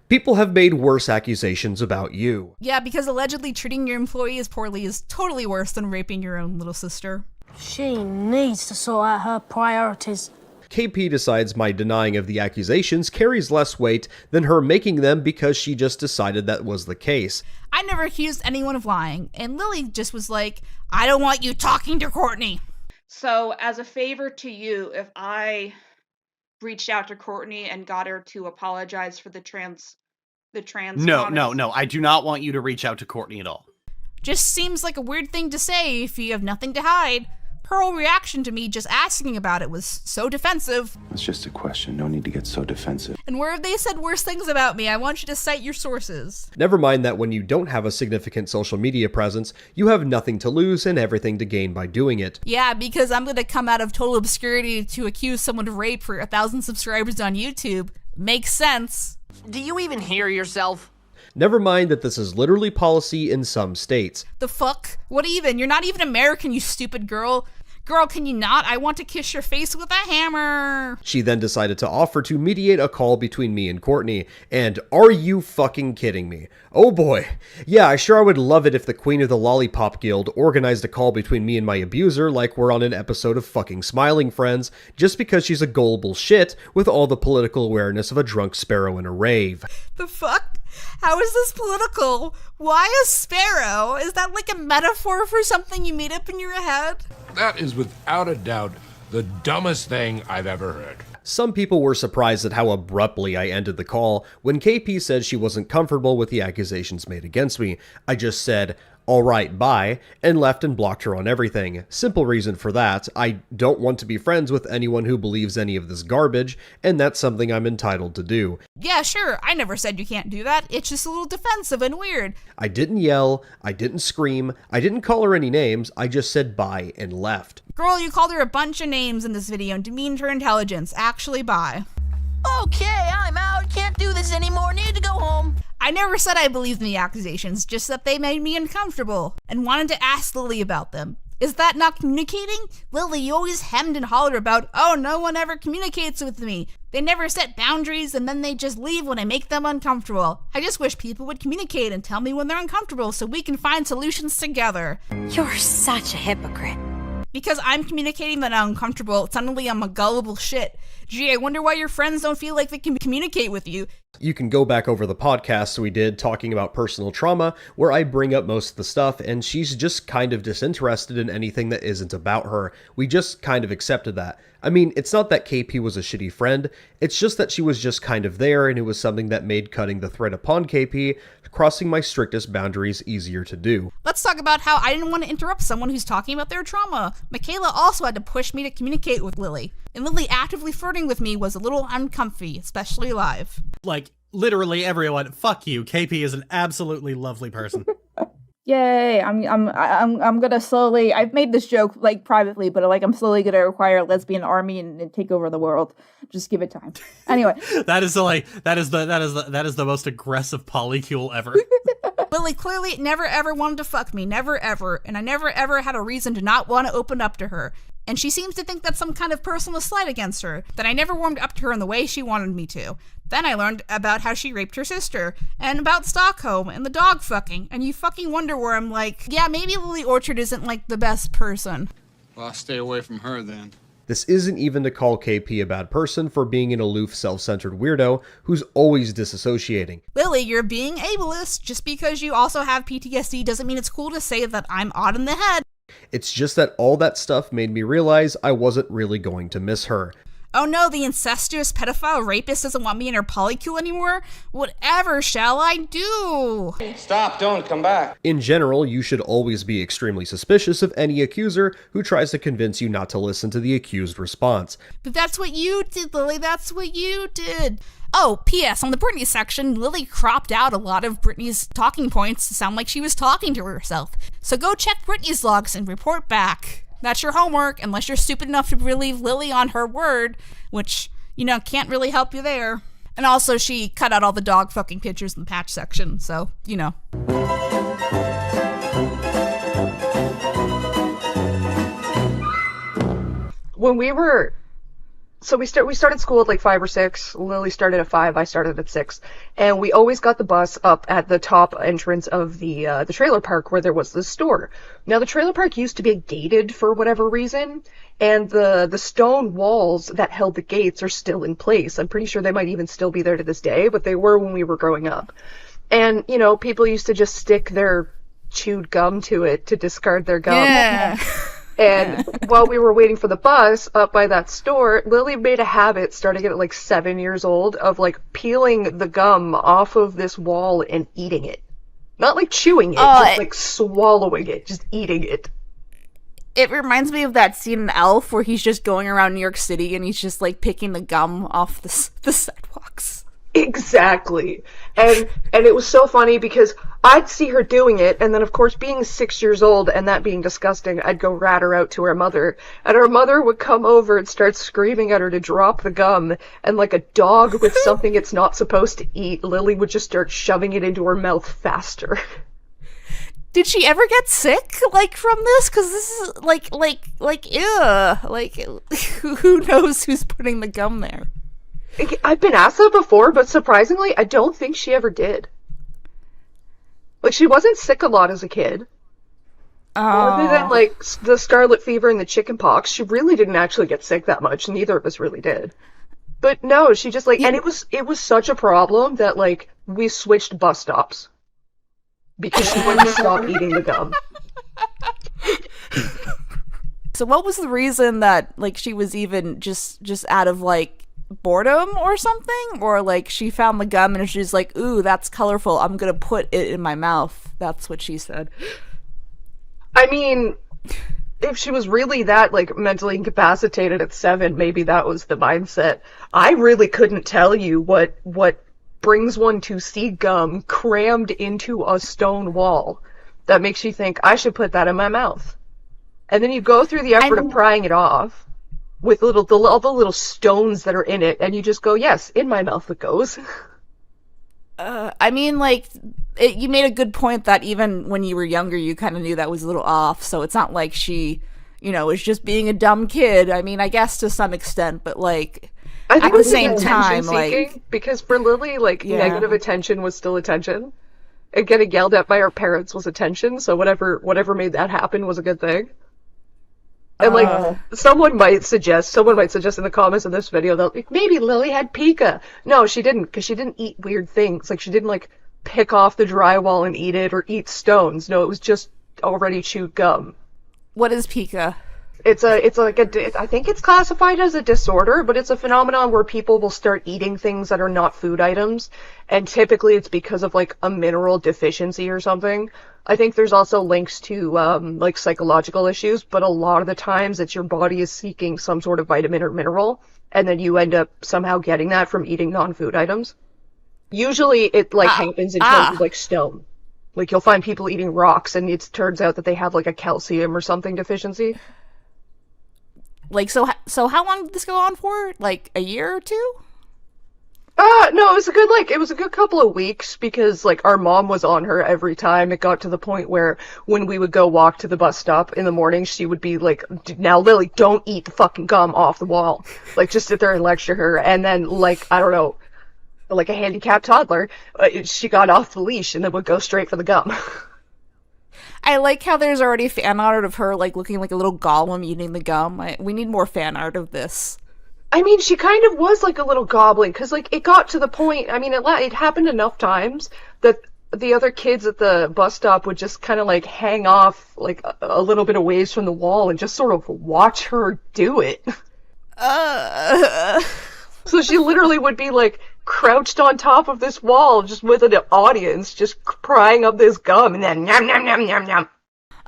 people have made worse accusations about you. Yeah, because allegedly treating your employees poorly is totally worse than raping your own little sister. She needs to sort out her priorities. KP decides my denying of the accusations carries less weight than her making them because she just decided that was the case. I never accused anyone of lying, and Lily just was like, I don't want you talking to Courtney. So, as a favor to you, if I reached out to Courtney and got her to apologize for the trans No, I do not want you to reach out to Courtney at all. Just seems like a weird thing to say if you have nothing to hide. Her whole reaction to me just asking about it was so defensive. It's just a question. No need to get so defensive. And where have they said worse things about me? I want you to cite your sources. Never mind that when you don't have a significant social media presence, you have nothing to lose and everything to gain by doing it. Yeah, because I'm going to come out of total obscurity to accuse someone of rape for 1,000 subscribers on YouTube. Makes sense. Do you even hear yourself? Never mind that this is literally policy in some states. The fuck? What even? You're not even American, you stupid girl. Girl, can you not? I want to kiss your face with a hammer. She then decided to offer to mediate a call between me and Courtney, and are you fucking kidding me? Oh boy. Yeah, I would love it if the Queen of the Lollipop Guild organized a call between me and my abuser like we're on an episode of fucking Smiling Friends, just because she's a gullible shit with all the political awareness of a drunk sparrow in a rave. The fuck? How is this political? Why a sparrow? Is that like a metaphor for something you made up in your head? That is without a doubt the dumbest thing I've ever heard. Some people were surprised at how abruptly I ended the call. When KP said she wasn't comfortable with the accusations made against me, I just said, alright, bye, and left and blocked her on everything. Simple reason for that, I don't want to be friends with anyone who believes any of this garbage, and that's something I'm entitled to do. Yeah, sure, I never said you can't do that. It's just a little defensive and weird. I didn't yell, I didn't scream, I didn't call her any names, I just said bye and left. Girl, you called her a bunch of names in this video and demeaned her intelligence. Actually, bye. Okay, I'm out. Can't do this anymore. Need to go home. I never said I believed in the accusations, just that they made me uncomfortable, and wanted to ask Lily about them. Is that not communicating? Lily, you always hemmed and hollered about, oh, no one ever communicates with me. They never set boundaries, and then they just leave when I make them uncomfortable. I just wish people would communicate and tell me when they're uncomfortable so we can find solutions together. You're such a hypocrite. Because I'm communicating that I'm uncomfortable, suddenly I'm a gullible shit. Gee, I wonder why your friends don't feel like they can communicate with you. You can go back over the podcast we did talking about personal trauma, where I bring up most of the stuff, and she's just kind of disinterested in anything that isn't about her. We just kind of accepted that. I mean, it's not that KP was a shitty friend, it's just that she was just kind of there, and it was something that made cutting the thread upon KP, crossing my strictest boundaries, easier to do. Let's talk about how I didn't want to interrupt someone who's talking about their trauma. Michaela also had to push me to communicate with Lily, and Lily actively flirting with me was a little uncomfy, especially live. Like, literally everyone, fuck you. KP is an absolutely lovely person. Yay! I'm gonna slowly. I've made this joke like privately, but like I'm slowly gonna acquire a lesbian army and take over the world. Just give it time. Anyway, that is the most aggressive polycule ever. Lily clearly never ever wanted to fuck me, never ever, and I never ever had a reason to not want to open up to her. And she seems to think that's some kind of personal slight against her, that I never warmed up to her in the way she wanted me to. Then I learned about how she raped her sister, and about Stockholm, and the dog fucking, and you fucking wonder where I'm like, yeah, maybe Lily Orchard isn't like the best person. Well, I'll stay away from her then. This isn't even to call KP a bad person for being an aloof, self-centered weirdo who's always disassociating. Lily, you're being ableist. Just because you also have PTSD doesn't mean it's cool to say that I'm odd in the head. It's just that all that stuff made me realize I wasn't really going to miss her. Oh no, the incestuous pedophile rapist doesn't want me in her polycule anymore? Whatever shall I do? Stop, don't come back. In general, you should always be extremely suspicious of any accuser who tries to convince you not to listen to the accused response. But that's what you did, Lily, that's what you did. Oh, P.S. on the Britney section, Lily cropped out a lot of Britney's talking points to sound like she was talking to herself. So go check Britney's logs and report back. That's your homework, unless you're stupid enough to believe Lily on her word, which, can't really help you there. And also, she cut out all the dog fucking pictures in the patch section, so, When we were... So we started school at like 5 or 6. Lily started at 5. I started at 6, and we always got the bus up at the top entrance of the trailer park where there was the store. Now the trailer park used to be gated for whatever reason, and the stone walls that held the gates are still in place. I'm pretty sure they might even still be there to this day, but they were when we were growing up. And people used to just stick their chewed gum to it to discard their gum. Yeah. And while we were waiting for the bus up by that store, Lily made a habit starting at like 7 years old of like peeling the gum off of this wall and eating it. Not like chewing it, just like swallowing it, just eating it. It reminds me of that scene in Elf where he's just going around New York City and he's just like picking the gum off the sidewalks. Exactly. And it was so funny because I'd see her doing it, and then of course being 6 years old and that being disgusting, I'd go rat her out to her mother, and her mother would come over and start screaming at her to drop the gum, and like a dog with something it's not supposed to eat, Lily would just start shoving it into her mouth faster. Did she ever get sick, like, from this? Because this is, ew. Like, who knows who's putting the gum there? I've been asked that before, but surprisingly, I don't think she ever did. Like, she wasn't sick a lot as a kid. Other than, like, the scarlet fever and the chicken pox, she really didn't actually get sick that much. Neither of us really did. But no, she just, like, and it was such a problem that, like, we switched bus stops. Because she wouldn't stop eating the gum. So what was the reason that, like, she was even just out of, like, boredom or something? Or like she found the gum and she's like, ooh, that's colorful, I'm gonna put it in my mouth? That's what she said. I mean, if she was really that, like, mentally incapacitated at 7, maybe that was the mindset. I really couldn't tell you what brings one to see gum crammed into a stone wall that makes you think, I should put that in my mouth. And then you go through the effort of prying it off with all the little stones that are in it, and you just go, yes, in my mouth it goes. I mean, like, you made a good point that even when you were younger, you kind of knew that was a little off, so it's not like she, was just being a dumb kid. I mean, I guess to some extent, but, like, at the same time, like... Because for Lily, like, negative attention was still attention. And getting yelled at by her parents was attention, so whatever made that happen was a good thing. And, like, someone might suggest in the comments of this video that, like, maybe Lily had pica. No, she didn't, because she didn't eat weird things. Like, she didn't, like, pick off the drywall and eat it, or eat stones. No, it was just already chewed gum. What is pica? It's like I think it's classified as a disorder, but it's a phenomenon where people will start eating things that are not food items, and typically it's because of, like, a mineral deficiency or something. I think there's also links to, like, psychological issues, but a lot of the times it's your body is seeking some sort of vitamin or mineral, and then you end up somehow getting that from eating non-food items. Usually it, like, happens in terms of, like, stone. Like, you'll find people eating rocks, and it turns out that they have, like, a calcium or something deficiency. Like, so how long did this go on for? Like, a year or two? No, it was a good couple of weeks, because, like, our mom was on her every time. It got to the point where when we would go walk to the bus stop in the morning, she would be like, now, Lily, don't eat the fucking gum off the wall. Like, just sit there and lecture her. And then, like, I don't know, like a handicapped toddler, she got off the leash and then would go straight for the gum. I like how there's already fan art of her, like, looking like a little golem eating the gum. We need more fan art of this. I mean, she kind of was like a little goblin, because, like, it got to the point, I mean, it happened enough times that the other kids at the bus stop would just kind of, like, hang off, like, a little bit of ways from the wall and just sort of watch her do it. So she literally would be, like, crouched on top of this wall just with an audience, just prying up this gum, and then yum, yum, yum, yum, yum.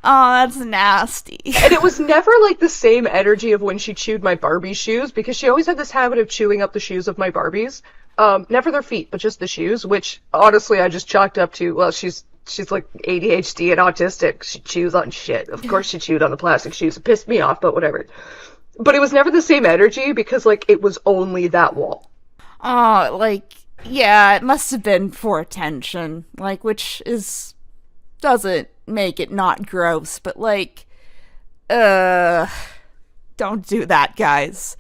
Oh, that's nasty. And it was never, like, the same energy of when she chewed my Barbie shoes, because she always had this habit of chewing up the shoes of my Barbies. Never their feet, but just the shoes, which, honestly, I just chalked up to, well, she's like ADHD and autistic. She chews on shit. Of course she chewed on the plastic shoes. It pissed me off, but whatever. But it was never the same energy, because, like, it was only that wall. Oh, like, yeah, it must have been for attention, like, which doesn't make it not gross, but, like, don't do that, guys.